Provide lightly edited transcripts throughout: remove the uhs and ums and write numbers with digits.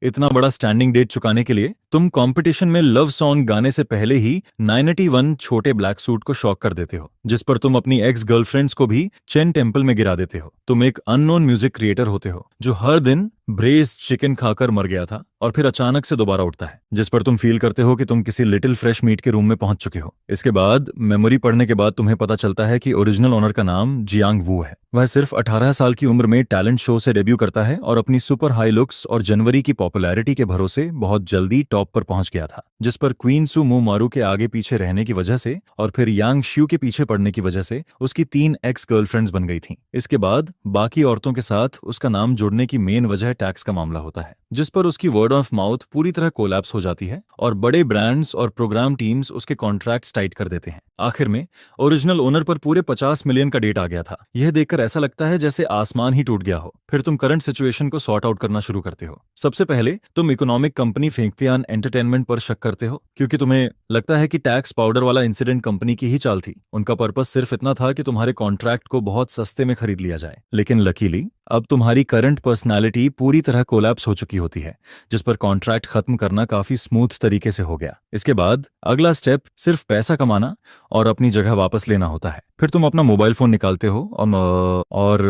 इतना बड़ा standing date चुकाने के लिए तुम कंपटीशन में लव सॉन्ग गाने से पहले ही 91 छोटे ब्लैक सूट को शॉक कर देते हो, जिस पर तुम अपनी एक्स गर्लफ्रेंड्स को भी चेन टेम्पल में गिरा देते हो। तुम एक अननोन म्यूजिक क्रिएटर होते हो जो हर दिन ब्रेस्ड चिकन खाकर मर गया था और फिर अचानक से दोबारा उठता है, जिस पर तुम फील करते हो कि तुम किसी लिटिल फ्रेश मीट के रूम में पहुंच चुके हो। इसके बाद मेमोरी पढ़ने के बाद तुम्हें पता चलता है कि ओरिजिनल ओनर का नाम जियांग वू है। वह सिर्फ 18 साल की उम्र में टैलेंट शो से डेब्यू करता है और अपनी सुपर हाई लुक्स और जनवरी की पॉपुलैरिटी के भरोसे बहुत जल्दी टॉप पर पहुंच गया था, जिस पर क्वीन सू मू मारू के आगे पीछे रहने की वजह से और फिर यांग श्यू के पीछे पड़ने की वजह से उसकी 3 एक्स गर्लफ्रेंड्स बन गई थीं। इसके बाद बाकी औरतों के साथ उसका नाम जुड़ने की मेन वजह टैक्स का मामला होता है, जिस पर उसकी वर्ड ऑफ माउथ पूरी तरह कोलैप्स हो जाती है और बड़े ब्रांड्स और प्रोग्राम टीम्स उसके कॉन्ट्रैक्ट्स टाइट कर देते हैं। आखिर में ओरिजिनल ओनर पर पूरे 50 मिलियन का डेट आ गया था। यह देखकर ऐसा लगता है जैसे आसमान ही टूट गया हो। फिर तुम करंट सिचुएशन को सॉर्ट आउट करना शुरू करते हो। सबसे पहले तुम इकोनॉमिक कंपनी फेंकतियान एंटरटेनमेंट पर शक करते हो, क्योंकि तुम्हें लगता है कि टैक्स पाउडर वाला इंसिडेंट कंपनी की ही चाल थी। उनका पर्पस सिर्फ इतना था कि तुम्हारे कॉन्ट्रैक्ट को बहुत सस्ते में खरीद लिया जाए। लेकिन लकीली अब तुम्हारी करंट पर्सनालिटी पूरी तरह कोलैप्स हो चुकी होती है, जिस पर कॉन्ट्रैक्ट खत्म करना काफी स्मूथ तरीके से हो गया। इसके बाद अगला स्टेप सिर्फ पैसा कमाना और अपनी जगह वापस लेना होता है। फिर तुम अपना मोबाइल फोन निकालते हो और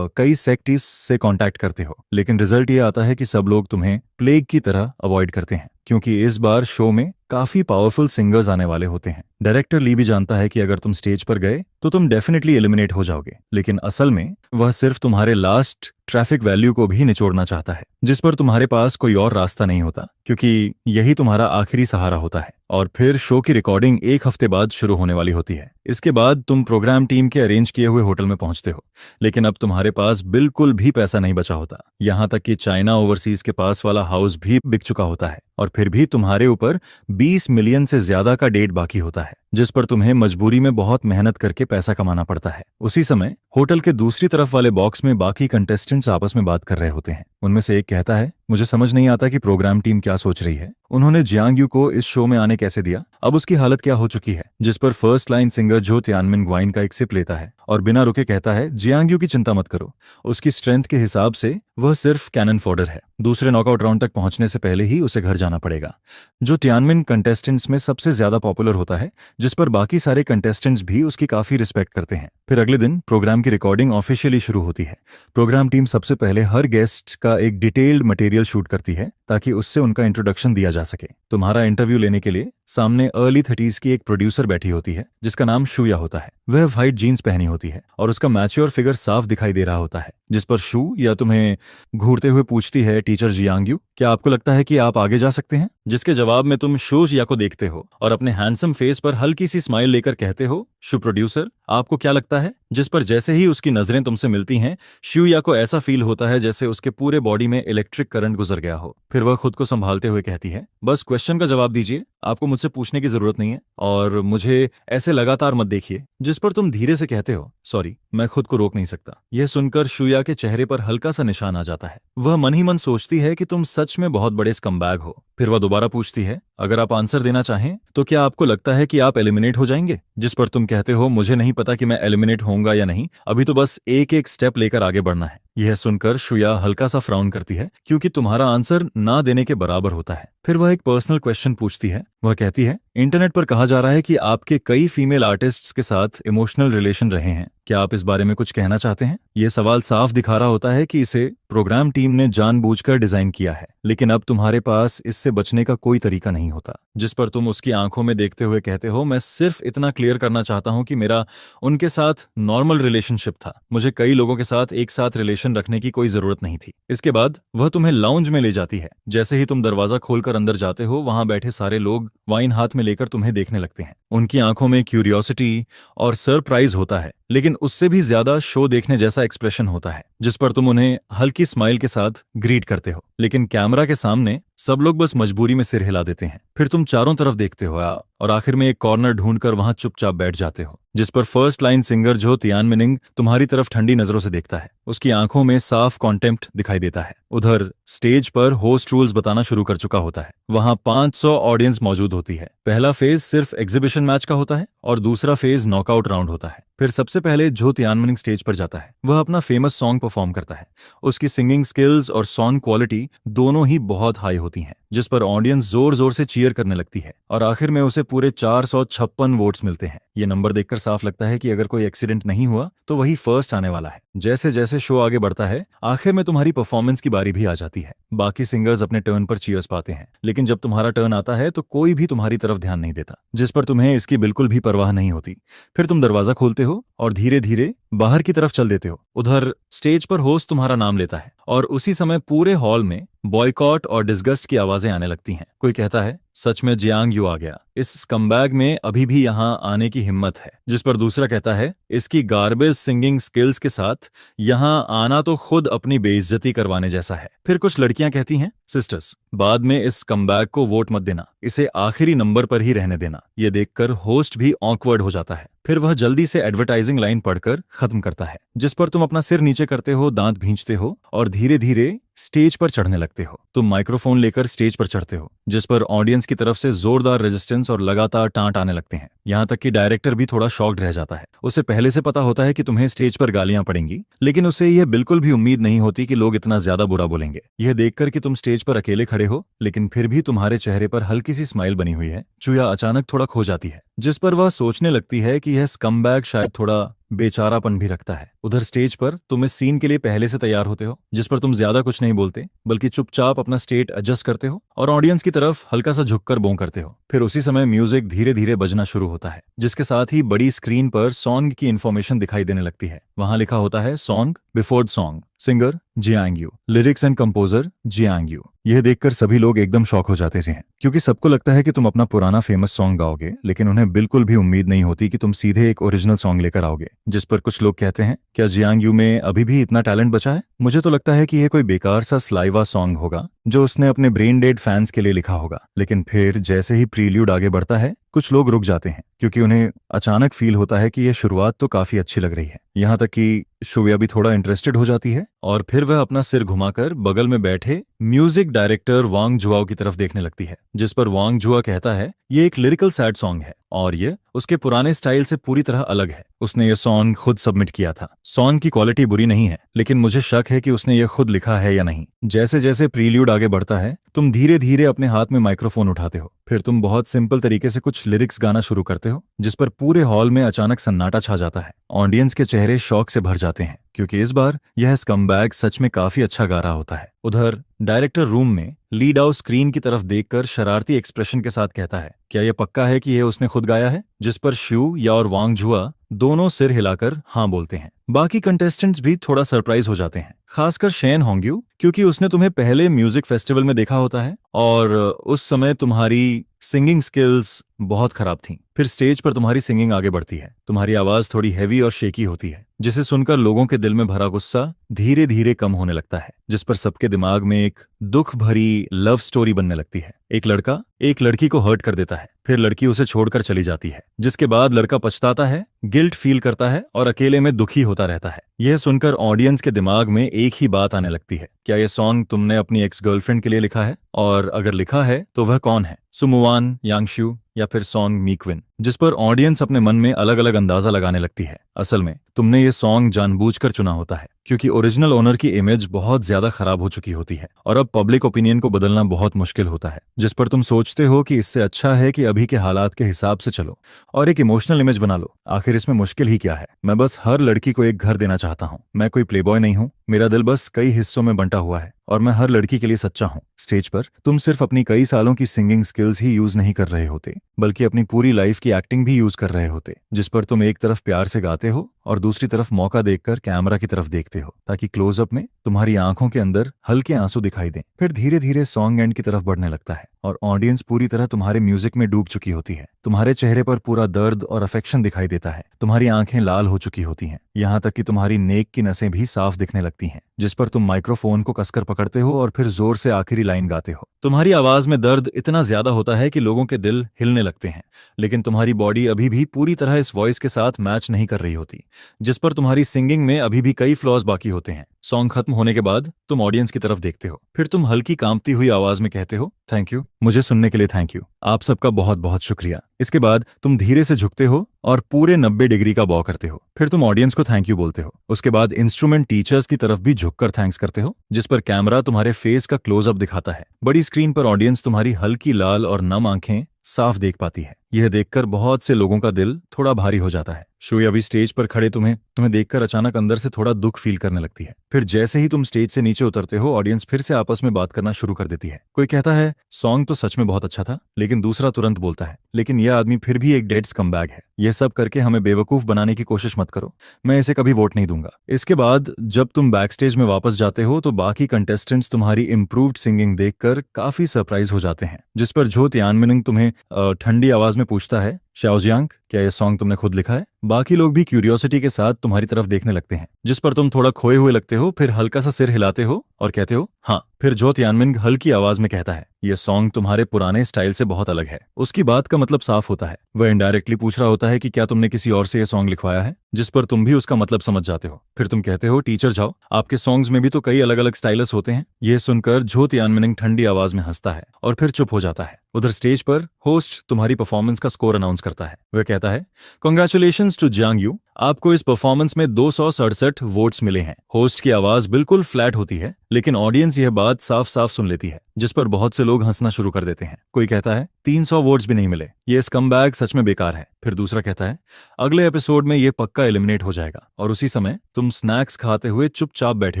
कई सेक्टिस से कांटेक्ट करते हो, लेकिन रिजल्ट ये आता है कि सब लोग तुम्हें प्लेग की तरह अवॉइड करते हैं, क्योंकि इस बार शो में काफी पावरफुल सिंगर्स आने वाले होते हैं। डायरेक्टर ली भी जानता है कि अगर तुम स्टेज पर गए तो तुम डेफिनेटली एलिमिनेट हो जाओगे, लेकिन असल में वह सिर्फ तुम्हारे लास्ट ट्रैफिक वैल्यू को भी निचोड़ना चाहता है, जिस पर तुम्हारे पास कोई और रास्ता नहीं होता, क्योंकि यही तुम्हारा आखिरी सहारा होता है। और फिर शो की रिकॉर्डिंग 1 हफ्ते बाद शुरू होने वाली होती है। इसके बाद तुम प्रोग्राम टीम के अरेंज किए हुए होटल में पहुंचते हो, लेकिन अब तुम्हारे पास बिल्कुल भी पैसा नहीं बचा होता। यहां तक कि चाइना ओवरसीज के पास वाला हाउस भी बिक चुका होता है और फिर भी तुम्हारे ऊपर 20 मिलियन से ज्यादा का डेट बाकी होता है, जिस पर तुम्हें मजबूरी में बहुत मेहनत करके पैसा कमाना पड़ता है। उसी समय होटल के दूसरी तरफ वाले बॉक्स में बाकी कंटेस्टेंट्स आपस में बात कर रहे होते हैं। उनमें से एक कहता है, मुझे समझ नहीं आता कि प्रोग्राम टीम क्या सोच रही है। उन्होंने जियांग यू को इस शो में आने कैसे दिया? अब उसकी हालत क्या हो चुकी है? जिस पर फर्स्ट लाइन सिंगर जो तियानमिन ग्वाइन का एक सिप लेता है और बिना रुके कहता है, जियांग यू की चिंता मत करो, उसकी स्ट्रेंथ के हिसाब से वह सिर्फ कैनन फॉडर है। दूसरे नॉकआउट राउंड तक पहुंचने से पहले ही उसे घर जाना पड़ेगा। जो तियानमिन कंटेस्टेंट्स में सबसे ज्यादा पॉपुलर होता है, जिस पर बाकी सारे कंटेस्टेंट्स भी उसकी काफी रिस्पेक्ट करते हैं। फिर अगले दिन प्रोग्राम की रिकॉर्डिंग ऑफिशियली शुरू होती है। प्रोग्राम टीम सबसे पहले हर गेस्ट का एक डिटेल्ड मटेरियल शूट करती है ताकि उससे उनका इंट्रोडक्शन दिया जा सके। तुम्हारा इंटरव्यू लेने के लिए सामने अर्ली 30s की एक प्रोड्यूसर बैठी होती है, जिसका नाम शूया होता है। वह व्हाइट जीन्स पहनी होती है और उसका मैच्योर फिगर साफ दिखाई दे रहा होता है, जिस पर शू या तुम्हें घूरते हुए पूछती है, टीचर जियांग यू, क्या आपको लगता है कि आप आगे जा सकते हैं? जिसके जवाब में तुम शू या को देखते हो और अपने हैंडसम फेस पर हल्की सी स्माइल लेकर कहते हो, शू प्रोड्यूसर, आपको क्या लगता है? जिस पर जैसे ही उसकी नजरें तुमसे मिलती हैं, शूया को ऐसा फील होता है जैसे उसके पूरे बॉडी में इलेक्ट्रिक करंट गुजर गया हो। फिर वह खुद को संभालते हुए कहती है, बस क्वेश्चन का जवाब दीजिए, आपको मुझसे पूछने की जरूरत नहीं है और मुझे ऐसे लगातार मत देखिए। जिस पर तुम धीरे से कहते हो, सॉरी, मैं खुद को रोक नहीं सकता। यह सुनकर शूया के चेहरे पर हल्का सा निशान आ जाता है। वह मन ही मन सोचती है कि तुम सच में बहुत बड़े स्कमबैग हो। फिर वह दोबारा पूछती है, अगर आप आंसर देना चाहें तो क्या आपको लगता है कि आप एलिमिनेट हो जाएंगे? जिस पर तुम कहते हो, मुझे नहीं पता कि मैं एलिमिनेट होऊंगा या नहीं, अभी तो बस एक एक स्टेप लेकर आगे बढ़ना है। यह सुनकर शुया हल्का सा फ्राउन करती है, क्योंकि तुम्हारा आंसर ना देने के बराबर होता है। फिर वह एक पर्सनल क्वेश्चन पूछती है। वह कहती है, इंटरनेट पर कहा जा रहा है कि आपके कई फीमेल आर्टिस्ट्स के साथ इमोशनल रिलेशन रहे हैं, क्या आप इस बारे में कुछ कहना चाहते हैं? यह सवाल साफ दिखा रहा होता है कि इसे प्रोग्राम टीम ने जानबूझकर डिजाइन किया है, लेकिन अब तुम्हारे पास इससे बचने का कोई तरीका नहीं होता। जिस पर तुम उसकी आंखों में देखते हुए कहते हो, मैं सिर्फ इतना क्लियर करना चाहता हूं कि मेरा उनके साथ नॉर्मल रिलेशनशिप था, मुझे कई लोगों के साथ एक साथ रिलेशन रखने की कोई जरूरत नहीं थी। इसके बाद वह तुम्हें लाउंज में ले जाती है। जैसे ही तुम दरवाजा खोलकर अंदर जाते हो, वहां बैठे सारे लोग वाइन हाथ में लेकर तुम्हें देखने लगते हैं। उनकी आंखों में क्यूरियोसिटी और सरप्राइज होता है, लेकिन उससे भी ज्यादा शो देखने जैसा एक्सप्रेशन होता है, जिस पर तुम उन्हें हल्की स्माइल के साथ ग्रीट करते हो। लेकिन कैमरा के सामने सब लोग बस मजबूरी में सिर हिला देते हैं। फिर तुम चारों तरफ देखते हो और आखिर में एक कॉर्नर ढूंढकर वहां चुपचाप बैठ जाते हो, जिस पर फर्स्ट लाइन सिंगर जो तियानमिनिंग तुम्हारी तरफ ठंडी नजरों से देखता है। उसकी आंखों में साफ कॉन्टेम्प्ट दिखाई देता है। उधर स्टेज पर होस्ट रूल्स बताना शुरू कर चुका होता है। वहां 500 ऑडियंस मौजूद होती है। पहला फेज सिर्फ एग्जीबिशन मैच का होता है और दूसरा फेज नॉकआउट राउंड होता है। फिर सबसे पहले जो तियानमनिंग स्टेज पर जाता है वह अपना फेमस सॉन्ग परफॉर्म करता है। उसकी सिंगिंग स्किल्स और सॉन्ग क्वालिटी दोनों ही बहुत हाई होती हैं, जिस पर ऑडियंस जोर जोर से चीयर करने लगती है और आखिर में उसे पूरे 456 वोट्स मिलते हैं। ये नंबर देखकर साफ लगता है कि अगर कोई एक्सीडेंट नहीं हुआ तो वही फर्स्ट आने वाला है। जैसे जैसे शो आगे बढ़ता है आखिर में तुम्हारी परफॉर्मेंस की बारी भी आ जाती है। बाकी सिंगर्स अपने टर्न पर चीयर्स पाते हैं, लेकिन जब तुम्हारा टर्न आता है तो कोई भी तुम्हारी तरफ ध्यान नहीं देता, जिस पर तुम्हें इसकी बिल्कुल भी परवाह नहीं होती। फिर तुम दरवाजा खोलते हो और धीरे धीरे बाहर की तरफ चल देते हो। उधर स्टेज पर होस्ट तुम्हारा नाम लेता है और उसी समय पूरे हॉल में बॉयकॉट और डिस्गस्ट की आवाजें आने लगती हैं। कोई कहता है, सच में जियांग यू आ गया, इस स्कमबैग में अभी भी यहाँ आने की हिम्मत है। जिस पर दूसरा कहता है, इसकी गार्बेज सिंगिंग स्किल्स के साथ यहाँ आना तो खुद अपनी बेइज्जती करवाने जैसा है। फिर कुछ लड़कियां कहती हैं, सिस्टर्स बाद में इस स्कमबैग को वोट मत देना, इसे आखिरी नंबर पर ही रहने देना। ये देखकर होस्ट भी ऑकवर्ड हो जाता है। फिर वह जल्दी से एडवर्टाइजिंग लाइन पढ़कर खत्म करता है, जिस पर तुम अपना सिर नीचे करते हो, दांत भींचते हो और धीरे धीरे स्टेज पर चढ़ने लगते हो। तुम माइक्रोफोन लेकर स्टेज पर चढ़ते हो, जिस पर ऑडियंस की तरफ से जोरदार रेजिस्टेंस और लगातार टांट आने लगते हैं। यहाँ तक कि डायरेक्टर भी थोड़ा शॉक्ड रह जाता है। उसे पहले से पता होता है कि तुम्हें स्टेज पर गालियां पड़ेंगी, लेकिन उसे यह बिल्कुल भी उम्मीद नहीं होती कि लोग इतना ज्यादा बुरा बोलेंगे। यह देखकर कि तुम स्टेज पर अकेले खड़े हो, लेकिन फिर भी तुम्हारे चेहरे पर हल्की सी स्माइल बनी हुई है, चुया अचानक थोड़ा खो जाती है, जिस पर वह सोचने लगती है कि यह स्कमबैग शायद थोड़ा बेचारापन भी रखता है। उधर स्टेज पर तुम इस सीन के लिए पहले से तैयार होते हो, जिस पर तुम ज्यादा कुछ नहीं बोलते, बल्कि चुपचाप अपना स्टेट एडजस्ट करते हो और ऑडियंस की तरफ हल्का सा झुककर बों करते हो। फिर उसी समय म्यूजिक धीरे धीरे बजना शुरू होता है, जिसके साथ ही बड़ी स्क्रीन पर सॉन्ग की इंफॉर्मेशन दिखाई देने लगती है। वहां लिखा होता है, song before song, singer Jiang Yu, lyrics and composer Jiang Yu. यह देखकर सभी लोग एकदम शॉक हो जाते हैं, क्योंकि सबको लगता है कि तुम अपना पुराना फेमस सॉन्ग गाओगे, लेकिन उन्हें बिल्कुल भी उम्मीद नहीं होती कि तुम सीधे एक ओरिजिनल सॉन्ग लेकर आओगे। जिस पर कुछ लोग कहते हैं, क्या जियांग यू में अभी भी इतना टैलेंट बचा है? मुझे तो लगता है कि यह कोई बेकार सा स्लाइवा सॉन्ग होगा जो उसने अपने ब्रेन डेड फैंस के लिए लिखा होगा। लेकिन फिर जैसे ही प्रील्यूड आगे बढ़ता है, कुछ लोग रुक जाते हैं, क्योंकि उन्हें अचानक फील होता है कि यह शुरुआत तो काफी अच्छी लग रही है। यहाँ तक कि शुया भी थोड़ा इंटरेस्टेड हो जाती है और फिर वह अपना सिर घुमाकर बगल में बैठे म्यूजिक डायरेक्टर वांग जुआओ की तरफ देखने लगती है। जिस पर वांग जुआ कहता है, ये एक लिरिकल सैड सॉन्ग है और ये उसके पुराने स्टाइल से पूरी तरह अलग है। उसने ये सॉन्ग खुद सबमिट किया था। सॉन्ग की क्वालिटी बुरी नहीं है, लेकिन मुझे शक है कि उसने ये खुद लिखा है या नहीं। जैसे जैसे प्रील्यूड आगे बढ़ता है, तुम धीरे धीरे अपने हाथ में माइक्रोफोन उठाते हो। फिर तुम बहुत सिंपल तरीके से कुछ लिरिक्स गाना शुरू करते हो, जिस पर पूरे हॉल में अचानक सन्नाटा छा जाता है। ऑडियंस के चेहरे शौक से भर जाते हैं, क्योंकि इस बार यह स्कमबैग सच में काफी अच्छा गा रहा होता है। उधर डायरेक्टर रूम में लीड आउट स्क्रीन की तरफ देखकर शरारती एक्सप्रेशन के साथ कहता है, क्या यह पक्का है कि यह उसने खुद गाया है? जिस पर श्यू या और वांग जुआ दोनों सिर हिलाकर हाँ बोलते हैं। बाकी कंटेस्टेंट्स भी थोड़ा सरप्राइज हो जाते हैं, खासकर शेन होंग्यू, क्योंकि उसने तुम्हें पहले म्यूजिक फेस्टिवल में देखा होता है और उस समय तुम्हारी सिंगिंग स्किल्स बहुत खराब थीं। फिर स्टेज पर तुम्हारी सिंगिंग आगे बढ़ती है। तुम्हारी आवाज थोड़ी हैवी और शेकी होती है, जिसे सुनकर लोगों के दिल में भरा गुस्सा धीरे धीरे कम होने लगता है, जिस पर सबके दिमाग में एक दुख भरी लव स्टोरी बनने लगती है। एक लड़का एक लड़की को हर्ट कर देता है, फिर लड़की उसे छोड़कर चली जाती है, जिसके बाद लड़का पछताता है, गिल्ट फील करता है और अकेले में दुखी होता रहता है। यह सुनकर ऑडियंस के दिमाग में एक ही बात आने लगती है, क्या यह सॉन्ग तुमने अपनी एक्स गर्लफ्रेंड के लिए लिखा है? और अगर लिखा है तो वह कौन है, सुमुवान, यांगशु या फिर सॉन्ग मीक्विन? जिस पर ऑडियंस अपने मन में अलग अलग अंदाजा लगाने लगती है। असल में तुमने ये सॉन्ग जानबूझकर चुना होता है, क्योंकि ओरिजिनल ओनर की इमेज बहुत ज्यादा खराब हो चुकी होती है और अब पब्लिक ओपिनियन को बदलना बहुत मुश्किल होता है। जिस पर तुम सोचते हो कि इससे अच्छा है कि अभी के हालात के हिसाब से चलो और एक इमोशनल इमेज बना लो। आखिर इसमें मुश्किल ही क्या है? मैं बस हर लड़की को एक घर देना चाहता हूँ। मैं कोई प्लेबॉय नहीं हूँ, मेरा दिल बस कई हिस्सों में बंटा हुआ है और मैं हर लड़की के लिए सच्चा हूँ। स्टेज पर तुम सिर्फ अपनी कई सालों की सिंगिंग स्किल्स ही यूज नहीं कर रहे होते, बल्कि अपनी पूरी लाइफ की एक्टिंग भी यूज कर रहे होते, जिस पर तुम एक तरफ प्यार से गाते हो और दूसरी तरफ मौका देखकर कैमरा की तरफ देखते हो, ताकि क्लोजअप में तुम्हारी आंखों के अंदर हल्के आंसू दिखाई दें। फिर धीरे धीरे सॉन्ग एंड की तरफ बढ़ने लगता है और ऑडियंस पूरी तरह तुम्हारे म्यूजिक में डूब चुकी होती है। तुम्हारे चेहरे पर पूरा दर्द और अफेक्शन दिखाई देता है। तुम्हारी आंखें लाल हो चुकी होती हैं, यहाँ तक कि तुम्हारी नेक की नसें भी साफ दिखने लगती हैं। जिस पर तुम माइक्रोफोन को कसकर पकड़ते हो और फिर जोर से आखिरी लाइन गाते हो, तुम्हारी आवाज में दर्द इतना ज्यादा होता है कि लोगों के दिल हिलने लगते हैं, लेकिन तुम्हारी बॉडी अभी भी पूरी तरह इस वॉइस के साथ मैच नहीं कर रही होती, जिस पर तुम्हारी सिंगिंग में अभी भी कई फ्लॉज बाकी होते हैं। सॉन्ग खत्म होने के बाद तुम ऑडियंस की तरफ देखते हो, फिर तुम हल्की कांपती हुई आवाज में कहते हो, थैंक यू, मुझे सुनने के लिए थैंक यू, आप सबका बहुत बहुत शुक्रिया। इसके बाद तुम धीरे से झुकते हो और पूरे 90 डिग्री का बॉ करते हो। फिर तुम ऑडियंस को थैंक यू बोलते हो। उसके बाद इंस्ट्रूमेंट टीचर्स की तरफ भी झुककर थैंक्स करते हो, जिस पर कैमरा तुम्हारे फेस का क्लोजअप दिखाता है। बड़ी स्क्रीन पर ऑडियंस तुम्हारी हल्की लाल और नम आंखें साफ देख पाती है। यह देखकर बहुत से लोगों का दिल थोड़ा भारी हो जाता है। शोए अभी स्टेज पर खड़े तुम्हें देखकर अचानक अंदर से थोड़ा दुख फील करने लगती है। फिर जैसे ही तुम स्टेज से नीचे उतरते हो, ऑडियंस फिर से आपस में बात करना शुरू कर देती है। कोई कहता है सॉन्ग तो सच में बहुत अच्छा था, लेकिन दूसरा तुरंत बोलता है लेकिन यह आदमी फिर भी एक डेड स्कमबैग है। यह सब करके हमें बेवकूफ बनाने की कोशिश मत करो, मैं इसे कभी वोट नहीं दूंगा। इसके बाद जब तुम बैक स्टेज में वापस जाते हो तो बाकी कंटेस्टेंट्स तुम्हारी इंप्रूव्ड सिंगिंग देखकर काफी सरप्राइज हो जाते हैं, जिस पर जो तियानमिन तुम्हें ठंडी आवाज में पूछता है, शाओजियांग, क्या यह सॉन्ग तुमने खुद लिखा है? बाकी लोग भी क्यूरियोसिटी के साथ तुम्हारी तरफ देखने लगते हैं, जिस पर तुम थोड़ा खोए हुए लगते हो, फिर हल्का सा सिर हिलाते हो और कहते हो हाँ। फिर जो तियानमिन हल्की आवाज में कहता है, यह सॉन्ग तुम्हारे पुराने स्टाइल से बहुत अलग है। उसकी बात का मतलब साफ होता है, वह इनडायरेक्टली पूछ रहा होता है कि क्या तुमने किसी और से यह सॉन्ग लिखवाया है, जिस पर तुम भी उसका मतलब समझ जाते हो। फिर तुम कहते हो टीचर जाओ, आपके सॉन्ग्स में भी तो कई अलग अलग स्टाइल्स होते हैं। यह सुनकर जो तियानमिन ठंडी आवाज में हंसता है और फिर चुप हो जाता है। उधर स्टेज पर होस्ट तुम्हारी परफॉर्मेंस का स्कोर अनाउंस करता है। वह कहता है, कांग्रेचुलेशंस टू जियांग यू, आपको इस परफॉर्मेंस में 267 वोट्स मिले हैं। होस्ट की आवाज बिल्कुल फ्लैट होती है, लेकिन ऑडियंस यह बात साफ साफ सुन लेती है, जिस पर बहुत से लोग हंसना शुरू कर देते हैं। कोई कहता है 300 वोट्स भी नहीं मिले, ये स्कमबैग सच में बेकार है। फिर दूसरा कहता है अगले एपिसोड में ये पक्का एलिमिनेट हो जाएगा। और उसी समय तुम स्नैक्स खाते हुए चुपचाप बैठे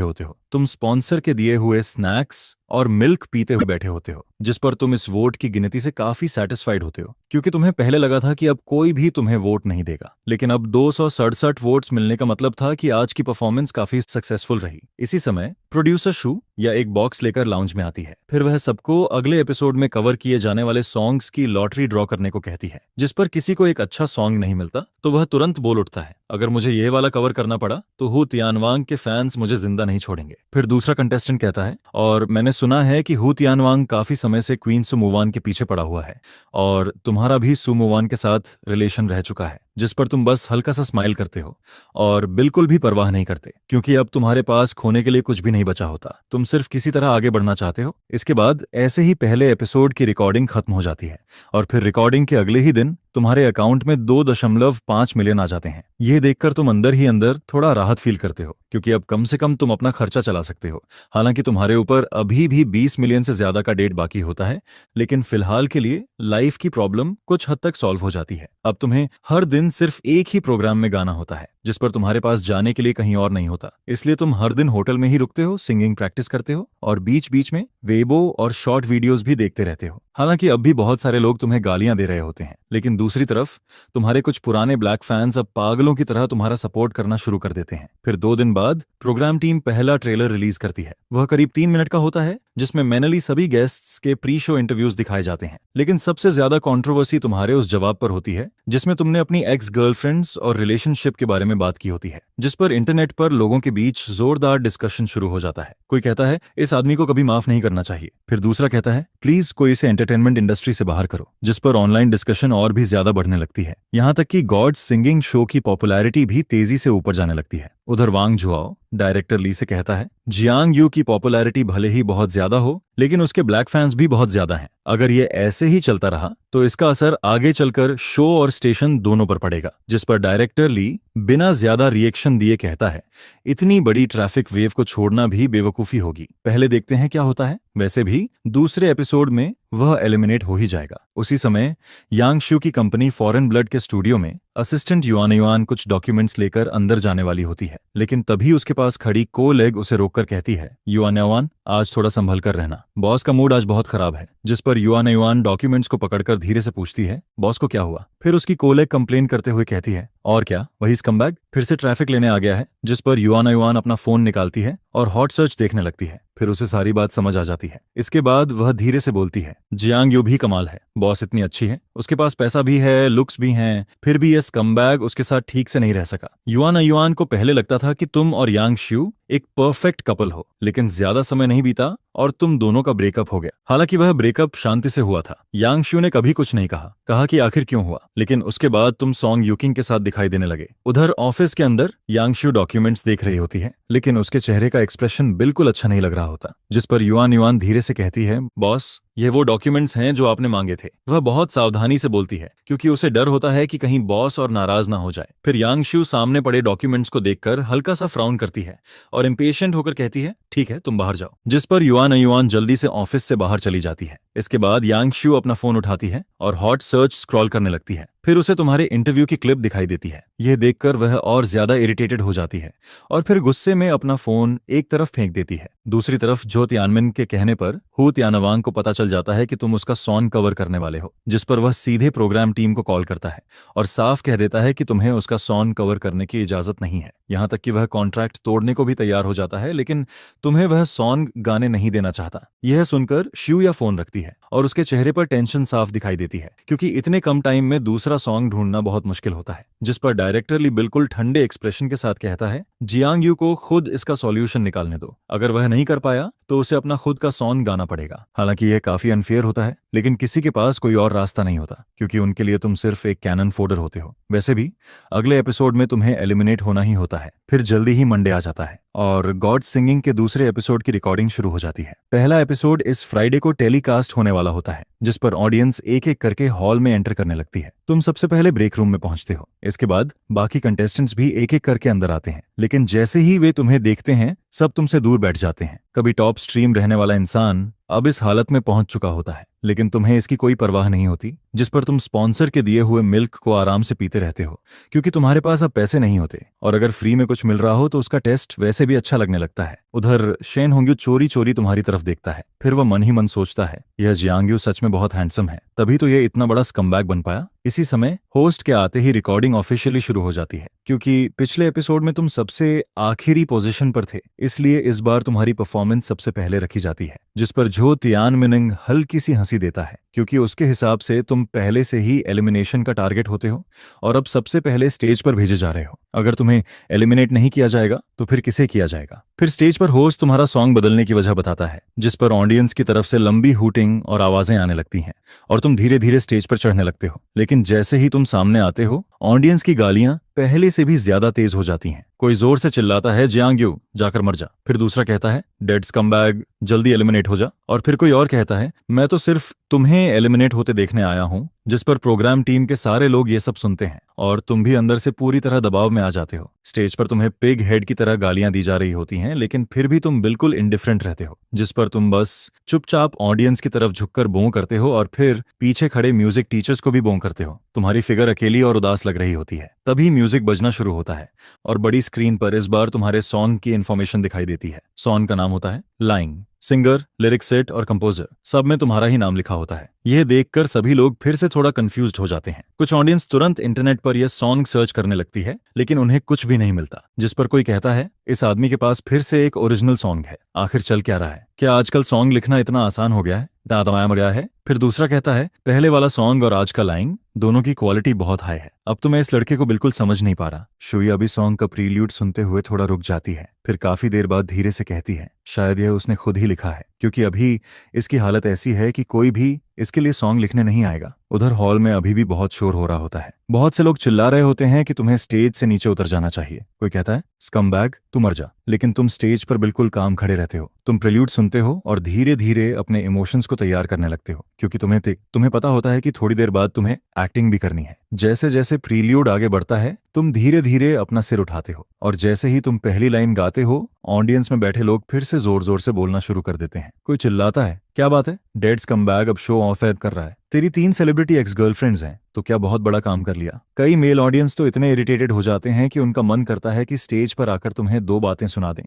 होते हो। तुम स्पॉन्सर के दिए हुए स्नैक्स और मिल्क पीते हुए बैठे होते हो, जिस पर तुम इस वोट की गिनती से काफी सेटिस्फाइड होते हो, क्योंकि तुम्हें पहले लगा था कि अब कोई भी तुम्हें वोट नहीं देगा, लेकिन अब 267 वोट्स मिलने का मतलब था कि आज की परफॉर्मेंस काफी सक्सेसफुल रही। इसी समय प्रोड्यूसर शू या एक बॉक्स लेकर लाउंज में आती है। फिर वह सबको अगले एपिसोड में कवर किए जाने वाले सॉन्ग्स की लॉटरी ड्रॉ करने को कहती है, जिस पर किसी को एक अच्छा सॉन्ग नहीं मिलता तो वह तुरंत बोल उठता है, अगर मुझे ये वाला कवर करना पड़ा तो हु तियानवांग के फैंस मुझे जिंदा नहीं छोड़ेंगे। फिर दूसरा कंटेस्टेंट कहता है, और मैंने सुना है कि हु तियानवांग काफी समय से क्वीन सुमुवान के पीछे पड़ा हुआ है और तुम्हारा भी सुमुवान के साथ रिलेशन रह चुका है, जिस पर तुम बस हल्का सा स्माइल करते हो और बिल्कुल भी परवाह नहीं करते, क्योंकि अब तुम्हारे पास खोने के लिए कुछ भी नहीं बचा होता। तुम सिर्फ किसी तरह आगे बढ़ना चाहते हो। इसके बाद ऐसे ही पहले एपिसोड की रिकॉर्डिंग खत्म हो जाती है और फिर रिकॉर्डिंग के अगले ही दिन तुम्हारे अकाउंट में 2.5 मिलियन आ जाते हैं। यह देखकर तुम अंदर ही अंदर थोड़ा राहत फील करते हो, क्योंकि अब कम से कम तुम अपना खर्चा चला सकते हो। हालांकि तुम्हारे ऊपर अभी भी 20 मिलियन से ज्यादा का डेट बाकी होता है, लेकिन फिलहाल के लिए लाइफ की प्रॉब्लम कुछ हद तक सॉल्व हो जाती है। अब तुम्हें हर दिन सिर्फ एक ही प्रोग्राम में गाना होता है, जिस पर तुम्हारे पास जाने के लिए कहीं और नहीं होता। इसलिए तुम हर दिन होटल में ही रुकते हो, सिंगिंग प्रैक्टिस करते हो और बीच बीच में वेबो और शॉर्ट वीडियोस भी देखते रहते हो। हालांकि अब भी बहुत सारे लोग तुम्हें गालियां दे रहे होते हैं, लेकिन दूसरी तरफ तुम्हारे कुछ पुराने ब्लैक फैंस अब पागलों की तरह तुम्हारा सपोर्ट करना शुरू कर देते हैं। फिर 2 दिन बाद प्रोग्राम टीम पहला ट्रेलर रिलीज करती है। वह करीब 3 मिनट का होता है, जिसमें मैनली सभी गेस्ट्स के प्री शो इंटरव्यूज दिखाए जाते हैं। लेकिन सबसे ज्यादा कंट्रोवर्सी तुम्हारे उस जवाब पर होती है जिसमें तुमने अपनी एक्स गर्लफ्रेंड्स और रिलेशनशिप के बारे में बात की होती है, जिस पर इंटरनेट पर लोगों के बीच जोरदार डिस्कशन शुरू हो जाता है। कोई कहता है इस आदमी को कभी माफ नहीं करना चाहिए। फिर दूसरा कहता है प्लीज कोई इसे एंटरटेनमेंट इंडस्ट्री से बाहर करो, जिस पर ऑनलाइन डिस्कशन और भी ज्यादा बढ़ने लगती है। यहाँ तक कि गॉड सिंगिंग शो की पॉपुलैरिटी भी तेजी से ऊपर जाने लगती है। उधर वांग जुआओ डायरेक्टर ली से कहता है, जियांग यू की पॉपुलैरिटी भले ही बहुत ज्यादा हो, लेकिन उसके ब्लैक फैंस भी बहुत ज्यादा हैं। अगर ये ऐसे ही चलता रहा तो इसका असर आगे चलकर शो और स्टेशन दोनों पर पड़ेगा। जिस पर डायरेक्टर ली बिना ज्यादा रिएक्शन दिए कहता है, इतनी बड़ी ट्रैफिक वेव को छोड़ना भी बेवकूफी होगी, पहले देखते हैं क्या होता है। वैसे भी दूसरे एपिसोड में वह एलिमिनेट हो ही जाएगा। उसी समय यांग शू की कंपनी फॉरेन ब्लड के स्टूडियो में असिस्टेंट युआन युआन कुछ डॉक्यूमेंट्स लेकर अंदर जाने वाली होती है, लेकिन तभी उसके पास खड़ी को लेग उसे रोककर कहती है, युआन युआन आज थोड़ा संभल कर रहना, बॉस का मूड आज बहुत खराब है। जिस पर युआन युआन डॉक्यूमेंट्स को पकड़कर धीरे से पूछती है, बॉस को क्या हुआ? फिर उसकी कोलेग कंप्लेन करते हुए कहती है, और क्या, वही स्कमबैग फिर से ट्रैफिक लेने आ गया है। जिस पर युआन युआन अपना फोन निकालती है और हॉट सर्च देखने लगती है। फिर उसे सारी बात समझ आ जाती है। इसके बाद वह धीरे से बोलती है, जियांग यू भी कमाल है, बॉस इतनी अच्छी है, उसके पास पैसा भी है, लुक्स भी हैं, फिर भी यह स्कमबैग उसके साथ ठीक से नहीं रह सका। युआन युआन को पहले लगता था कि तुम और यांग शू एक परफेक्ट कपल हो, लेकिन ज्यादा समय नहीं बीता और तुम दोनों का ब्रेकअप हो गया। हालांकि वह ब्रेकअप शांति से हुआ था। यांग शू ने कभी कुछ नहीं कहा कि आखिर क्यों हुआ, लेकिन उसके बाद तुम सॉन्ग यूकिंग के साथ दिखाई देने लगे। उधर ऑफिस के अंदर यांग शू डॉक्यूमेंट्स देख रही होती है, लेकिन उसके चेहरे का एक्सप्रेशन बिल्कुल अच्छा नहीं लग रहा होता। जिस पर युआन युआन धीरे से कहती है, बॉस, ये वो डॉक्यूमेंट्स हैं जो आपने मांगे थे। वह बहुत सावधानी से बोलती है, क्योंकि उसे डर होता है कि कहीं बॉस और नाराज ना हो जाए। फिर यांग शू सामने पड़े डॉक्यूमेंट्स को देखकर हल्का सा फ्राउन करती है और इम्पेशेंट होकर कहती है, ठीक है, तुम बाहर जाओ। जिस पर युआन युआन जल्दी से ऑफिस से बाहर चली जाती है। इसके बाद यांग शू अपना फोन उठाती है और हॉट सर्च स्क्रॉल करने लगती है। फिर उसे तुम्हारे इंटरव्यू की क्लिप दिखाई देती है। यह देखकर वह और ज्यादा इरिटेटेड हो जाती है और फिर गुस्से में अपना फोन एक तरफ फेंक देती है। दूसरी तरफ जो तियानमिन के कहने पर हु तियानवांग को पता चल जाता है कि तुम उसका सॉन्ग कवर करने वाले हो, जिस पर वह सीधे प्रोग्राम टीम को कॉल करता है और साफ कह देता है कि तुम्हें उसका सॉन्ग कवर करने की इजाजत नहीं है। यहाँ तक कि वह कॉन्ट्रैक्ट तोड़ने को भी तैयार हो जाता है, लेकिन तुम्हें वह सॉन्ग गाने नहीं देना चाहता। यह सुनकर शियुया फोन रखती है और उसके चेहरे पर टेंशन साफ दिखाई देती है, क्योंकि इतने कम टाइम में दूसरा सॉन्ग ढूंढना बहुत मुश्किल होता है। जिस पर डायरेक्टर ली बिल्कुल ठंडे एक्सप्रेशन के साथ कहता है, जियांग यू को खुद इसका सॉल्यूशन निकालने दो। अगर वह नहीं कर पाया तो उसे अपना खुद का सॉन्ग गाना पड़ेगा। हालांकि यह काफी अनफेयर होता है, लेकिन किसी के पास कोई और रास्ता नहीं होता, क्योंकि उनके लिए तुम सिर्फ एक कैनन फोडर होते हो। वैसे भी अगले एपिसोड में तुम्हें एलिमिनेट होना ही होता है। फिर जल्दी ही मंडे आ जाता है और गॉड सिंगिंग के दूसरे एपिसोड की रिकॉर्डिंग शुरू हो जाती है। पहला एपिसोड इस फ्राइडे को टेलीकास्ट होने वाला होता है, जिस पर ऑडियंस एक एक करके हॉल में एंटर करने लगती है। तुम सबसे पहले ब्रेक रूम में पहुंचते हो। इसके बाद बाकी कंटेस्टेंट्स भी एक एक करके अंदर आते हैं, लेकिन जैसे ही वे तुम्हें देखते हैं सब तुमसे दूर बैठ जाते हैं। कभी टॉप स्ट्रीम रहने वाला इंसान अब इस हालत में पहुंच चुका होता है, लेकिन तुम्हें इसकी कोई परवाह नहीं होती। जिस पर तुम स्पॉन्सर के दिए हुए मिल्क को आराम से पीते रहते हो, क्योंकि तुम्हारे पास अब पैसे नहीं होते और अगर फ्री में कुछ मिल रहा हो तो उसका टेस्ट वैसे भी अच्छा लगने लगता है। उधर शेन होंग्यू चोरी चोरी तुम्हारी तरफ देखता है। फिर वह मन ही मन सोचता है, यह जियांग यू सच में बहुत हैंडसम है, तभी तो ये इतना बड़ा स्कमबैग बन पाया। इसी समय होस्ट के आते ही रिकॉर्डिंग ऑफिशियली शुरू हो जाती है। क्योंकि पिछले एपिसोड में तुम सबसे आखिरी पोजीशन पर थे, इसलिए इस बार तुम्हारी परफॉर्मेंस सबसे पहले रखी जाती है। जिस पर जो तियानमिन हल्की सी हंसी देता है, क्योंकि उसके हिसाब से तुम पहले से ही एलिमिनेशन का टारगेट होते हो और अब सबसे पहले स्टेज पर भेजे जा रहे हो। अगर तुम्हें एलिमिनेट नहीं किया जाएगा तो फिर किसे किया जाएगा। फिर स्टेज पर होस्ट तुम्हारा सॉन्ग बदलने की वजह बताता है, जिस पर ऑडियंस की तरफ से लंबी हूटिंग और आवाजें आने लगती हैं और तुम धीरे धीरे स्टेज पर चढ़ने लगते हो। लेकिन जैसे ही तुम सामने आते हो, ऑडियंस की गालियां पहले से भी ज्यादा तेज हो जाती हैं। कोई जोर से चिल्लाता है, जियांग यू जाकर मर जा। फिर दूसरा कहता है, डेड स्कमबैग जल्दी एलिमिनेट हो जा। और फिर कोई और कहता है, मैं तो सिर्फ तुम्हें एलिमिनेट होते देखने आया हूं। जिस पर प्रोग्राम टीम के सारे लोग ये सब सुनते हैं और तुम भी अंदर से पूरी तरह दबाव में आ जाते हो। स्टेज पर तुम्हें पिग हेड की तरह गालियां दी जा रही होती हैं, लेकिन फिर भी तुम बिल्कुल इंडिफरेंट रहते हो। जिस पर तुम बस चुपचाप ऑडियंस की तरफ झुककर बों करते हो और फिर पीछे खड़े म्यूजिक टीचर्स को भी बों करते हो। तुम्हारी फिगर अकेली और उदास लग रही होती है। तभी म्यूजिक बजना शुरू होता है और बड़ी स्क्रीन पर इस बार तुम्हारे सॉन्ग की इन्फॉर्मेशन दिखाई देती है। सॉन्ग का नाम होता है लाइंग। सिंगर, लिरिक सेट और कंपोजर सब में तुम्हारा ही नाम लिखा होता है। यह देखकर सभी लोग फिर से थोड़ा कंफ्यूज्ड हो जाते हैं। कुछ ऑडियंस तुरंत इंटरनेट पर यह सॉन्ग सर्च करने लगती है, लेकिन उन्हें कुछ भी नहीं मिलता। जिस पर कोई कहता है, इस आदमी के पास फिर से एक ओरिजिनल सॉन्ग है। आखिर चल क्या रहा है? क्या आजकल सॉन्ग लिखना इतना आसान हो गया है, इतना दबाया मर गया है? फिर दूसरा कहता है, पहले वाला सॉन्ग और आज का लाइन दोनों की क्वालिटी बहुत हाई है। अब तो मैं इस लड़के को बिल्कुल समझ नहीं पा रहा। शुया भी सॉन्ग का प्रील्यूड सुनते हुए थोड़ा रुक जाती है, फिर काफी देर बाद धीरे से कहती है, शायद यह उसने खुद ही लिखा है, क्योंकि अभी इसकी हालत ऐसी है कि कोई भी इसके लिए सॉन्ग लिखने नहीं आएगा। उधर हॉल में अभी भी बहुत शोर हो रहा होता है। बहुत से लोग चिल्ला रहे होते हैं कि तुम्हें स्टेज से नीचे उतर जाना चाहिए। कोई कहता है, स्कमबैग तू मर जा। लेकिन तुम स्टेज पर बिल्कुल काम खड़े रहते हो। तुम प्रील्यूड सुनते हो और धीरे धीरे अपने इमोशंस को तैयार करने लगते हो, क्योंकि तुम्हें पता होता है कि थोड़ी देर बाद तुम्हें एक्टिंग भी करनी है। जैसे जैसे प्रील्यूड आगे बढ़ता है, तुम धीरे धीरे अपना सिर उठाते हो और जैसे ही तुम पहली लाइन गाते हो, ऑडियंस में बैठे लोग फिर से जोर जोर से बोलना शुरू कर देते हैं। कोई चिल्लाता है, क्या बात है, डेड स्कमबैग अब शो ऑफ कर रहा है। तेरी 3 सेलिब्रिटी एक्स गर्लफ्रेंड्स हैं, तो क्या बहुत बड़ा काम कर लिया। कई मेल ऑडियंस तो इतने इरिटेटेड हो जाते हैं कि उनका मन करता है कि स्टेज पर आकर तुम्हें 2 बातें सुना दें,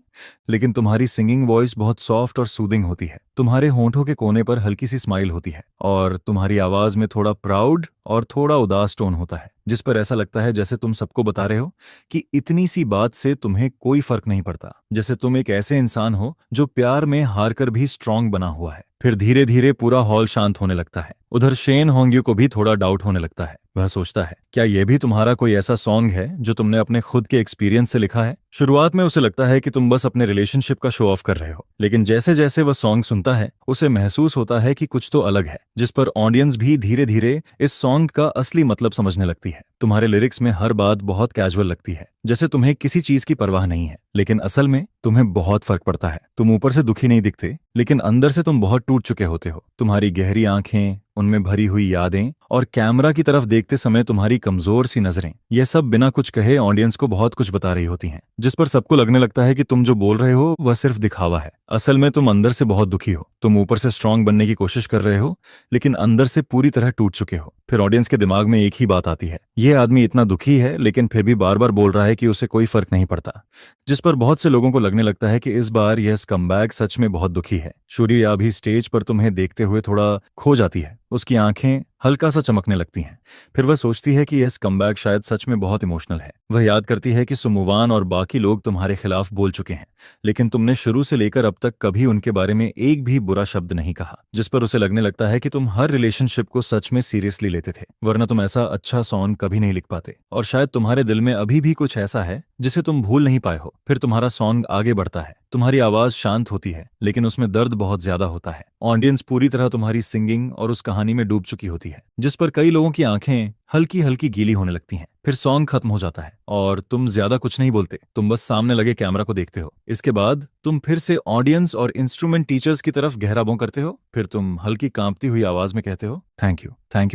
लेकिन तुम्हारी सिंगिंग वॉइस बहुत सॉफ्ट और सूदिंग होती है। तुम्हारे होंठों के कोने पर हल्की सी स्माइल होती है और तुम्हारी आवाज में थोड़ा प्राउड और थोड़ा उदास टोन होता है, जिस पर ऐसा लगता है जैसे तुम सबको बता रहे हो कि इतनी सी बात से तुम्हें कोई फर्क नहीं पड़ता, जैसे तुम एक ऐसे इंसान हो जो प्यार में हार कर भी स्ट्रांग बना हुआ है। फिर धीरे धीरे पूरा हॉल शांत होने लगता है। उधर शेन होंग्यू को भी थोड़ा डाउट होने लगता है। वह सोचता है, क्या यह भी तुम्हारा कोई ऐसा सॉन्ग है जो तुमने अपने खुद के एक्सपीरियंस से लिखा है? शुरुआत में उसे लगता है कि तुम बस अपने रिलेशनशिप का शो ऑफ कर रहे हो, लेकिन जैसे जैसे वह सॉन्ग सुनता है उसे महसूस होता है कि कुछ तो अलग है, जिस पर ऑडियंस भी धीरे धीरे इस सॉन्ग का असली मतलब समझने लगती है। तुम्हारे लिरिक्स में हर बात बहुत कैजुअल लगती है, जैसे तुम्हें किसी चीज की परवाह नहीं है, लेकिन असल में तुम्हें बहुत फर्क पड़ता है। तुम ऊपर से दुखी नहीं दिखते, लेकिन अंदर से तुम बहुत टूट चुके होते हो। तुम्हारी गहरी आंखें, उनमें भरी हुई यादें और कैमरा की तरफ देखते समय तुम्हारी कमजोर सी नजरें, यह सब बिना कुछ कहे ऑडियंस को बहुत कुछ बता रही होती हैं, जिस पर सबको लगने लगता है कि तुम जो बोल रहे हो वह सिर्फ दिखावा है। असल में तुम अंदर से बहुत दुखी हो। तुम ऊपर से स्ट्रांग बनने की कोशिश कर रहे हो, लेकिन अंदर से पूरी तरह टूट चुके हो। फिर ऑडियंस के दिमाग में एक ही बात आती है, यह आदमी इतना दुखी है लेकिन फिर भी बार बार बोल रहा है कि उसे कोई फर्क नहीं पड़ता, जिस पर बहुत से लोगों को लगने लगता है कि इस बार यह स्कमबैग सच में बहुत दुखी है। सूर्या भी स्टेज पर तुम्हें देखते हुए थोड़ा खो जाती है। उसकी आंखें हल्का सा चमकने लगती हैं। फिर वह सोचती है कि यह स्कमबैग शायद सच में बहुत इमोशनल है। वह याद करती है कि सुमुवान और बाकी लोग तुम्हारे खिलाफ बोल चुके हैं, लेकिन तुमने शुरू से लेकर अब तक कभी उनके बारे में एक भी बुरा शब्द नहीं कहा, जिस पर उसे लगने लगता है कि तुम हर रिलेशनशिप को सच में सीरियसली लेते थे, वरना तुम ऐसा अच्छा सॉन्ग कभी नहीं लिख पाते। और शायद तुम्हारे दिल में अभी भी कुछ ऐसा है जिसे तुम भूल नहीं पाए हो। फिर तुम्हारा सॉन्ग आगे बढ़ता है। तुम्हारी आवाज शांत होती है, लेकिन उसमें दर्द बहुत ज्यादा होता है। ऑडियंस पूरी तरह तुम्हारी सिंगिंग और उस कहानी में डूब चुकी होती है, जिस पर कई लोगों की आंखें हल्की हल्की गीली होने लगती हैं। फिर सॉन्ग खत्म हो जाता है और तुम ज्यादा कुछ नहीं बोलते, तुम बस सामने लगे कैमरा को देखते हो। इसके बाद तुम फिर से ऑडियंस और इंस्ट्रूमेंट टीचर्स की तरफ गहरा बौं करते हो। फिर तुम हल्की कांपती हुई आवाज में कहते हो, थैंक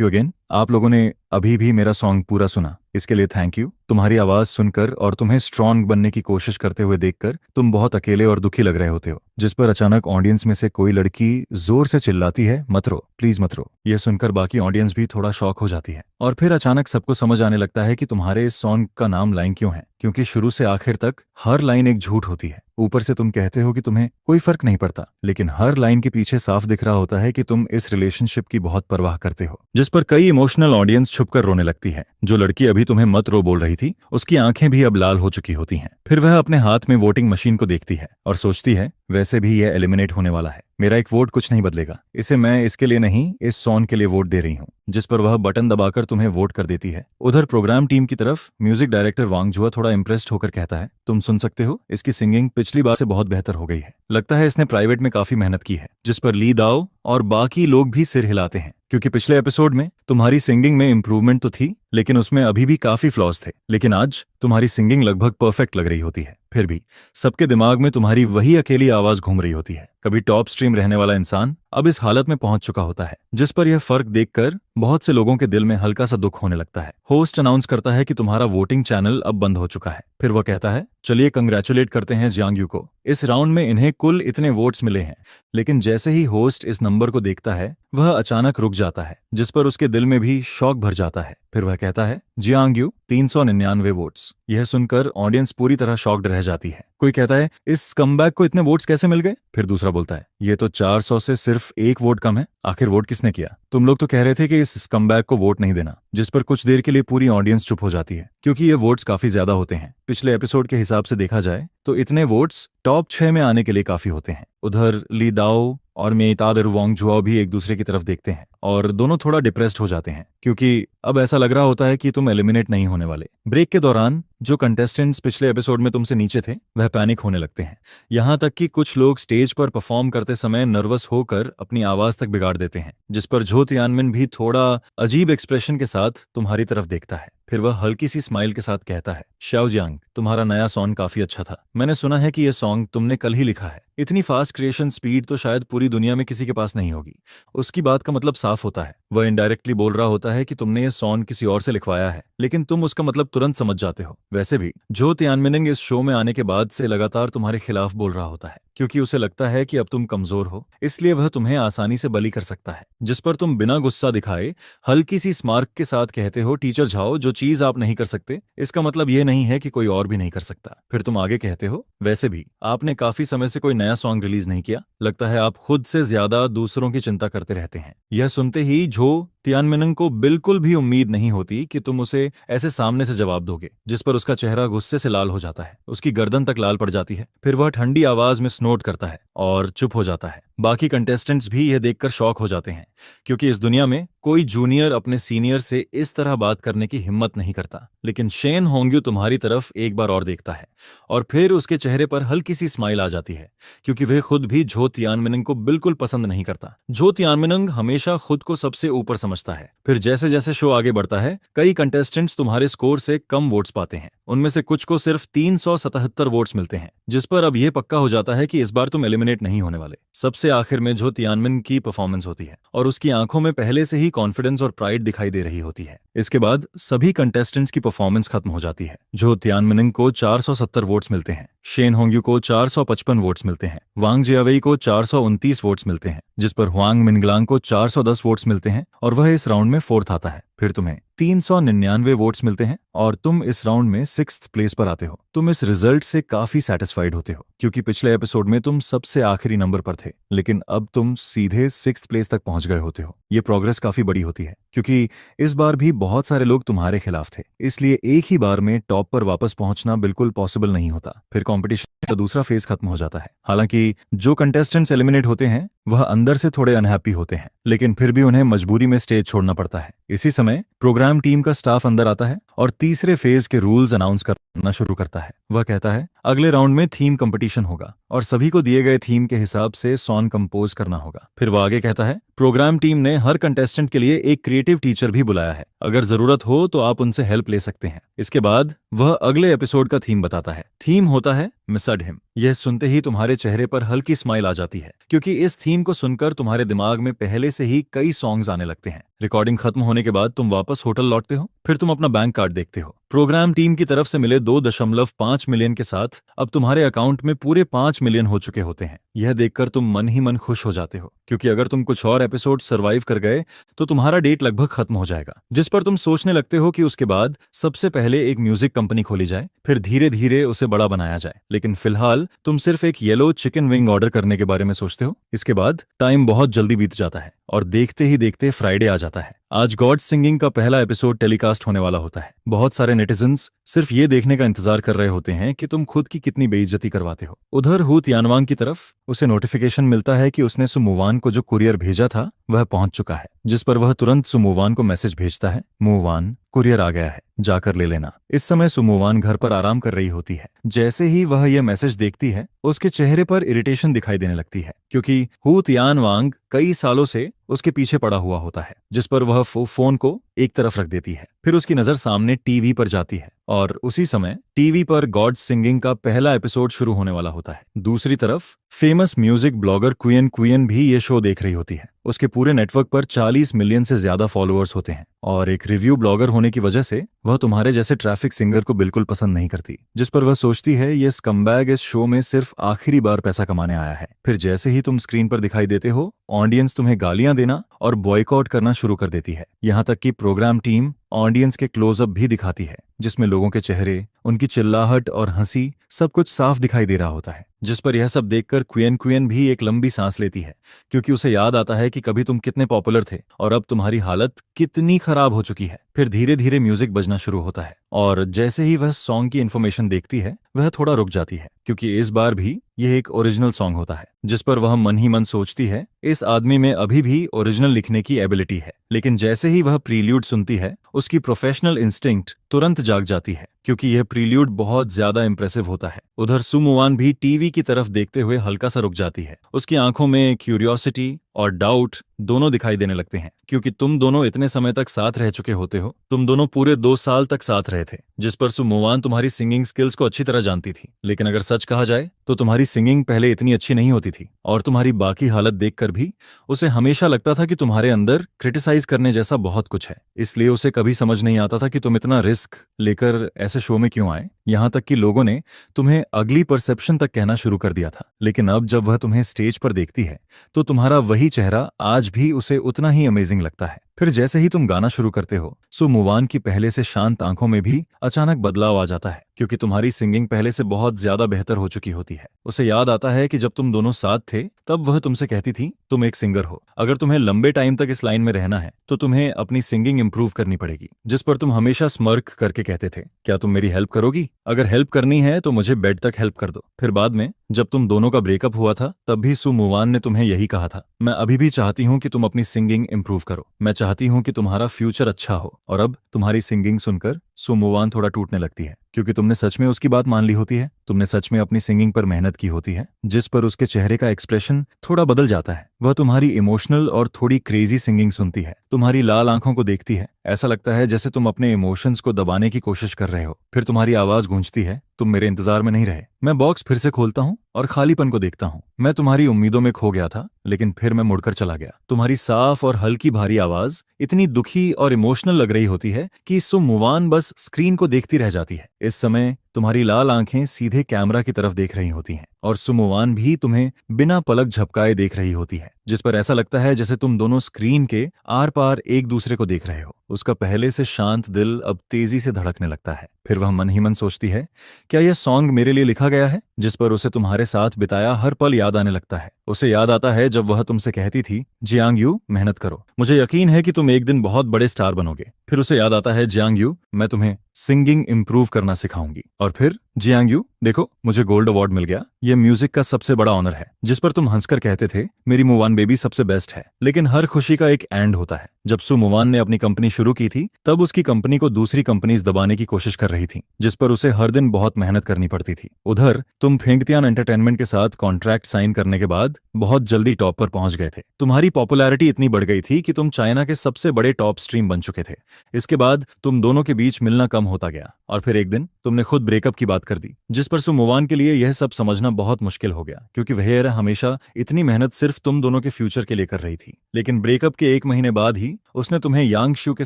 यू अगेन। आप लोगों ने अभी भी मेरा सॉन्ग पूरा सुना, इसके लिए थैंक यू। तुम्हारी आवाज सुनकर और तुम्हें स्ट्रांग बनने की कोशिश करते हुए देखकर तुम बहुत अकेले और दुखी लग रहे होते हो, जिस पर अचानक ऑडियंस में से कोई लड़की जोर से चिल्लाती है, मत रो, प्लीज मत रो। यह सुनकर बाकी ऑडियंस भी थोड़ा शॉक हो जाती है। और फिर अचानक सबको समझ आने लगता है कि तुम्हारे इस सॉन्ग का नाम लाइन क्यों है, क्योंकि शुरू से आखिर तक हर लाइन एक झूठ होती है। ऊपर से तुम कहते हो कि तुम्हें कोई फर्क नहीं पड़ता, लेकिन हर लाइन के पीछे साफ दिख रहा होता है कि तुम इस रिलेशनशिप की बहुत परवाह करते हो, जिस पर कई इमोशनल ऑडियंस छुपकर रोने लगती है। जो लड़की अभी तुम्हें मत रो बोल रही थी, उसकी आंखें भी अब लाल हो चुकी होती हैं। फिर वह अपने हाथ में वोटिंग मशीन को देखती है और सोचती है, वैसे भी यह एलिमिनेट होने वाला है, मेरा एक वोट कुछ नहीं बदलेगा, इसे मैं इसके लिए नहीं इस सॉन्ग के लिए वोट दे रही हूँ, जिस पर वह बटन दबाकर तुम्हें वोट कर देती है। उधर प्रोग्राम टीम की तरफ म्यूजिक डायरेक्टर वांग जुआ थोड़ा इंप्रेस्ड होकर कहता है, तुम सुन सकते हो, इसकी सिंगिंग पिछली बार से बहुत बेहतर हो गई है। लगता है इसने प्राइवेट में काफी मेहनत की है। जिस पर ली दाओ और बाकी लोग भी सिर हिलाते हैं, क्योंकि पिछले एपिसोड में तुम्हारी सिंगिंग में इंप्रूवमेंट तो थी, लेकिन उसमें अभी भी काफी फ्लॉज थे। लेकिन आज तुम्हारी सिंगिंग लगभग परफेक्ट लग रही होती है। फिर भी सबके दिमाग में तुम्हारी वही अकेली आवाज घूम रही होती है। कभी टॉप स्ट्रीम रहने वाला इंसान अब इस हालत में पहुंच चुका होता है, जिस पर यह फर्क देखकर बहुत से लोगों के दिल में हल्का सा दुख होने लगता है। होस्ट अनाउंस करता है कि तुम्हारा वोटिंग चैनल अब बंद हो चुका है। फिर वह कहता है, चलिए कंग्रेचुलेट करते हैं जियांग यू को, इस राउंड में इन्हें कुल इतने वोट्स मिले हैं। लेकिन जैसे ही होस्ट इस नंबर को देखता है, वह अचानक रुक जाता है, जिस पर उसके दिल में भी शौक भर जाता है। फिर वह कहता है, जियांग यू 399 वोट्स। यह सुनकर ऑडियंस पूरी तरह शॉक्ड रह जाती है। कोई कहता है, इस कमबैक को इतने वोट्स कैसे मिल गए? फिर दूसरा बोलता है, ये तो 400 से सिर्फ एक वोट कम है। आखिर वोट किसने किया? तुम लोग तो कह रहे थे कि इस कमबैक को वोट नहीं देना। जिस पर कुछ देर के लिए पूरी ऑडियंस चुप हो जाती है, क्योंकि ये वोट्स काफी ज्यादा होते हैं। पिछले एपिसोड के हिसाब से देखा जाए तो इतने वोट्स टॉप 6 में आने के लिए काफी होते हैं। उधर ली दाओ और मेइतादर वांग जुआओ भी एक दूसरे की तरफ देखते हैं और दोनों थोड़ा डिप्रेस्ड हो जाते हैं, क्योंकि अब ऐसा लग रहा होता है कि तुम एलिमिनेट नहीं होने वाले। ब्रेक के दौरान जो कंटेस्टेंट्स पिछले एपिसोड में तुमसे नीचे थे, वह पैनिक होने लगते हैं। यहाँ तक कि कुछ लोग स्टेज पर परफॉर्म करते समय नर्वस होकर अपनी आवाज तक बिगाड़ देते हैं, जिस पर झो तियानमिन भी थोड़ा अजीब एक्सप्रेशन के साथ तुम्हारी तरफ देखता है। फिर वह हल्की सी स्माइल के साथ कहता है, शाओजियांग, तुम्हारा नया सॉन्ग काफी अच्छा था। मैंने सुना है कि यह सॉन्ग तुमने कल ही लिखा है। इतनी फास्ट क्रिएशन स्पीड तो शायद पूरी दुनिया में किसी के पास नहीं होगी। उसकी बात का मतलब साफ होता है। वह इनडायरेक्टली बोल रहा होता है कि तुमने ये सॉन्ग किसी और से लिखवाया है, लेकिन तुम उसका मतलब तुरंत समझ जाते हो। वैसे भी झो तियानमिन इस शो में आने के बाद से लगातार तुम्हारे खिलाफ बोल रहा होता है, क्योंकि उसे लगता है कि अब तुम कमजोर हो, इसलिए वह तुम्हें आसानी से बली कर सकता है। जिस पर तुम बिना गुस्सा दिखाए हल्की सी स्मार्क के साथ कहते हो, टीचर झाओ, जो चीज आप नहीं कर सकते, इसका मतलब यह नहीं है कि कोई और भी नहीं कर सकता। फिर तुम आगे कहते हो, वैसे भी आपने काफी समय से कोई नया सॉन्ग रिलीज नहीं किया, लगता है आप खुद से ज्यादा दूसरों की चिंता करते रहते हैं। यह सुनते ही झो तियानमिनंग को बिल्कुल भी उम्मीद नहीं होती कि तुम उसे ऐसे सामने से जवाब दोगे, जिस पर उसका चेहरा गुस्से से लाल हो जाता है, उसकी गर्दन तक लाल पड़ जाती है। फिर वह ठंडी आवाज में स्नोट करता है और चुप हो जाता है। बाकी कंटेस्टेंट्स भी यह देखकर शॉक हो जाते हैं, क्योंकि इस दुनिया में कोई जूनियर अपने सीनियर से इस तरह बात करने की हिम्मत नहीं करता। लेकिन शेन होंग्यू तुम्हारी तरफ एक बार और देखता है और फिर उसके चेहरे पर हल्की सी स्माइल आ जाती है, क्योंकि वह खुद भी झो तियानमिनंग को बिल्कुल पसंद नहीं करता। झो तियानमिनंग हमेशा खुद को सबसे ऊपर समझता है। फिर जैसे जैसे शो आगे बढ़ता है, कई कंटेस्टेंट्स तुम्हारे स्कोर से कम वोट्स पाते हैं। उनमें से कुछ को सिर्फ 377 वोट्स मिलते हैं, जिस पर अब यह पक्का हो जाता है कि इस बार तुम एलिमिनेट नहीं होने वाले। सबसे आखिर में झो तियानमिन की परफॉर्मेंस होती है और उसकी आंखों में पहले से ही कॉन्फिडेंस और प्राइड दिखाई दे रही होती है। इसके बाद सभी कंटेस्टेंट्स की परफॉर्मेंस खत्म हो जाती है। झो तियानमिन को 470 वोट्स मिलते हैं, शेन होंग्यू को 455 वोट्स मिलते हैं, वांग जियावेई को 429 वोट्स मिलते हैं, जिस पर हुआंग मिनग्लांग को 410 वोट्स मिलते हैं और वह इस राउंड में फोर्थ आता है। फिर तुम्हें 399 वोट्स मिलते हैं और तुम इस राउंड में 6th प्लेस पर आते हो। तुम इस रिजल्ट से काफी सेटिस्फाइड होते हो, क्योंकि पिछले एपिसोड में तुम सबसे आखिरी नंबर पर थे, लेकिन अब तुम सीधे 6th प्लेस तक पहुंच गए होते हो। ये प्रोग्रेस काफी बड़ी होती है, क्योंकि इस बार भी बहुत सारे लोग तुम्हारे खिलाफ थे, इसलिए एक ही बार में टॉप पर वापस पहुंचना बिल्कुल पॉसिबल नहीं होता। फिर कंपटीशन का दूसरा फेज खत्म हो जाता है। हालांकि जो कंटेस्टेंट्स एलिमिनेट होते हैं वह अंदर से थोड़े अनहैप्पी होते हैं, लेकिन फिर भी उन्हें मजबूरी में स्टेज छोड़ना पड़ता है। इसी समय प्रोग्राम टीम का स्टाफ अंदर आता है और तीसरे फेज के रूल्स अनाउंस करना शुरू करता है। वह कहता है अगले राउंड में थीम कंपटीशन होगा और सभी को दिए गए थीम के हिसाब से सॉन्ग कंपोज करना होगा। फिर वह आगे कहता है प्रोग्राम टीम ने हर कंटेस्टेंट के लिए एक क्रिएटिव टीचर भी बुलाया है, अगर जरूरत हो तो आप उनसे हेल्प ले सकते हैं। इसके बाद वह अगले एपिसोड का थीम बताता है। थीम होता है मिसड हिम। यह सुनते ही तुम्हारे चेहरे पर हल्की स्माइल आ जाती है, क्योंकि इस थीम को सुनकर तुम्हारे दिमाग में पहले से ही कई सॉन्ग्स आने लगते हैं। रिकॉर्डिंग खत्म होने के बाद तुम वापस होटल लौटते हो। फिर तुम अपना बैंक कार्ड देखते हो। प्रोग्राम टीम की तरफ से मिले 2.5 मिलियन के साथ अब तुम्हारे अकाउंट में पूरे 5 मिलियन हो चुके होते हैं। यह देखकर तुम मन ही मन खुश हो जाते हो, क्योंकि अगर तुम कुछ और एपिसोड सर्वाइव कर गए तो तुम्हारा डेट लगभग खत्म हो जाएगा, जिस पर तुम सोचने लगते हो कि उसके बाद सबसे पहले एक म्यूजिक कंपनी खोली जाए, फिर धीरे धीरे उसे बड़ा बनाया जाए। लेकिन फिलहाल तुम सिर्फ एक येलो चिकन विंग ऑर्डर करने के बारे में सोचते हो। इसके बाद टाइम बहुत जल्दी बीत जाता है और देखते ही देखते फ्राइडे आ जाता है। आज गॉड सिंगिंग का पहला एपिसोड टेलीकास्ट होने वाला होता है। बहुत सारे नेटिजन्स सिर्फ ये देखने का इंतजार कर रहे होते हैं कि तुम खुद की कितनी बेइज्जती करवाते हो। उधर हू तियानवांग की तरफ उसे नोटिफिकेशन मिलता है कि उसने सुमोवान को जो कुरियर भेजा था वह पहुंच चुका है, जिस पर वह तुरंत सुमोवान को मैसेज भेजता है, मोवान कुरियर आ गया है, जाकर ले लेना। इस समय सुमोवान घर पर आराम कर रही होती है। जैसे ही वह यह मैसेज देखती है, उसके चेहरे पर इरिटेशन दिखाई देने लगती है, क्योंकि हू तियानवांग कई सालों से उसके पीछे पड़ा हुआ होता है, जिस पर वह फोन को एक तरफ रख देती है। फिर उसकी नजर सामने टीवी पर जाती है और उसी समय टीवी पर गॉड सिंगिंग का पहला एपिसोड शुरू होने वाला होता है। दूसरी तरफ फेमस म्यूजिक ब्लॉगर क्वियन भी ये शो देख रही होती है। उसके पूरे नेटवर्क पर 40 मिलियन से ज्यादा फॉलोअर्स होते हैं और एक रिव्यू ब्लॉगर होने की वजह से वह तुम्हारे जैसे ट्रैफिक सिंगर को बिल्कुल पसंद नहीं करती, जिस पर वह सोचती है ये स्कम्बैग इस शो में सिर्फ आखिरी बार पैसा कमाने आया है। फिर जैसे ही तुम स्क्रीन पर दिखाई देते हो, ऑडियंस तुम्हें गालियां देना और बॉयकॉट करना शुरू कर देती है। यहाँ तक कि प्रोग्राम टीम ऑडियंस के क्लोजअप भी दिखाती है, जिसमें लोगों के चेहरे, उनकी चिल्लाहट और हंसी सब कुछ साफ दिखाई दे रहा होता है। जिस पर यह सब देखकर क्वियन भी एक लंबी सांस लेती है, क्योंकि उसे याद आता है कि कभी तुम कितने पॉपुलर थे और अब तुम्हारी हालत कितनी खराब हो चुकी है। फिर धीरे धीरे म्यूजिक बजना शुरू होता है और जैसे ही वह सॉन्ग की इन्फॉर्मेशन देखती है, वह थोड़ा रुक जाती है, क्योंकि इस बार भी यह एक ओरिजिनल सॉन्ग होता है, जिस पर वह मन ही मन सोचती है इस आदमी में अभी भी ओरिजिनल लिखने की एबिलिटी है। लेकिन जैसे ही वह प्रील्यूड सुनती है, उसकी प्रोफेशनल इंस्टिंक्ट तुरंत जाग जाती है, क्योंकि यह प्रील्यूड बहुत ज्यादा इंप्रेसिव होता है। उधर सुमोवान भी टीवी की तरफ देखते हुए हल्का सा रुक जाती है। उसकी आंखों में क्यूरियोसिटी और डाउट दोनों दिखाई देने लगते हैं, क्योंकि तुम दोनों इतने समय तक साथ रह चुके होते हो। तुम दोनों पूरे 2 साल तक साथ रहे थे, जिस पर सुमोवान तुम्हारी सिंगिंग स्किल्स को अच्छी तरह जानती थी। लेकिन अगर सच कहा जाए तो तुम्हारी सिंगिंग पहले इतनी अच्छी नहीं होती थी और तुम्हारी बाकी हालत देखकर भी उसे हमेशा लगता था कि तुम्हारे अंदर क्रिटिसाइज करने जैसा बहुत कुछ है। इसलिए उसे कभी समझ नहीं आता था कि तुम इतना रिस्क लेकर ऐसे शो में क्यों आए। यहाँ तक कि लोगों ने तुम्हें अगली परसेप्शन तक कहना शुरू कर दिया था। लेकिन अब जब वह तुम्हें स्टेज पर देखती है तो तुम्हारा वही चेहरा आज भी उसे उतना ही अमेजिंग लगता है। फिर जैसे ही तुम गाना शुरू करते हो, सो मुवान की पहले से शांत आंखों में भी अचानक बदलाव आ जाता है, क्योंकि तुम्हारी सिंगिंग पहले से बहुत ज्यादा बेहतर हो चुकी होती है। उसे याद आता है कि जब तुम दोनों साथ थे तब वह तुमसे कहती थी तुम एक सिंगर हो, अगर तुम्हें लंबे टाइम तक इस लाइन में रहना है तो तुम्हें अपनी सिंगिंग इंप्रूव करनी पड़ेगी। जिस पर तुम हमेशा स्मर्क करके कहते थे, क्या तुम मेरी हेल्प करोगी? अगर हेल्प करनी है तो मुझे बेड तक हेल्प कर दो। फिर बाद में जब तुम दोनों का ब्रेकअप हुआ था तब भी सु मुवान ने तुम्हें यही कहा था, मैं अभी भी चाहती हूँ कि तुम अपनी सिंगिंग इंप्रूव करो, मैं चाहती हूँ कि तुम्हारा फ्यूचर अच्छा हो। और अब तुम्हारी सिंगिंग सुनकर सु मुवान थोड़ा टूटने लगती है, क्योंकि तुमने सच में उसकी बात मान ली होती है, तुमने सच में अपनी सिंगिंग पर मेहनत की होती है। जिस पर उसके चेहरे का एक्सप्रेशन थोड़ा बदल जाता है। वह तुम्हारी इमोशनल और थोड़ी क्रेजी सिंगिंग सुनती है, तुम्हारी लाल आंखों को देखती है, ऐसा लगता है जैसे तुम अपने इमोशंस को दबाने की कोशिश कर रहे हो। फिर तुम्हारी आवाज गूंजती है, तुम मेरे इंतजार में नहीं रहे। मैं बॉक्स फिर से खोलता हूँ और खालीपन को देखता हूँ। मैं तुम्हारी उम्मीदों में खो गया था, लेकिन फिर मैं मुड़कर चला गया। तुम्हारी साफ और हल्की भारी आवाज इतनी दुखी और इमोशनल लग रही होती है कि सु मुवान बस स्क्रीन को देखती रह जाती है। इस समय तुम्हारी लाल आंखें सीधे कैमरा की तरफ देख रही होती हैं और सु मुवान भी तुम्हें बिना पलक झपकाए देख रही होती है, जिस पर ऐसा लगता है जैसे तुम दोनों स्क्रीन के आर पार एक दूसरे को देख रहे हो। उसका पहले से शांत दिल अब तेजी से धड़कने लगता है। फिर वह मन ही मन सोचती है, क्या यह सॉन्ग मेरे लिए लिखा गया है? जिस पर उसे तुम्हारे साथ बिताया हर पल याद आने लगता है। उसे याद आता है जब वह तुमसे कहती थी, जियांग यू मेहनत करो, मुझे यकीन है कि तुम एक दिन बहुत बड़े स्टार बनोगे। फिर उसे याद आता है, जियांग यू मैं तुम्हें सिंगिंग इंप्रूव करना सिखाऊंगी। और फिर जियांग यू देखो, मुझे गोल्ड अवार्ड मिल गया, यह म्यूजिक का सबसे बड़ा ऑनर है। जिस पर तुम हंसकर कहते थे, मेरी मुवान बेबी सबसे बेस्ट है। लेकिन हर खुशी का एक एंड होता है। जब सु मुवान ने अपनी कंपनी शुरू की थी तब उसकी कंपनी को दूसरी कंपनीज दबाने की कोशिश कर रही थी, जिस पर उसे हर दिन बहुत मेहनत करनी पड़ती थी। उधर तुम फेंगतियान एंटरटेनमेंट के साथ कॉन्ट्रैक्ट साइन करने के बाद बहुत जल्दी टॉप पर पहुंच गए थे। तुम्हारी पॉपुलैरिटी इतनी बढ़ गई थी कि तुम चाइना के सबसे बड़े टॉप स्ट्रीम बन चुके थे। इसके बाद तुम दोनों के बीच मिलना कम होता गया और फिर एक दिन तुमने खुद ब्रेकअप की बात कर दी, जिस पर सु मुवान के लिए यह सब समझना बहुत मुश्किल हो गया, क्योंकि वह हमेशा इतनी मेहनत सिर्फ तुम दोनों के फ्यूचर के लिए कर रही थी। लेकिन ब्रेकअप के 1 महीने बाद ही उसने तुम्हें यांग शू के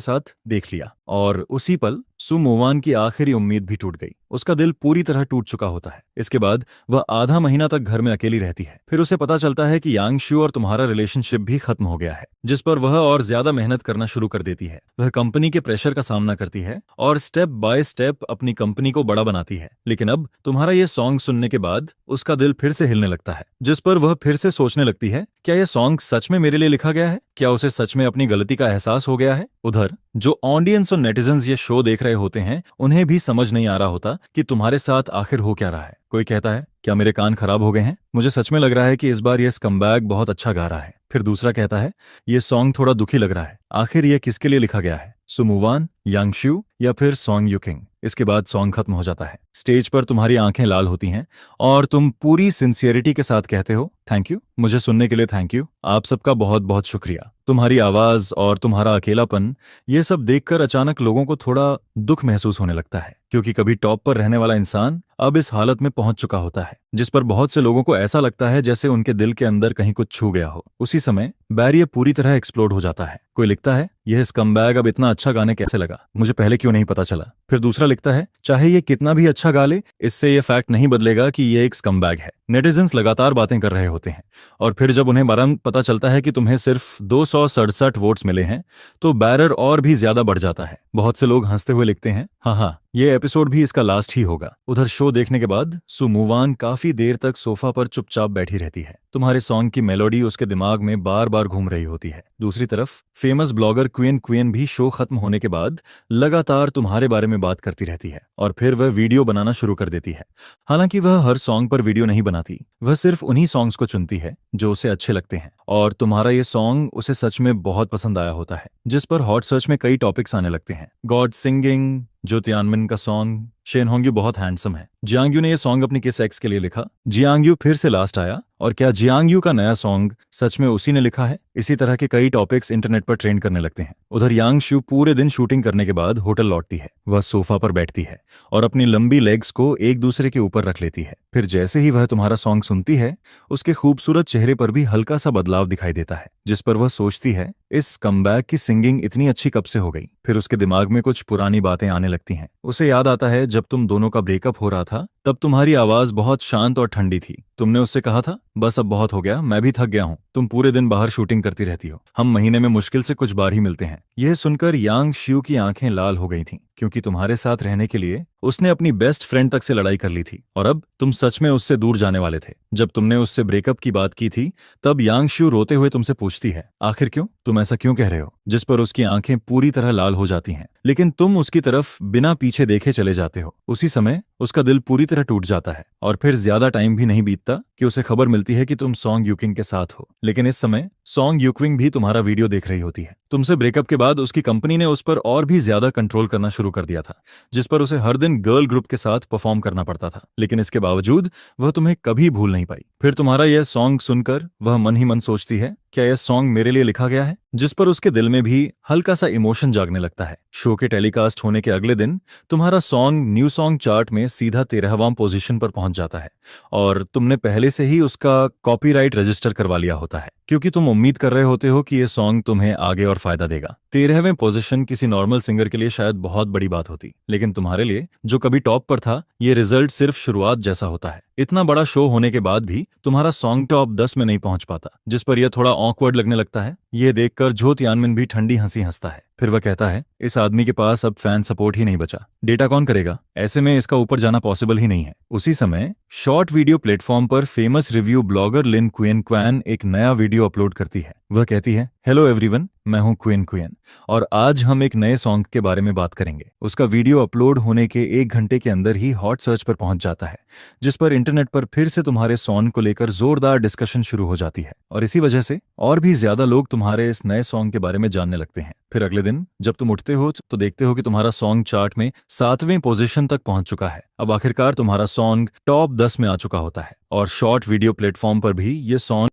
साथ देख लिया और उसी पल सु मुवान की आखिरी उम्मीद भी टूट गई। उसका दिल पूरी तरह टूट चुका होता है। इसके बाद वह आधा महीना तक घर में अकेली रहती है। फिर उसे पता चलता है कि यांग शू और तुम्हारा रिलेशनशिप भी खत्म हो गया है, जिस पर वह और ज्यादा मेहनत करना शुरू कर देती है। वह कंपनी के प्रेशर का सामना करती है और स्टेप बाय स्टेप अपनी कंपनी को बड़ा बनाती है। लेकिन अब तुम्हारा ये सॉन्ग सुनने के बाद उसका दिल फिर से हिलने लगता है, जिस पर वह फिर से सोचने लगती है, क्या यह सॉन्ग सच में मेरे लिए लिखा गया है? क्या उसे सच में अपनी गलती का एहसास हो गया है? उधर जो ऑडियंस और नेटिजन्स ये शो देख रहे होते हैं, उन्हें भी समझ नहीं आ रहा होता कि तुम्हारे साथ आखिर हो क्या रहा है। कोई कहता है, क्या मेरे कान खराब हो गए हैं? मुझे सच में लग रहा है कि इस बार ये स्कमबैग बहुत अच्छा गा रहा है। फिर दूसरा कहता है, ये सॉन्ग थोड़ा दुखी लग रहा है। आखिर ये किसके लिए लिखा गया है? सु मुवान, यांग शू या फिर सॉन्ग युकिंग? इसके बाद सॉन्ग खत्म हो जाता है। स्टेज पर तुम्हारी आंखें लाल होती हैं और तुम पूरी सिंसियरिटी के साथ कहते हो, थैंक यू, मुझे सुनने के लिए थैंक यू, आप सबका बहुत बहुत शुक्रिया। तुम्हारी आवाज और तुम्हारा अकेलापन, ये सब देखकर अचानक लोगों को थोड़ा दुख महसूस होने लगता है, क्योंकि कभी टॉप पर रहने वाला इंसान अब इस हालत में पहुंच चुका होता है, जिस पर बहुत से लोगों को ऐसा लगता है जैसे उनके दिल के अंदर कहीं कुछ छू गया हो। उसी समय बैरियर पूरी तरह एक्सप्लोड हो जाता है। कोई लिखता है, यह स्कमबैग अब इतना अच्छा गाने कैसे लगा, मुझे पहले क्यों नहीं पता चला। फिर दूसरा लिखता है, चाहे ये कितना भी अच्छा गा ले, इससे ये फैक्ट नहीं बदलेगा कि ये एक स्कमबैग है। नेटिजन्स लगातार बातें कर रहे होते हैं और फिर जब उन्हें मरण पता चलता है कि तुम्हें सिर्फ 267 वोट्स मिले हैं तो बैरर और भी ज्यादा बढ़ जाता है। बहुत से लोग हंसते हुए लिखते हैं, हाँ, ये एपिसोड भी इसका लास्ट ही होगा। उधर शो देखने के बाद सु मुवान काफी देर तक सोफा पर चुपचाप बैठी रहती है। तुम्हारे सॉन्ग की मेलोडी उसके दिमाग में बार बार घूम रही होती है। दूसरी तरफ फेमस ब्लॉगर क्वियन भी शो खत्म होने के बाद लगातार तुम्हारे बारे में बात करती रहती है और फिर वह वीडियो बनाना शुरू कर देती है। हालांकि वह हर सॉन्ग पर वीडियो नहीं बनाती, वह सिर्फ उन्हीं सॉन्ग्स को चुनती है जो उसे अच्छे लगते हैं और तुम्हारा ये सॉन्ग उसे सच में बहुत पसंद आया होता है, जिस पर हॉट सर्च में कई टॉपिक्स आने लगते हैं। गॉड सिंगिंग, जो तियानमिन का सॉन्ग, शेन होंग्यू बहुत हैंडसम है, जियांग यू ने यह सॉन्ग अपनी किस एक्स के लिए लिखा, जियांग यू फिर से लास्ट आया और क्या जियांग यू का नया सॉन्ग सच में उसी ने लिखा है। इसी तरह के कई टॉपिक्स इंटरनेट पर ट्रेंड करने लगते हैं। उधर यांग शू पूरे दिन शूटिंग करने के बाद होटल लौटती है। वह सोफा पर बैठती है और अपनी लंबी लेग्स को एक दूसरे के ऊपर रख लेती है। फिर जैसे ही वह तुम्हारा सॉन्ग सुनती है, उसके खूबसूरत चेहरे पर भी हल्का सा बदलाव दिखाई देता है, जिस पर वह सोचती है, इस कमबैक की सिंगिंग इतनी अच्छी कब से हो गई। फिर उसके दिमाग में कुछ पुरानी बातें आने लगती हैं। उसे याद आता है जब तुम दोनों का ब्रेकअप हो रहा था तब तुम्हारी आवाज बहुत शांत और ठंडी थी। तुमने उससे कहा था, बस अब बहुत हो गया, मैं भी थक गया हूँ, तुम पूरे दिन बाहर शूटिंग करती रहती हो, हम महीने में मुश्किल से कुछ बार ही मिलते हैं। यह सुनकर यांग शिउ की आंखें लाल हो गई थीं, क्योंकि तुम्हारे साथ रहने के लिए उसने अपनी बेस्ट फ्रेंड तक से लड़ाई कर ली थी और अब तुम सच में उससे दूर जाने वाले थे। जब तुमने उससे ब्रेकअप की बात की थी तब यांग शिउ रोते हुए तुमसे पूछती है, आखिर क्यों, तुम ऐसा क्यों कह रहे हो? जिस पर उसकी आंखें पूरी तरह लाल हो जाती हैं, लेकिन तुम उसकी तरफ बिना पीछे देखे चले जाते हो। उसी समय उसका दिल पूरी तरह टूट जाता है और फिर ज्यादा टाइम भी नहीं बीतता कि उसे खबर मिलती है कि तुम सॉन्ग यूकिंग के साथ हो। लेकिन इस समय सॉन्ग यूक्विंग भी तुम्हारा वीडियो देख रही होती है। तुमसे ब्रेकअप के बाद उसकी कंपनी ने उस पर और भी ज्यादा कंट्रोल करना शुरू कर दिया था, जिस पर उसे हर दिन गर्ल ग्रुप के साथ परफॉर्म करना पड़ता था। लेकिन इसके बावजूद वह तुम्हें कभी भूल नहीं पाई। फिर तुम्हारा यह सॉन्ग सुनकर वह मन ही मन सोचती है, क्या यह सॉन्ग मेरे लिए लिखा गया है? जिस पर उसके दिल में भी हल्का सा इमोशन जागने लगता है। शो के टेलीकास्ट होने के अगले दिन तुम्हारा सॉन्ग न्यू सॉन्ग चार्ट में सीधा 13वां पोजीशन पर पहुंच जाता है और तुमने पहले से ही उसका कॉपीराइट रजिस्टर करवा लिया होता है, क्योंकि तुम उम्मीद कर रहे होते हो कि यह सॉन्ग तुम्हें आगे और फायदा देगा। 13वें पोजीशन किसी नॉर्मल सिंगर के लिए शायद बहुत बड़ी बात होती, लेकिन तुम्हारे लिए जो कभी टॉप पर था, ये रिजल्ट सिर्फ शुरुआत जैसा होता है। इतना बड़ा शो होने के बाद भी तुम्हारा सॉन्ग टॉप 10 में नहीं पहुंच पाता, जिस पर यह थोड़ा ऑकवर्ड लगने लगता है। यह देखकर जो तियानमिन भी ठंडी हंसी हंसता है। फिर वह कहता है, इस आदमी के पास अब फैन सपोर्ट ही नहीं बचा, डेटा कौन करेगा, ऐसे में इसका ऊपर जाना पॉसिबल ही नहीं है। उसी समय शॉर्ट वीडियो प्लेटफॉर्म पर फेमस रिव्यू ब्लॉगर लिन क्विन क्वैन एक नया वीडियो अपलोड करती है। वह कहती है, हेलो एवरीवन, मैं हूं क्विन क्विन और आज हम एक नए सॉन्ग के बारे में बात करेंगे। उसका वीडियो अपलोड होने के 1 घंटे के अंदर ही हॉट सर्च पर पहुंच जाता है, जिस पर इंटरनेट पर फिर से तुम्हारे सॉन्ग को लेकर जोरदार डिस्कशन शुरू हो जाती है और इसी वजह से और भी ज्यादा लोग तुम्हारे इस नए सॉन्ग के बारे में जानने लगते हैं। फिर अगले दिन जब तुम उठते हो तो देखते हो कि तुम्हारा सॉन्ग चार्ट में 7वें पोजीशन तक पहुंच चुका है। अब आखिरकार तुम्हारा सॉन्ग टॉप 10 में आ चुका होता है और शॉर्ट वीडियो प्लेटफॉर्म पर भी ये सॉन्ग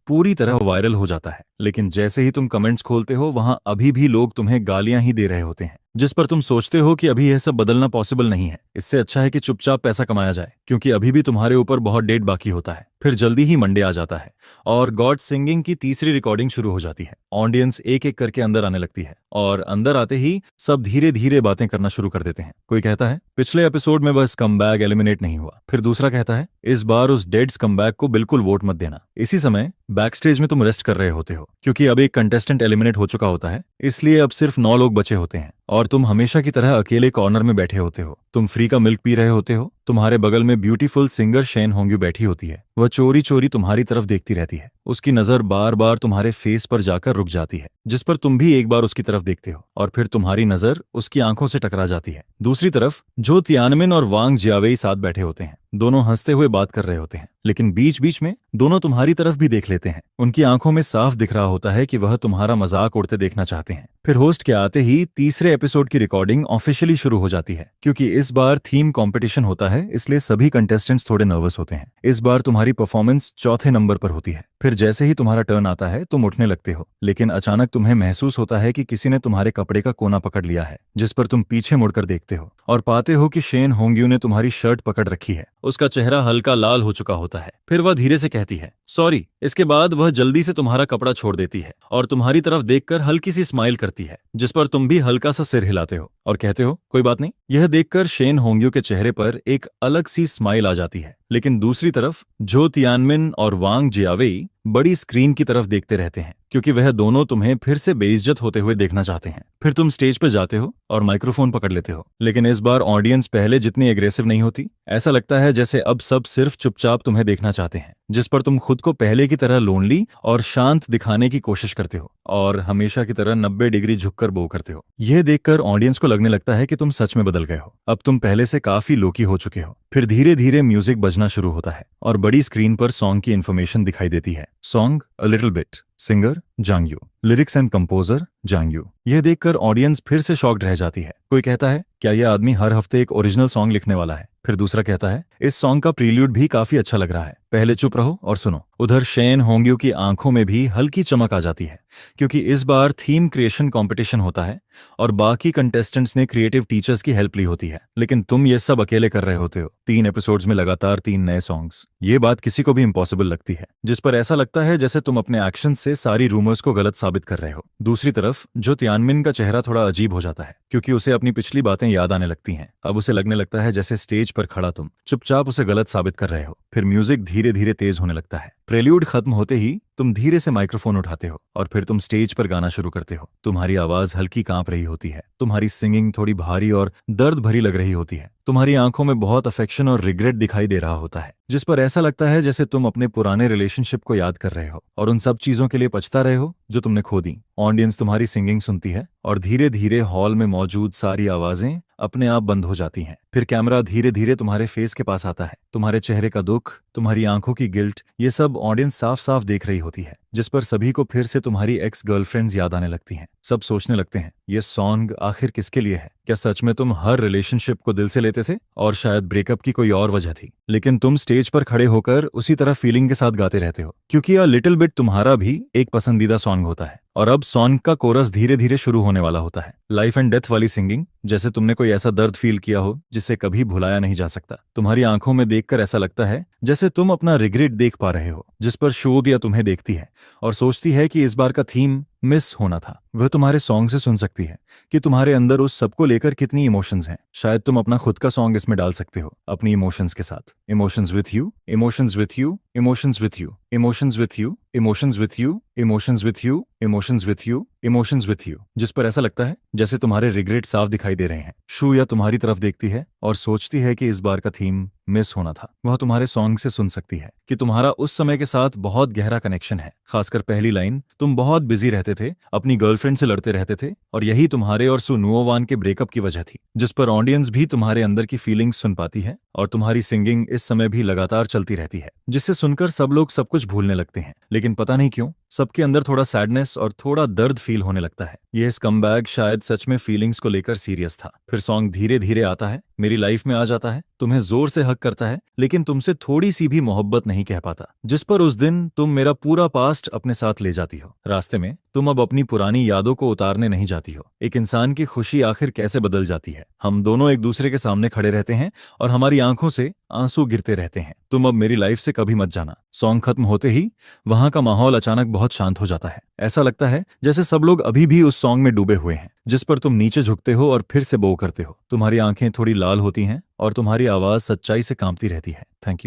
पूरी तरह वायरल हो जाता है। लेकिन जैसे ही तुम कमेंट्स खोलते हो, वहां अभी भी लोग तुम्हें गालियां ही दे रहे होते हैं, जिस पर तुम सोचते हो कि अभी यह सब बदलना पॉसिबल नहीं है। इससे अच्छा है कि चुपचाप पैसा कमाया जाए, क्योंकि अभी भी तुम्हारे ऊपर बहुत डेट बाकी होता है। फिर जल्दी ही मंडे आ जाता है और गॉड सिंगिंग की तीसरी रिकॉर्डिंग शुरू हो जाती है। ऑडियंस एक एक करके अंदर आने लगती है और अंदर आते ही सब धीरे धीरे बातें करना शुरू कर देते हैं। कोई कहता है, पिछले एपिसोड में वह स्कमबैग एलिमिनेट नहीं हुआ। फिर दूसरा कहता है, इस बार उस डेड स्कमबैग को बिल्कुल वोट मत देना। इसी समय बैकस्टेज में तुम रेस्ट कर रहे होते हो, क्योंकि अब एक कंटेस्टेंट एलिमिनेट हो चुका होता है, इसलिए अब सिर्फ 9 लोग बचे होते हैं और तुम हमेशा की तरह अकेले कॉर्नर में बैठे होते हो। तुम फ्री का मिल्क पी रहे होते हो। तुम्हारे बगल में ब्यूटीफुल सिंगर शेन होंग्यू बैठी होती है। वह चोरी चोरी तुम्हारी तरफ देखती रहती है। उसकी नजर बार बार तुम्हारे फेस पर जाकर रुक जाती है, जिस पर तुम भी एक बार उसकी तरफ देखते हो और फिर तुम्हारी नजर उसकी आंखों से टकरा जाती है। दूसरी तरफ जो तियानमिन और वांग जियावेई साथ बैठे होते हैं, दोनों हंसते हुए बात कर रहे होते हैं, लेकिन बीच बीच में दोनों तुम्हारी तरफ भी देख लेते हैं। उनकी आंखों में साफ दिख रहा होता है कि वह तुम्हारा मजाक उड़ते देखना चाहते हैं। फिर होस्ट के आते ही तीसरे एपिसोड की रिकॉर्डिंग ऑफिशियली शुरू हो जाती है। क्योंकि इस बार थीम कंपटीशन होता है, इसलिए सभी कंटेस्टेंट्स थोड़े नर्वस होते हैं। इस बार तुम्हारी परफॉर्मेंस चौथे नंबर पर होती है। फिर जैसे ही तुम्हारा टर्न आता है तुम उठने लगते हो, लेकिन अचानक तुम्हें महसूस होता है कि किसी ने तुम्हारे कपड़े का कोना पकड़ लिया है, जिस पर तुम पीछे मुड़कर देखते हो और पाते हो कि शेन होंग्यू ने तुम्हारी शर्ट पकड़ रखी है। उसका चेहरा हल्का लाल हो चुका होता है। फिर वह धीरे से कहती है, सॉरी। इसके बाद वह जल्दी से तुम्हारा कपड़ा छोड़ देती है और तुम्हारी तरफ देखकर हल्की सी स्माइल करती है, जिस पर तुम भी हल्का सा सिर हिलाते हो और कहते हो, कोई बात नहीं। यह देखकर शेन होंग्यू के चेहरे पर एक अलग सी स्माइल आ जाती है। लेकिन दूसरी तरफ जो तियानमिन और वांग जियावेई बड़ी स्क्रीन की तरफ देखते रहते हैं, क्योंकि वह दोनों तुम्हें फिर से बेइज्जत होते हुए देखना चाहते हैं। फिर तुम स्टेज पर जाते हो और माइक्रोफोन पकड़ लेते हो, लेकिन इस बार ऑडियंस पहले जितनी एग्रेसिव नहीं होती। ऐसा लगता है जैसे अब सब सिर्फ चुपचाप तुम्हें देखना चाहते हैं, जिस पर तुम खुद को पहले की तरह लोनली और शांत दिखाने की कोशिश करते हो और हमेशा की तरह 90 डिग्री झुककर बो करते हो। यह देखकर ऑडियंस को लगने लगता है कि तुम सच में बदल गए हो। अब तुम पहले से काफी लोकी हो चुके हो। फिर धीरे धीरे म्यूजिक बजना शुरू होता है और बड़ी स्क्रीन पर सॉन्ग की इन्फॉर्मेशन दिखाई देती है। Song a little bit, singer Zhang Yu, lyrics and composer Zhang Yu. यह देखकर ऑडियंस फिर से शॉक्ड रह जाती है। कोई कहता है, क्या यह आदमी हर हफ्ते एक ओरिजिनल सॉन्ग लिखने वाला है? फिर दूसरा कहता है, इस सॉन्ग का प्रील्यूड भी काफी अच्छा लग रहा है। पहले चुप रहो और सुनो। उधर शेन होंग्यू की आंखों में भी हल्की चमक आ जाती है, क्योंकि इस बार थीम क्रिएशन कंपटीशन होता है और बाकी कंटेस्टेंट्स ने क्रिएटिव टीचर्स की हेल्प ली होती है, लेकिन तुम ये सब अकेले कर रहे होते हो। 3 एपिसोड्स में लगातार 3 नए सॉन्ग्स, ये बात किसी को भी इम्पॉसिबल लगती है, जिस पर ऐसा लगता है जैसे तुम अपने एक्शन से सारी रूमर्स को गलत साबित कर रहे हो। दूसरी तरफ जो तियानमिन का चेहरा थोड़ा अजीब हो जाता है, क्योंकि उसे अपनी पिछली बातें याद आने लगती हैं। अब उसे लगने लगता है जैसे स्टेज पर खड़ा तुम चुपचाप उसे गलत साबित कर रहे हो। फिर म्यूजिक धीरे धीरे तेज होने लगता है। प्रेल्यूड खत्म होते ही तुम धीरे से माइक्रोफोन उठाते हो और फिर तुम स्टेज पर गाना शुरू करते हो। तुम्हारी आवाज हल्की कांप रही होती है, तुम्हारी सिंगिंग थोड़ी भारी और दर्द भरी लग रही होती है, तुम्हारी आंखों में बहुत अफेक्शन और रिग्रेट दिखाई दे रहा होता है, जिस पर ऐसा लगता है जैसे तुम अपने पुराने रिलेशनशिप को याद कर रहे हो और उन सब चीजों के लिए पछता रहे हो जो तुमने खो दी। ऑडियंस तुम्हारी सिंगिंग सुनती है और धीरे धीरे हॉल में मौजूद सारी आवाजें अपने आप बंद हो जाती हैं। फिर कैमरा धीरे धीरे तुम्हारे फेस के पास आता है। तुम्हारे चेहरे का दुख, तुम्हारी आंखों की गिल्ट, ये सब ऑडियंस साफ साफ देख रही होती है, जिस पर सभी को फिर से तुम्हारी एक्स गर्लफ्रेंड्स याद आने लगती हैं। सब सोचने लगते हैं ये सॉन्ग आखिर किसके लिए है? क्या सच में तुम हर रिलेशनशिप को दिल से लेते थे और शायद ब्रेकअप की कोई और वजह थी? लेकिन तुम स्टेज पर खड़े होकर उसी तरह फीलिंग के साथ गाते रहते हो, क्योंकि अ लिटिल बिट तुम्हारा भी एक पसंदीदा सॉन्ग होता है। और अब सॉन्ग का कोरस धीरे धीरे शुरू होने वाला होता है। लाइफ एंड डेथ वाली सिंगिंग, जैसे तुमने कोई ऐसा दर्द फील किया हो जिसे कभी भुलाया नहीं जा सकता। तुम्हारी आंखों में देखकर ऐसा लगता है जैसे तुम अपना रिग्रेट देख पा रहे हो, जिस पर शोबिया तुम्हें देखती है और सोचती है कि इस बार का थीम मिस होना था। वह तुम्हारे सॉन्ग से सुन सकती है कि तुम्हारे अंदर उस सबको लेकर कितनी इमोशंस हैं। शायद तुम अपना खुद का सॉन्ग इसमें डाल सकते हो अपनी इमोशंस के साथ। Emotions with you, emotions with you, emotions with you, emotions with you, emotions with you, emotions with you, emotions with you, emotions with you, जिस पर ऐसा लगता है जैसे तुम्हारे रिग्रेट साफ दिखाई दे रहे हैं। शूया तुम्हारी तरफ देखती है और सोचती है कि इस बार का थीम मिस होना था। वह तुम्हारे सॉन्ग से सुन सकती है कि तुम्हारा उस समय के साथ बहुत गहरा कनेक्शन है। खासकर पहली लाइन, तुम बहुत बिजी रहते थे, अपनी गर्लफ्रेंड से लड़ते रहते थे और यही तुम्हारे और सु नुओवान के ब्रेकअप की वजह थी, जिस पर ऑडियंस भी तुम्हारे अंदर की फीलिंग्स सुन पाती है और तुम्हारी सिंगिंग इस समय भी लगातार चलती रहती है, जिससे सुनकर सब लोग सब कुछ भूलने लगते हैं। लेकिन पता नहीं क्यों सबके अंदर थोड़ा सैडनेस और थोड़ा दर्द फील होने लगता है। यह स्कमबैग शायद सच में फीलिंग्स को लेकर सीरियस था। फिर सॉन्ग धीरे धीरे आता है, मेरी लाइफ में आ जाता है, तुम्हें जोर से हक करता है, लेकिन तुमसे थोड़ी सी भी मोहब्बत नहीं कह पाता, जिस पर उस दिन तुम मेरा पूरा पास्ट अपने साथ ले जाती हो। रास्ते में तुम अब अपनी पुरानी यादों को उतारने नहीं जाती हो। एक इंसान की खुशी आखिर कैसे बदल जाती है। हम दोनों एक दूसरे के सामने खड़े रहते हैं और हमारी आंखों से आंसू गिरते रहते हैं। तुम अब मेरी लाइफ से कभी मत जाना। सॉन्ग खत्म होते ही वहां का माहौल अचानक बहुत शांत हो जाता है। ऐसा लगता है जैसे सब लोग अभी भी उस सॉन्ग में डूबे हुए हैं, जिस पर तुम नीचे झुकते हो और फिर से बो करते हो। तुम्हारी आंखें थोड़ी लाल होती हैं और तुम्हारी आवाज सच्चाई से कांपती रहती है। थैंक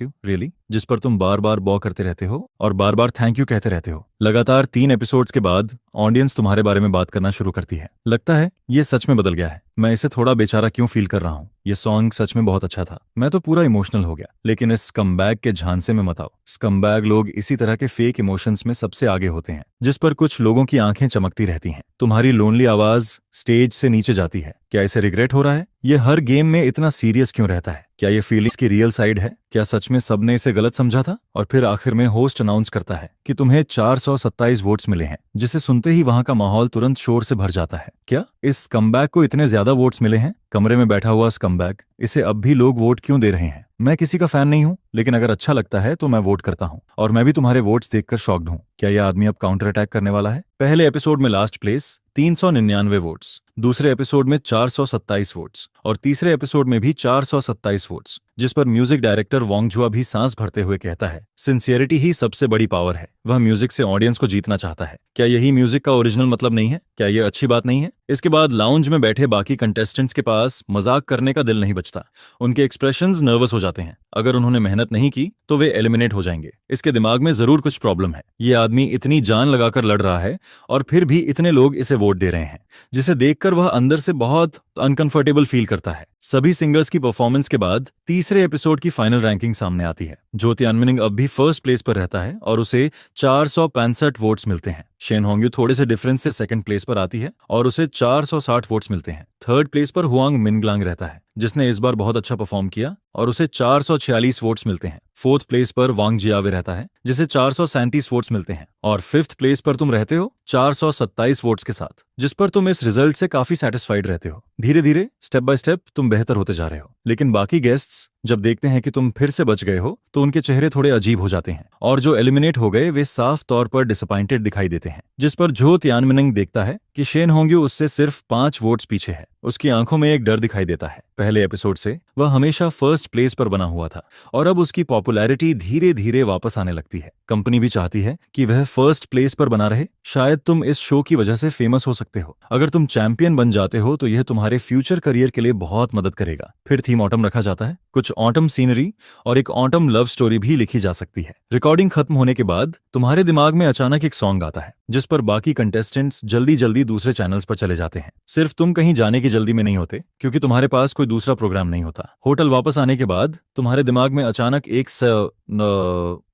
यू रियली, जिस पर तुम बार बार बॉ करते रहते हो और बार बार थैंक यू कहते रहते हो। लगातार 3 एपिसोड्स के बाद ऑडियंस तुम्हारे बारे में बात करना शुरू करती है। लगता है ये सच में बदल गया है, मैं इसे थोड़ा बेचारा क्यों फील कर रहा हूँ। ये सॉन्ग सच में बहुत अच्छा था, मैं तो पूरा इमोशनल हो गया। लेकिन इस स्कमबैग के झांसे में मत आओ। स्कमबैग लोग इसी तरह के फेक इमोशंस में सबसे आगे होते हैं, जिस पर कुछ लोगों की आंखें चमकती रहती हैं। तुम्हारी लोनली आवाज स्टेज से नीचे जाती है। क्या इसे रिग्रेट हो रहा है? ये हर गेम में इतना सीरियस क्यों रहता है? क्या ये फीलिंग्स की रियल साइड है? क्या सच में सबने इसे गलत समझा था? और फिर आखिर में होस्ट अनाउंस करता है कि तुम्हें 427 वोट्स मिले हैं, जिसे सुनते ही वहां का माहौल तुरंत शोर से भर जाता है। क्या इस स्कमबैग को इतने ज्यादा वोट्स मिले हैं? कमरे में बैठा हुआ स्कमबैग, इसे अब भी लोग वोट क्यों दे रहे हैं? मैं किसी का फैन नहीं हूं, लेकिन अगर अच्छा लगता है तो मैं वोट करता हूं और मैं भी तुम्हारे वोट्स देखकर शॉक्ड हूं। क्या यह आदमी अब काउंटर अटैक करने वाला है? पहले एपिसोड में लास्ट प्लेस 399 वोट्स, दूसरे एपिसोड में 427 वोट्स और तीसरे एपिसोड में भी 427 वोट्स, जिस पर म्यूजिक डायरेक्टर वोंगजुआ भी सांस भरते हुए कहता है, सिंसियरिटी ही सबसे बड़ी पावर है। वह म्यूजिक से ऑडियंस को जीतना चाहता है। क्या यही म्यूजिक का ओरिजिनल मतलब नहीं है? क्या यह अच्छी बात नहीं है? इसके बाद लाउंज में बैठे बाकी कंटेस्टेंट्स के पास मजाक करने का दिल नहीं बचता। उनके एक्सप्रेशंस नर्वस हो जाते हैं। अगर उन्होंने मेहनत नहीं की तो वे एलिमिनेट हो जाएंगे। इसके दिमाग में जरूर कुछ प्रॉब्लम है। ये आदमी इतनी जान लगाकर लड़ रहा है और फिर भी इतने लोग इसे वोट दे रहे हैं, जिसे देखकर वह अंदर से बहुत अनकंफर्टेबल फील करता है। सभी सिंगर्स की परफॉर्मेंस के बाद तीसरे एपिसोड की फाइनल रैंकिंग सामने आती है। जो तियानमिन अब भी फर्स्ट प्लेस पर रहता है और उसे 465 वोट्स मिलते हैं। शेन होंग्यू थोड़े से डिफरेंस से सेकंड प्लेस पर आती है और उसे 460 वोट्स मिलते हैं। थर्ड प्लेस पर हुआंग मिनग्लांग रहता है, जिसने इस बार बहुत अच्छा परफॉर्म किया और उसे 446 वोट्स मिलते हैं। फोर्थ प्लेस पर वांग जियावे रहता है, जिसे 437 वोट्स मिलते हैं और फिफ्थ प्लेस पर तुम रहते हो 427 वोट्स के साथ, जिस पर तुम इस रिजल्ट से काफी सेटिस्फाइड रहते हो। धीरे धीरे स्टेप बाय स्टेप तुम बेहतर होते जा रहे हो, लेकिन बाकी गेस्ट्स जब देखते हैं कि तुम फिर से बच गए हो तो उनके चेहरे थोड़े अजीब हो जाते हैं, और जो एलिमिनेट हो गए वे साफ तौर पर डिसअपॉइंटेड दिखाई देते हैं। जिस पर जो तियानमिनिंग देखता है कि शेन होंग्यू उससे सिर्फ 5 वोट्स पीछे है। उसकी आंखों में एक डर दिखाई देता है। पहले एपिसोड से वह हमेशा फर्स्ट प्लेस पर बना हुआ था और अब उसकी पॉपुलैरिटी धीरे धीरे वापस आने लगती है। कंपनी भी चाहती है कि वह फर्स्ट प्लेस पर बना रहे। शायद तुम इस शो की वजह से फेमस हो सकते हो। अगर तुम चैंपियन बन जाते हो तो यह तुम्हारे फ्यूचर करियर के लिए बहुत मदद करेगा। फिर थीम ऑटम रखा जाता है, कुछ ऑटम सीनरी और एक ऑटम लव स्टोरी भी लिखी जा सकती है। रिकॉर्डिंग खत्म होने के बाद तुम्हारे दिमाग में अचानक एक सॉन्ग आता है जिस पर बाकी कंटेस्टेंट्स जल्दी जल्दी दूसरे चैनल्स पर चले जाते हैं। सिर्फ तुम कहीं जाने की जल्दी में नहीं होते क्योंकि तुम्हारे पास कोई दूसरा प्रोग्राम नहीं होता। होटल वापस आने के बाद तुम्हारे दिमाग में अचानक एक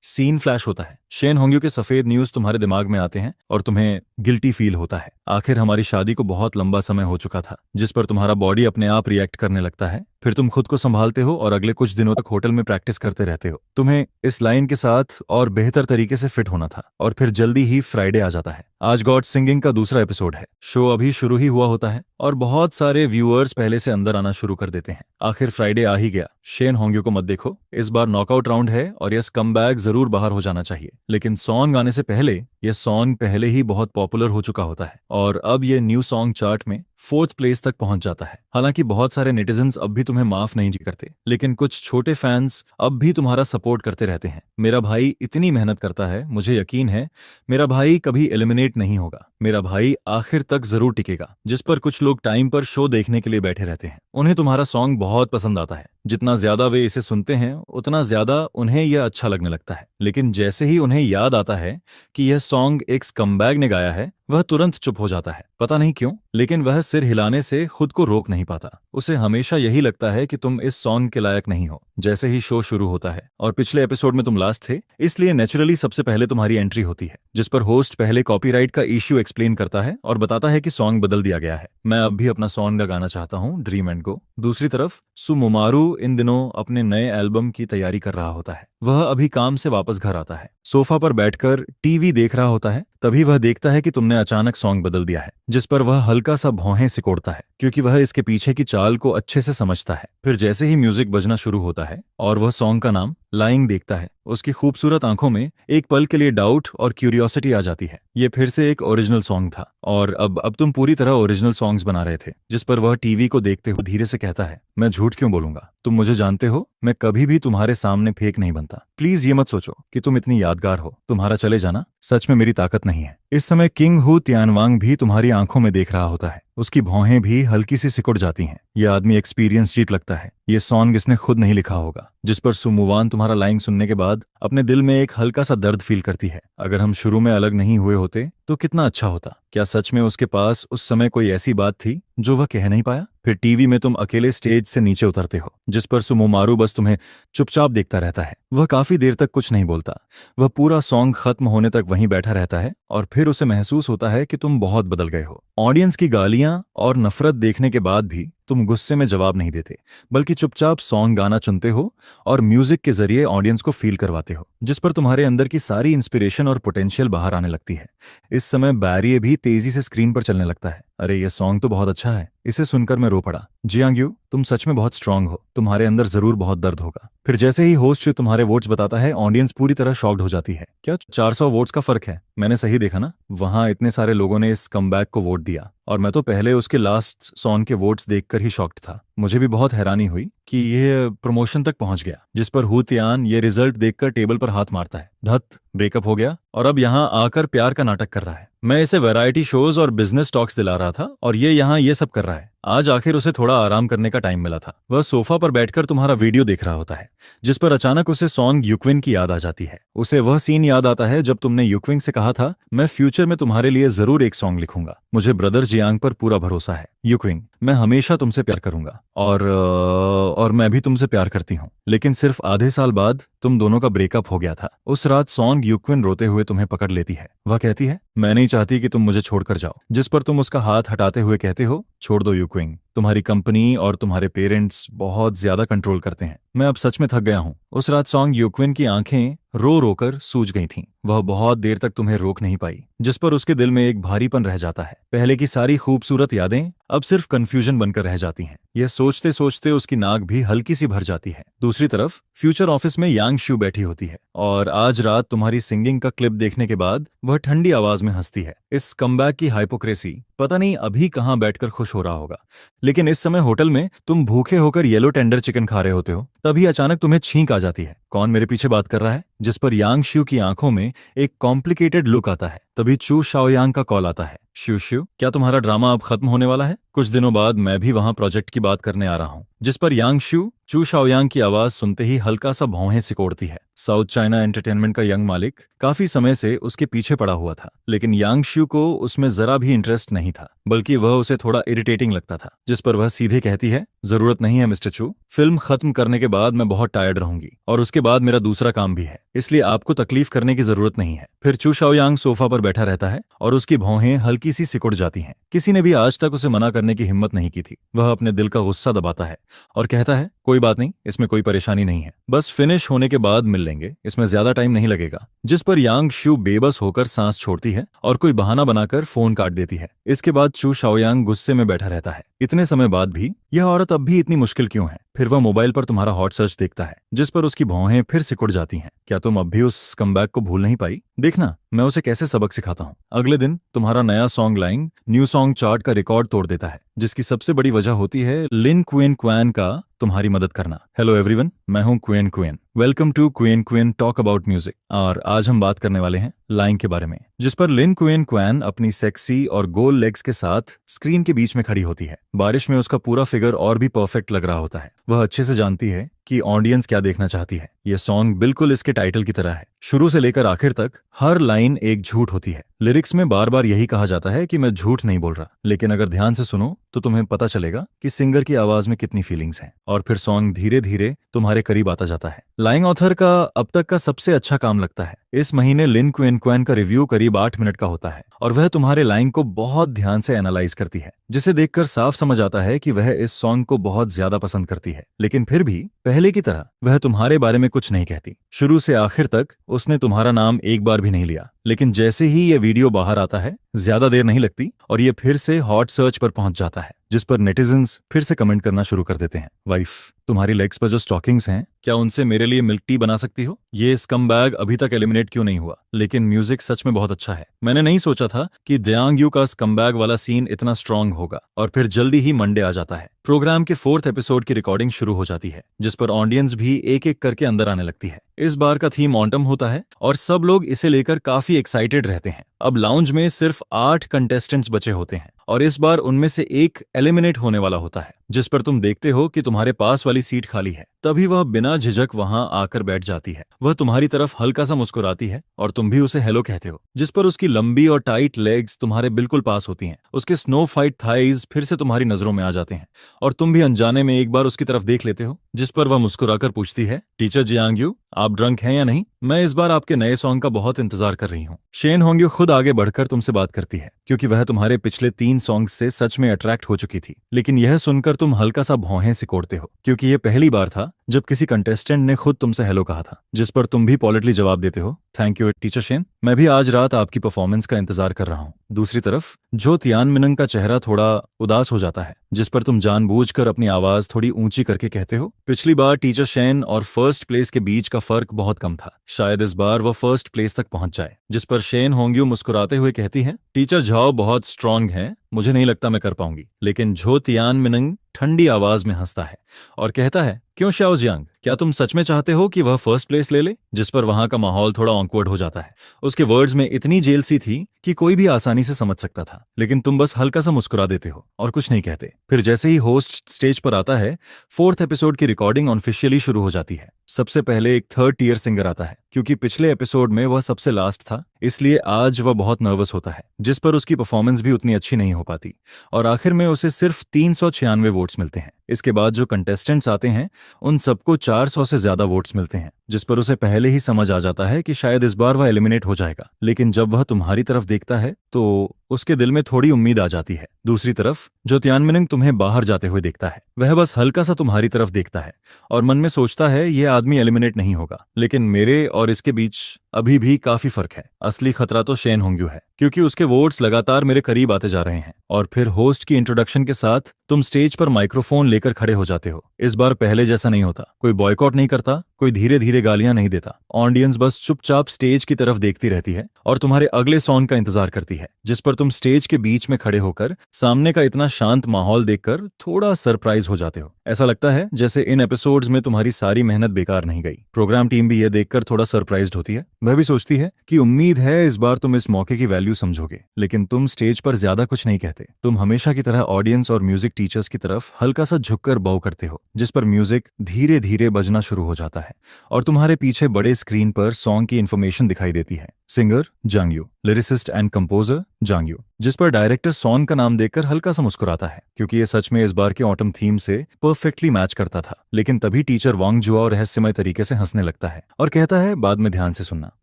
सीन फ्लैश होता है। शेन होंग्यू के सफेद न्यूज तुम्हारे दिमाग में आते हैं और तुम्हें गिल्टी फील होता है। आखिर हमारी शादी को बहुत लंबा समय हो चुका था, जिस पर तुम्हारा बॉडी अपने आप रिएक्ट करने लगता है। फिर तुम खुद को संभालते हो और अगले कुछ दिनों तक होटल में प्रैक्टिस करते रहते हो। तुम्हें इस लाइन के साथ और बेहतर तरीके से फिट होना था। और फिर जल्दी ही फ्राइडे आ जाता है। आज गॉड सिंगिंग का दूसरा एपिसोड है। शो अभी शुरू ही हुआ होता है और बहुत सारे व्यूअर्स पहले से अंदर आना शुरू कर देते हैं। आखिर फ्राइडे आ ही गया। शेन होंग्यू को मत देखो, इस बार नॉकआउट राउंड है और यह कमबैक जरूर बाहर हो जाना चाहिए। लेकिन सॉन्ग आने से पहले यह सॉन्ग पहले ही बहुत पॉपुलर हो चुका होता है और अब यह न्यू सॉन्ग चार्ट में 4th प्लेस तक पहुंच जाता है। हालांकि बहुत सारे नेटिजन्स अब भी तुम्हें माफ नहीं करते, लेकिन कुछ छोटे फैंस अब भी तुम्हारा सपोर्ट करते रहते हैं। मेरा भाई इतनी मेहनत करता है, मुझे यकीन है मेरा भाई कभी एलिमिनेट नहीं होगा, मेरा भाई आखिर तक जरूर टिकेगा। जिस पर कुछ लोग टाइम पर शो देखने के लिए बैठे रहते हैं। उन्हें तुम्हारा सॉन्ग बहुत पसंद आता है। जितना ज्यादा वे इसे सुनते हैं उतना ज्यादा उन्हें यह अच्छा लगने लगता है। लेकिन जैसे ही उन्हें याद आता है कि यह सॉन्ग एक स्कम्बैग ने गाया है, वह तुरंत चुप हो जाता है। पता नहीं क्यों, लेकिन वह सिर हिलाने से खुद को रोक नहीं पाता। उसे हमेशा यही लगता है कि तुम इस सॉन्ग के लायक नहीं हो। जैसे ही शो शुरू होता है और पिछले एपिसोड में तुम लास्ट थे, इसलिए नेचुरली सबसे पहले तुम्हारी एंट्री होती है, जिस पर होस्ट पहले कॉपीराइट का इश्यू एक्सप्लेन करता है और बताता है कि सॉन्ग बदल दिया गया है। मैं अब भी अपना सॉन्ग गाना चाहता हूँ, ड्रीम एंड गो। दूसरी तरफ सुमोमारू इन दिनों अपने नए एल्बम की तैयारी कर रहा होता है। वह अभी काम से वापस घर आता है, सोफा पर बैठकर टीवी देख रहा होता है। तभी वह देखता है कि तुमने अचानक सॉन्ग बदल दिया है, जिस पर वह हल्का सा भौहें सिकोड़ता है क्योंकि वह इसके पीछे की चाल को अच्छे से समझता है। फिर जैसे ही म्यूजिक बजना शुरू होता है और वह सॉन्ग का नाम लाइंग देखता है, उसकी खूबसूरत आंखों में एक पल के लिए डाउट और क्यूरियोसिटी आ जाती है। ये फिर से एक ओरिजिनल सॉन्ग था और अब तुम पूरी तरह ओरिजिनल सॉन्ग्स बना रहे थे। जिस पर वह टीवी को देखते हुए धीरे से कहता है, मैं झूठ क्यों बोलूंगा, तुम मुझे जानते हो, मैं कभी भी तुम्हारे सामने फेक नहीं बनता। प्लीज ये मत सोचो कि तुम इतनी यादगार हो। तुम्हारा चले जाना सच में मेरी ताकत नहीं है। इस समय किंग हू तियानवांग भी तुम्हारी आंखों में देख रहा होता है। उसकी भौहें भी हल्की सी सिकुड़ जाती हैं। यह आदमी एक्सपीरियंस चीट लगता है। ये सॉन्ग इसने खुद नहीं लिखा होगा। जिस पर सुमुवान तुम्हारा लाइन सुनने के बाद अपने दिल में एक हल्का सा दर्द फील करती है। अगर हम शुरू में अलग नहीं हुए होते तो कितना अच्छा होता। क्या सच में उसके पास उस समय कोई ऐसी बात थी जो वह कह नहीं पाया? फिर टीवी में तुम अकेले स्टेज से नीचे उतरते हो, जिस पर सुमोमारू बस तुम्हें चुपचाप देखता रहता है। वह काफी देर तक कुछ नहीं बोलता। वह पूरा सॉन्ग खत्म होने तक वहीं बैठा रहता है और फिर उसे महसूस होता है कि तुम बहुत बदल गए हो। ऑडियंस की गालियां और नफरत देखने के बाद भी तुम गुस्से में जवाब नहीं देते, बल्कि चुपचाप सॉन्ग गाना चुनते हो और म्यूजिक के जरिए ऑडियंस को फील करवाते हो, जिस पर तुम्हारे अंदर की सारी इंस्पिरेशन और पोटेंशियल बाहर आने लगती है। इस समय बैरिये भी तेजी से स्क्रीन पर चलने लगता है। अरे ये सॉन्ग तो बहुत अच्छा है। इसे सुनकर मैं रो पड़ा। जियांग्यू, तुम सच में बहुत स्ट्रांग हो। तुम्हारे अंदर जरूर बहुत दर्द होगा। फिर जैसे ही होस्ट तुम्हारे वोट्स बताता है, ऑडियंस पूरी तरह शॉक्ड हो जाती है। क्या 400 वोट्स का फर्क है? मैंने सही देखा ना? वहां इतने सारे लोगों ने इस कमबैक को वोट दिया और मैं तो पहले उसके लास्ट सॉन्ग के वोट्स देखकर ही शॉक्ड था। मुझे भी बहुत हैरानी हुई कि ये प्रमोशन तक पहुंच गया। जिस पर हू तियान ये रिजल्ट देखकर टेबल पर हाथ मारता है। धत, ब्रेकअप हो गया और अब यहाँ आकर प्यार का नाटक कर रहा है। मैं इसे वैरायटी शोज और बिजनेस टॉक्स दिला रहा था और ये यहाँ ये सब कर रहा है। आज आखिर उसे थोड़ा आराम करने का टाइम मिला था। वह सोफा पर बैठकर तुम्हारा वीडियो देख रहा होता है, जिस पर अचानक उसे सॉन्ग यूक्विन की याद आ जाती है। उसे वह सीन याद आता है जब तुमने यूक्विन से कहा था, मैं फ्यूचर में तुम्हारे लिए जरूर एक सॉन्ग लिखूंगा। मुझे ब्रदर जियांग पर पूरा भरोसा है। यूक्विन, मैं हमेशा तुमसे प्यार करूंगा और मैं भी तुमसे प्यार करती हूँ। लेकिन सिर्फ आधे साल बाद तुम दोनों का ब्रेकअप हो गया था। उस रात सॉन्ग यूक्विन रोते हुए तुम्हें पकड़ लेती है। वह कहती है, मैं नहीं चाहती कि तुम मुझे छोड़कर जाओ। जिस पर तुम उसका हाथ हटाते हुए कहते हो, छोड़ दो यूक्विंग, तुम्हारी कंपनी और तुम्हारे पेरेंट्स बहुत ज्यादा कंट्रोल करते हैं। मैं अब सच में थक गया हूँ। उस रात सॉन्ग यूक्विन की आंखें रो रो कर सूज गई थीं। वह बहुत देर तक तुम्हें रोक नहीं पाई, जिस पर उसके दिल में एक भारीपन रह जाता है। पहले की सारी खूबसूरत यादें अब सिर्फ कंफ्यूजन बनकर रह जाती हैं। यह सोचते सोचते उसकी नाक भी हल्की सी भर जाती है। दूसरी तरफ फ्यूचर ऑफिस में यांग शू बैठी होती है और आज रात तुम्हारी सिंगिंग का क्लिप देखने के बाद वह ठंडी आवाज में हंसती है। इस कमबैक की हाइपोक्रेसी पता नहीं अभी कहाँ बैठकर खुश हो रहा होगा, लेकिन इस समय होटल में तुम भूखे होकर येलो टेंडर चिकन खा रहे होते हो। तभी अचानक तुम्हें छींक आ जाती है। कौन मेरे पीछे बात कर रहा है? जिस पर यांग शू की आंखों में एक कॉम्प्लिकेटेड लुक आता है। तभी चू शाओयांग का कॉल आता है। शू शू, क्या तुम्हारा ड्रामा अब खत्म होने वाला है? कुछ दिनों बाद मैं भी वहां प्रोजेक्ट की बात करने आ रहा हूँ। जिस पर यांग शू चू शाओयांग की आवाज सुनते ही हल्का सा भौहें सिकोड़ती है। साउथ चाइना एंटरटेनमेंट का यंग मालिक काफी समय से उसके पीछे पड़ा हुआ था, लेकिन यांग शू को उसमें जरा भी इंटरेस्ट नहीं था, बल्कि वह उसे थोड़ा इरिटेटिंग लगता था। जिस पर वह सीधे कहती है, जरूरत नहीं है मिस्टर चू, फिल्म खत्म करने के बाद मैं बहुत टायर्ड रहूंगी और उसके बाद मेरा दूसरा काम भी है, इसलिए आपको तकलीफ करने की जरूरत नहीं है। फिर चू शाओयांग सोफा पर बैठा रहता है और उसकी भौहें हल्की सी सिकुड़ जाती हैं। किसी ने भी आज तक उसे मना करने की हिम्मत नहीं की थी। वह अपने दिल का गुस्सा दबाता है और कहता है, कोई बात नहीं, इसमें कोई परेशानी नहीं है, बस फिनिश होने के बाद मिल लेंगे, इसमें ज्यादा टाइम नहीं लगेगा। जिस पर यांग शू बेबस होकर सांस छोड़ती है और कोई बहाना बनाकर फोन काट देती है। इसके बाद चू शाओयांग गुस्से में बैठा रहता है। इतने समय बाद भी यह औरत अब भी इतनी मुश्किल क्यों है? फिर वह मोबाइल पर तुम्हारा हॉट सर्च देखता है, जिस पर उसकी भौहें फिर सिकुड़ जाती हैं। क्या तुम अब भी उस कमबैक को भूल नहीं पाई? देखना मैं उसे कैसे सबक सिखाता हूँ। अगले दिन तुम्हारा नया song line new song chart का रिकॉर्ड तोड़ देता है, जिसकी सबसे बड़ी वजह होती है लिन क्वेन क्वैन का तुम्हारी मदद करना। हेलो एवरीवन, मैं हूं क्वेन क्वेन। वेलकम टू क्वेन क्वेन टॉक अबाउट म्यूजिक। और आज हम बात करने वाले हैं लाइन के बारे में, जिस पर लिन क्वेन क्वैन अपनी सेक्सी और गोल लेग्स के साथ स्क्रीन के बीच में खड़ी होती है। बारिश में उसका पूरा फिगर और भी परफेक्ट लग रहा होता है। वह अच्छे से जानती है कि ऑडियंस क्या देखना चाहती है। यह सॉन्ग बिल्कुल इसके टाइटल की तरह है। शुरू से लेकर आखिर तक हर लाइन एक झूठ होती है। लिरिक्स में बार बार यही कहा जाता है कि मैं झूठ नहीं बोल रहा, लेकिन अगर ध्यान से सुनो तो तुम्हें पता चलेगा कि सिंगर की आवाज में कितनी फीलिंग्स हैं। और फिर सॉन्ग धीरे धीरे तुम्हारे करीब आता जाता है। लाइन ऑथर का अब तक का सबसे अच्छा काम लगता है। इस महीने लिन क्वेन क्वैन का रिव्यू करीब 8 मिनट का होता है और वह तुम्हारे लाइन को बहुत ध्यान से एनालाइज करती है, जिसे देखकर साफ समझ आता है कि वह इस सॉन्ग को बहुत ज्यादा पसंद करती है। लेकिन फिर भी पहले की तरह वह तुम्हारे बारे में कुछ नहीं कहती। शुरू से आखिर तक उसने तुम्हारा नाम एक बार भी नहीं लिया, लेकिन जैसे ही ये वीडियो बाहर आता है ज्यादा देर नहीं लगती और ये फिर से हॉट सर्च पर पहुंच जाता है, जिस पर नेटिजन्स फिर से कमेंट करना शुरू कर देते हैं। वाइफ, तुम्हारी लेग्स पर जो स्टॉकिंग्स हैं, क्या उनसे मेरे लिए मिल्क टी बना सकती हो? ये स्कमबैग अभी तक एलिमिनेट क्यों नहीं हुआ? लेकिन म्यूजिक सच में बहुत अच्छा है। मैंने नहीं सोचा था कि दयांग यू का स्कमबैग वाला सीन इतना स्ट्रांग होगा। और फिर जल्दी ही मंडे आ जाता है। प्रोग्राम के 4th एपिसोड की रिकॉर्डिंग शुरू हो जाती है, जिस पर ऑडियंस भी एक एक करके अंदर आने लगती है। इस बार का थीम ऑटम होता है और सब लोग इसे लेकर काफी एक्साइटेड रहते हैं। अब लाउंज में सिर्फ 8 कंटेस्टेंट्स बचे होते हैं और इस बार उनमें से एक एलिमिनेट होने वाला होता है, जिस पर तुम देखते हो कि तुम्हारे पास वाली सीट खाली है। तभी वह बिना झिझक वहां आकर बैठ जाती है। वह तुम्हारी तरफ हल्का सा मुस्कुराती है और तुम भी उसे हेलो कहते हो, जिस पर उसकी लंबी और टाइट लेग्स तुम्हारे बिल्कुल पास होती हैं। उसके स्नो फाइट थाइज फिर से तुम्हारी नजरों में आ जाते हैं और तुम भी अनजाने में एक बार उसकी तरफ देख लेते हो, जिस पर वह मुस्कुराकर पूछती है, टीचर जियांग यू, आप ड्रंक हैं या नहीं? मैं इस बार आपके नए सॉन्ग का बहुत इंतजार कर रही हूँ। शेन होंग्यू खुद आगे बढ़कर तुमसे बात करती है, क्योंकि वह तुम्हारे पिछले 3 सॉन्ग्स से सच में अट्रैक्ट हो चुकी थी। लेकिन यह सुनकर तुम हल्का सा भौहें सिकोड़ते हो, क्योंकि यह पहली बार था जब किसी कंटेस्टेंट ने खुद तुमसे हेलो कहा था, जिस पर तुम भी पॉलिटली जवाब देते हो, थैंक यू टीचर शेन, मैं भी आज रात आपकी परफॉर्मेंस का इंतजार कर रहा हूँ। दूसरी तरफ जो तियानमिनंग का चेहरा थोड़ा उदास हो जाता है, जिस पर तुम जानबूझकर अपनी आवाज थोड़ी ऊंची करके कहते हो, पिछली बार टीचर शेन और फर्स्ट प्लेस के बीच का फर्क बहुत कम था, शायद इस बार वह फर्स्ट प्लेस तक पहुंच जाए। जिस पर शेन होंग्यू मुस्कुराते हुए कहती है, टीचर झाओ बहुत स्ट्रांग है, मुझे नहीं लगता मैं कर पाऊंगी। लेकिन झो तियानमिनंग ठंडी आवाज में हंसता है और कहता है, क्यों शाओ जियांग, क्या तुम सच में चाहते हो कि वह फर्स्ट प्लेस ले ले? जिस पर वहां का माहौल थोड़ा ऑकवर्ड हो जाता है। उसके वर्ड्स में इतनी जेल सी थी कि कोई भी आसानी से समझ सकता था, लेकिन तुम बस हल्का सा मुस्कुरा देते हो और कुछ नहीं कहते। फिर जैसे ही होस्ट स्टेज पर आता है, 4th एपिसोड की रिकॉर्डिंग ऑफिशियली शुरू हो जाती है। सबसे पहले एक 3rd टियर सिंगर आता है, क्योंकि पिछले एपिसोड में वह सबसे लास्ट था, इसलिए आज वह बहुत नर्वस होता है, जिस पर उसकी परफॉर्मेंस भी उतनी अच्छी नहीं हो पाती और आखिर में उसे सिर्फ 396 वोट्स मिलते हैं। इसके बाद जो कंटेस्टेंट्स आते हैं उन सबको 400 से ज्यादा वोट्स मिलते हैं, जिस पर उसे पहले ही समझ आ जाता है कि शायद इस बार वह एलिमिनेट हो जाएगा। लेकिन जब वह तुम्हारी तरफ देखता है तो उसके दिल में थोड़ी उम्मीद आ जाती है। दूसरी तरफ जो तियानमिनिंग तुम्हें बाहर जाते हुए देखता है वह बस हल्का सा तुम्हारी तरफ देखता है और मन में सोचता है यह आदमी एलिमिनेट नहीं होगा। लेकिन मेरे और इसके बीच अभी भी काफी फर्क है। असली खतरा तो शेन होंग्यू है, क्योंकि उसके वोट्स लगातार मेरे करीब आते जा रहे हैं। और फिर होस्ट की इंट्रोडक्शन के साथ तुम स्टेज पर माइक्रोफोन लेकर खड़े हो जाते हो। इस बार पहले जैसा नहीं होता, कोई बॉयकॉट नहीं करता, कोई धीरे धीरे गालियां नहीं देता। ऑडियंस बस चुपचाप स्टेज की तरफ देखती रहती है और तुम्हारे अगले सॉन्ग का इंतजार करती है, जिस पर तुम स्टेज के बीच में खड़े होकर सामने का इतना शांत माहौल देखकर थोड़ा सरप्राइज हो जाते हो। ऐसा लगता है जैसे इन एपिसोड्स में तुम्हारी सारी मेहनत बेकार नहीं गई। प्रोग्राम टीम भी यह देखकर थोड़ा सरप्राइज्ड होती है। वह भी सोचती है कि उम्मीद है इस बार तुम इस मौके की वैल्यू समझोगे। लेकिन तुम स्टेज पर ज्यादा कुछ नहीं कहते। तुम हमेशा की तरह ऑडियंस और म्यूजिक टीचर्स की तरफ हल्का सा झुककर बाउ करते हो, जिस पर म्यूजिक धीरे धीरे बजना शुरू हो जाता है और तुम्हारे पीछे बड़े स्क्रीन पर सॉन्ग की इंफॉर्मेशन दिखाई देती है। सिंगर जांगयू, लिरिसिस्ट एंड कंपोजर जांगयू, जिस पर डायरेक्टर सॉन्ग का नाम देखकर हल्का सा मुस्कुराता है, क्योंकि ये सच में इस बार के ऑटम थीम से परफेक्टली मैच करता था। लेकिन तभी टीचर वांग जुआ रहस्यमय तरीके से हंसने लगता है और कहता है बाद में ध्यान से सुनना।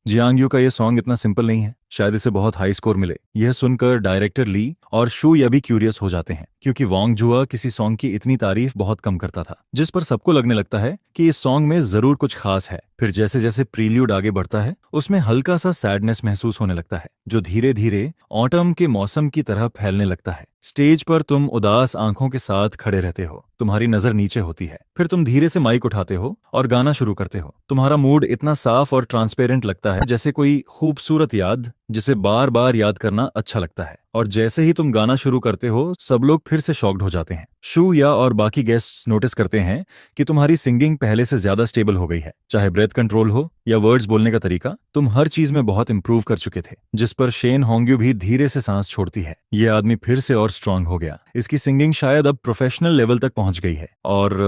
जियांग यू का ये सॉन्ग इतना सिंपल नहीं है, शायद इसे बहुत हाई स्कोर मिले। यह सुनकर डायरेक्टर ली और शू या भी क्यूरियस हो जाते हैं, क्योंकि वांग जुआ किसी सॉन्ग की इतनी तारीफ बहुत कम करता था, जिस पर सबको लगने लगता है कि इस सॉन्ग में जरूर कुछ खास है। फिर जैसे जैसे प्रील्यूड आगे बढ़ता है उसमें हल्का सा सैडनेस महसूस होने लगता है, जो धीरे धीरे ऑटम के मौसम की तरह फैलने लगता है। स्टेज पर तुम उदास आंखों के साथ खड़े रहते हो, तुम्हारी नजर नीचे होती है। फिर तुम धीरे से माइक उठाते हो और गाना शुरू करते हो। तुम्हारा मूड इतना साफ और ट्रांसपेरेंट लगता है जैसे कोई खूबसूरत याद जिसे बार बार याद करना अच्छा लगता है। और जैसे ही तुम गाना शुरू करते हो सब लोग फिर से शॉक्ड हो जाते हैं। शू या और बाकी गेस्ट्स नोटिस करते हैं कि तुम्हारी सिंगिंग पहले से ज्यादा स्टेबल हो गई है। चाहे ब्रेथ कंट्रोल हो या वर्ड्स बोलने का तरीका, तुम हर चीज में बहुत इंप्रूव कर चुके थे। जिस पर शेन होंग्यू भी धीरे से सांस छोड़ती है। ये आदमी फिर से और स्ट्रांग हो गया। इसकी सिंगिंग शायद अब प्रोफेशनल लेवल तक पहुंच गई है। और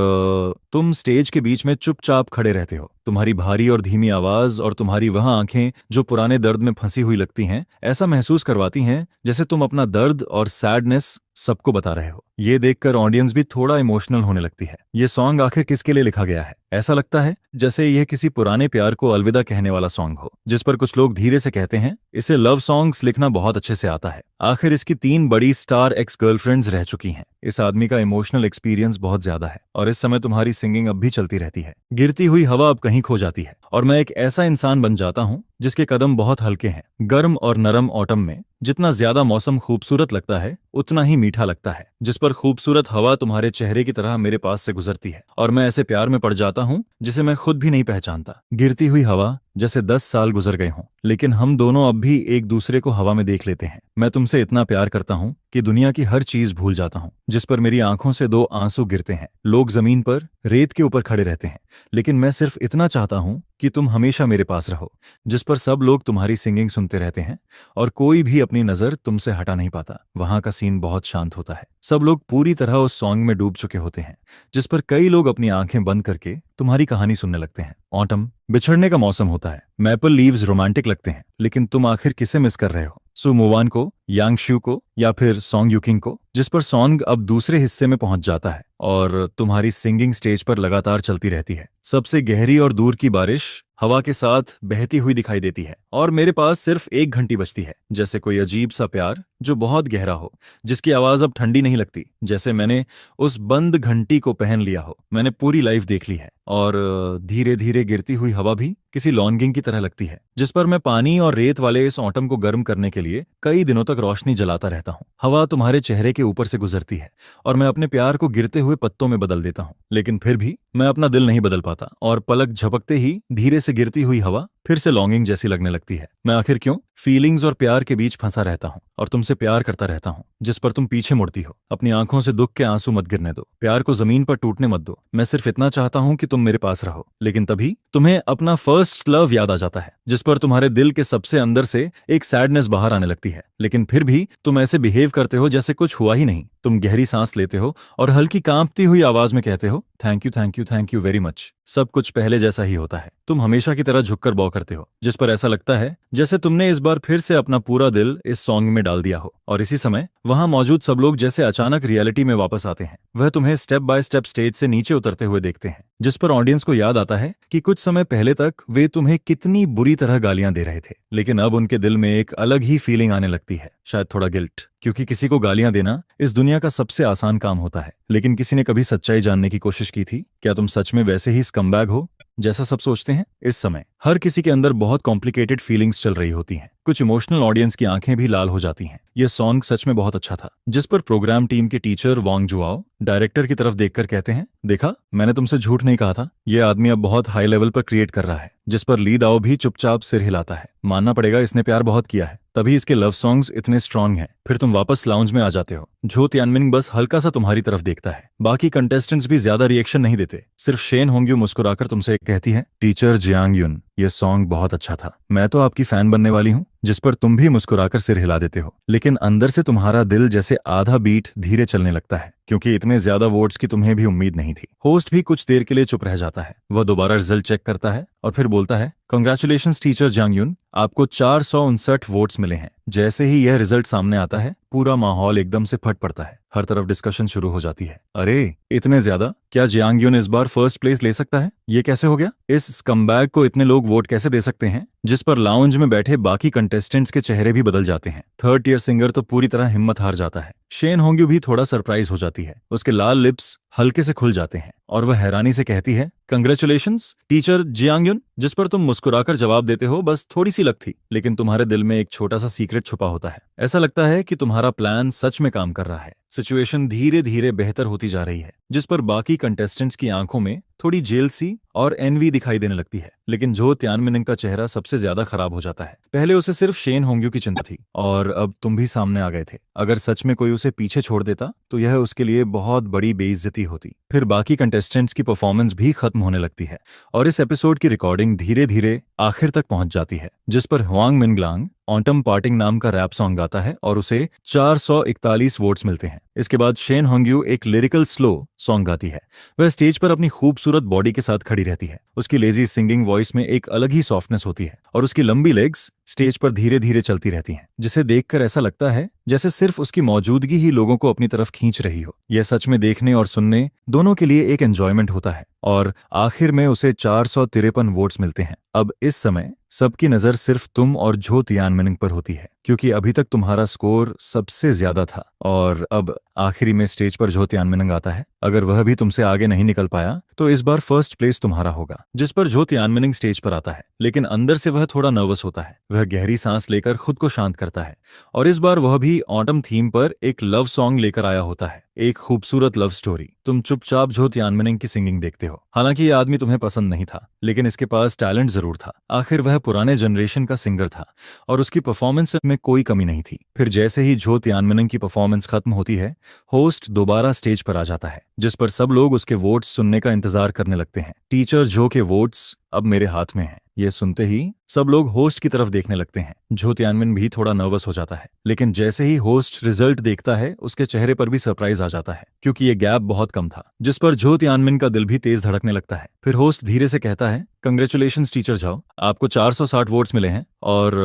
तुम स्टेज के बीच में चुपचाप खड़े रहते हो। तुम्हारी भारी और धीमी आवाज और तुम्हारी वह आंखें जो पुराने दर्द में फंसी हुई लगती हैं, ऐसा महसूस करवाती हैं जैसे तुम अपना दर्द और सैडनेस सबको बता रहे हो। ये देखकर ऑडियंस भी थोड़ा इमोशनल होने लगती है। ये सॉन्ग आखिर किसके लिए लिखा गया है? ऐसा लगता है जैसे यह किसी पुराने प्यार को अलविदा कहने वाला सॉन्ग हो, जिस पर कुछ लोग धीरे से कहते हैं इसे लव सॉन्ग्स लिखना बहुत अच्छे से आता है। आखिर इसकी 3 बड़ी स्टार एक्स गर्लफ्रेंड्स रह चुकी हैं। इस आदमी का इमोशनल एक्सपीरियंस बहुत ज्यादा है और इस समय तुम्हारी सिंगिंग अब भी चलती रहती है। गिरती हुई हवा अब कहीं खो जाती है और मैं एक ऐसा इंसान बन जाता हूँ जिसके कदम बहुत हल्के हैं। गर्म और नरम ऑटम में जितना ज्यादा मौसम खूबसूरत लगता है उतना ही मीठा लगता है, जिस पर खूबसूरत हवा तुम्हारे चेहरे की तरह मेरे पास से गुजरती है और मैं ऐसे प्यार में पड़ जाता हूँ जिसे मैं खुद भी नहीं पहचानता। गिरती हुई हवा जैसे 10 साल गुजर गए हों, लेकिन हम दोनों अब भी एक दूसरे को हवा में देख लेते हैं। मैं तुमसे इतना प्यार करता हूँ कि दुनिया की हर चीज भूल जाता हूँ, जिस पर मेरी आंखों से 2 आंसू गिरते हैं। लोग जमीन पर रेत के ऊपर खड़े रहते हैं, लेकिन मैं सिर्फ इतना चाहता हूँ कि तुम हमेशा मेरे पास रहो। जिस पर सब लोग तुम्हारी सिंगिंग सुनते रहते हैं और कोई भी अपनी नजर तुमसे हटा नहीं पाता। वहां का सीन बहुत शांत होता है। सब लोग पूरी तरह उस सॉन्ग में डूब चुके होते हैं, जिस पर कई लोग अपनी आंखें बंद करके तुम्हारी कहानी सुनने लगते हैं। ऑटम, बिछड़ने का मौसम होता है। मैपल लीव्स रोमांटिक लगते हैं, लेकिन तुम आखिर किसे मिस कर रहे हो? सु मुवान को, यांग शू को, या फिर सॉन्ग यूकिंग को? जिस पर सॉन्ग अब दूसरे हिस्से में पहुंच जाता है और तुम्हारी सिंगिंग स्टेज पर लगातार चलती रहती है। सबसे गहरी और दूर की बारिश हवा के साथ बहती हुई दिखाई देती है और मेरे पास सिर्फ 1 घंटी बचती है। जैसे कोई अजीब सा प्यार जो बहुत गहरा हो, जिसकी आवाज अब ठंडी नहीं लगती, जैसे मैंने उस बंद घंटी को पहन लिया हो। मैंने पूरी लाइफ देख ली है और धीरे धीरे गिरती हुई हवा भी किसी लॉन्गिंग की तरह लगती है, जिस पर मैं पानी और रेत वाले इस ऑटम को गर्म करने के लिए कई दिनों तक रोशनी जलाता रहता हूँ। हवा तुम्हारे चेहरे के ऊपर से गुजरती है और मैं अपने प्यार को गिरते हुए पत्तों में बदल देता हूँ, लेकिन फिर भी मैं अपना दिल नहीं बदल पाता और पलक झपकते ही धीरे से गिरती हुई हवा फिर से लॉन्गिंग जैसी लगने लगती है। मैं आखिर क्यों फीलिंग्स और प्यार के बीच फंसा रहता हूँ और तुमसे प्यार करता रहता हूँ, जिस पर तुम पीछे मुड़ती हो। अपनी आंखों से दुख के आंसू मत गिरने दो, प्यार को जमीन पर टूटने मत दो। मैं सिर्फ इतना चाहता हूँ कि तुम मेरे पास रहो। लेकिन तभी तुम्हें अपना फर्स्ट लव याद आ जाता है, जिस पर तुम्हारे दिल के सबसे अंदर से एक सैडनेस बाहर आने लगती है। लेकिन फिर भी तुम ऐसे बिहेव करते हो जैसे कुछ हुआ ही नहीं। तुम गहरी सांस लेते हो और हल्की कांपती हुई आवाज में कहते हो थैंक यू वेरी मच। सब कुछ पहले जैसा ही होता है। तुम तुम हमेशा की तरह झुककर बॉ करते हो, जिस पर ऐसा लगता है जैसे तुमने इस बार फिर से अपना पूरा दिल इस सॉन्ग में डाल दिया हो। और इसी समय वहां मौजूद सब लोग जैसे अचानक रियलिटी में वापस आते हैं। वह तुम्हें स्टेप बाय स्टेप स्टेज से नीचे उतरते हुए देखते हैं, जिस पर ऑडियंस को याद आता है कि कुछ समय पहले तक वे तुम्हें कितनी बुरी तरह गालियां दे रहे थे, लेकिन अब उनके दिल में एक अलग ही फीलिंग आने लगती है, शायद थोड़ा गिल्ट, क्योंकि किसी को गालियां देना इस दुनिया का सबसे आसान काम होता है। लेकिन किसी ने कभी सच्चाई जानने की कोशिश की थी? क्या तुम सच में वैसे ही स्कमबैग हो जैसा सब सोचते हैं? इस समय हर किसी के अंदर बहुत कॉम्प्लिकेटेड फीलिंग्स चल रही होती हैं। कुछ इमोशनल ऑडियंस की आंखें भी लाल हो जाती हैं। यह सॉन्ग सच में बहुत अच्छा था, जिस पर प्रोग्राम टीम के टीचर वांग जुआओ डायरेक्टर की तरफ देखकर कहते हैं, देखा, मैंने तुमसे झूठ नहीं कहा था। यह आदमी अब बहुत हाई लेवल पर क्रिएट कर रहा है। जिस पर ली दाओ भी चुपचाप सिर हिलाता है। मानना पड़ेगा, इसने प्यार बहुत किया है, तभी इसके लव सॉन्ग्स इतने स्ट्रांग हैं। फिर तुम वापस लाउंज में आ जाते हो। जो त्यानमिन बस हल्का सा तुम्हारी तरफ देखता है। बाकी कंटेस्टेंट्स भी ज्यादा रिएक्शन नहीं देते। सिर्फ शेन होंग्यू मुस्कुराकर तुमसे कहती है, टीचर जियांग युन, ये सॉन्ग बहुत अच्छा था, मैं तो आपकी फैन बनने वाली हूँ। जिस पर तुम भी मुस्कुराकर सिर हिला देते हो, लेकिन अंदर से तुम्हारा दिल जैसे आधा बीट धीरे चलने लगता है, क्योंकि इतने ज्यादा वोट्स की तुम्हें भी उम्मीद नहीं थी। होस्ट भी कुछ देर के लिए चुप रह जाता है। वह दोबारा रिजल्ट चेक करता है और फिर बोलता है, कंग्रेचुलेशंस टीचर जियांग युन, आपको 459 वोट्स मिले हैं। जैसे ही यह रिजल्ट सामने आता है, पूरा माहौल एकदम से फट पड़ता है। हर तरफ डिस्कशन शुरू हो जाती है। अरे इतने ज्यादा, क्या जियांग युन इस बार फर्स्ट प्लेस ले सकता है? ये कैसे हो गया? इस स्कमबैग को इतने लोग वोट कैसे दे सकते हैं? जिस पर लाउंज में बैठे बाकी कंटेस्टेंट्स के चेहरे भी बदल जाते हैं। थर्ड ईयर सिंगर तो पूरी तरह हिम्मत हार जाता है। शेन होंग्यू भी थोड़ा सरप्राइज हो जाती है। उसके लाल लिप्स हल्के से खुल जाते हैं और वह हैरानी से कहती है, कंग्रेचुलेशंस टीचर जियांग युन। जिस पर तुम मुस्कुराकर जवाब देते हो, बस थोड़ी सी लक थी, लेकिन तुम्हारे दिल में एक छोटा सा सीक्रेट छुपा होता है। ऐसा लगता है कि तुम्हारा प्लान सच में काम कर रहा है। सिचुएशन धीरे धीरे बेहतर होती जा रही है, जिस पर बाकी कंटेस्टेंट्स की आंखों में थोड़ी जेलसी और एनवी दिखाई देने लगती है। लेकिन जो त्यानमिन का चेहरा सबसे ज्यादा खराब हो जाता है। पहले उसे सिर्फ शेन होंग्यू की चिंता थी और अब तुम भी सामने आ गए थे। अगर सच में कोई उसे पीछे छोड़ देता तो यह उसके लिए बहुत बड़ी बेइज्जती होती। फिर बाकी कंटेस्टेंट्स की परफॉर्मेंस भी खत्म होने लगती है और इस एपिसोड की रिकॉर्डिंग धीरे धीरे आखिर तक पहुंच जाती है, जिस पर ह्वांग मिनग्लांग ऑटम पार्टिंग नाम का रैप सॉन्ग गाता है और उसे 441 वोट्स मिलते हैं। इसके बाद शेन होंग्यू एक लिरिकल स्लो सॉन्ग गाती है। वह स्टेज पर अपनी खूबसूरत बॉडी के साथ खड़ी रहती है। उसकी लेजी सिंगिंग वॉइस में एक अलग ही सॉफ्टनेस होती है और उसकी लंबी लेग्स स्टेज पर धीरे धीरे चलती रहती हैं, जिसे देखकर ऐसा लगता है जैसे सिर्फ उसकी मौजूदगी ही लोगों को अपनी तरफ खींच रही हो। यह सच में देखने और सुनने दोनों के लिए एक एंजॉयमेंट होता है और आखिर में उसे 453 वोट्स मिलते हैं। अब इस समय सबकी नजर सिर्फ तुम और झो तियानमिन पर होती है, क्योंकि अभी तक तुम्हारा स्कोर सबसे ज्यादा था और अब आखिरी में स्टेज पर झो तियानमिन आता है। अगर वह भी तुमसे आगे नहीं निकल पाया तो इस बार फर्स्ट प्लेस तुम्हारा होगा। जिस पर झो तियानमिन स्टेज पर आता है, लेकिन अंदर से वह थोड़ा नर्वस होता है। वह गहरी सांस लेकर खुद को शांत करता है और इस बार वह भी ऑटम थीम पर एक लव सॉन्ग लेकर आया होता है, एक खूबसूरत लव स्टोरी। तुम चुपचाप झो तियानमिन की सिंगिंग देखते हो। हालांकि यह आदमी तुम्हें पसंद नहीं था, लेकिन इसके पास टैलेंट जरूर था। आखिर वह पुराने जनरेशन का सिंगर था और उसकी परफॉर्मेंस में कोई कमी नहीं थी। फिर जैसे ही झो तियानमिन की परफॉर्मेंस खत्म होती है, होस्ट दोबारा स्टेज पर आ जाता है, जिस पर सब लोग उसके वोट्स सुनने का इंतजार करने लगते हैं। टीचर झो के वोट्स अब मेरे हाथ में हैं। यह सुनते ही सब लोग होस्ट की तरफ देखने लगते हैं। झो तियानमिन भी थोड़ा नर्वस हो जाता है, लेकिन जैसे ही होस्ट रिजल्ट देखता है, उसके चेहरे पर भी सरप्राइज आ जाता है, क्योंकि ये गैप बहुत कम था। जिस पर झो तियानमिन का दिल भी तेज धड़कने लगता है। फिर होस्ट धीरे से कहता है, कंग्रेचुलेशंस टीचर झाओ, आपको 460 वोट्स मिले हैं और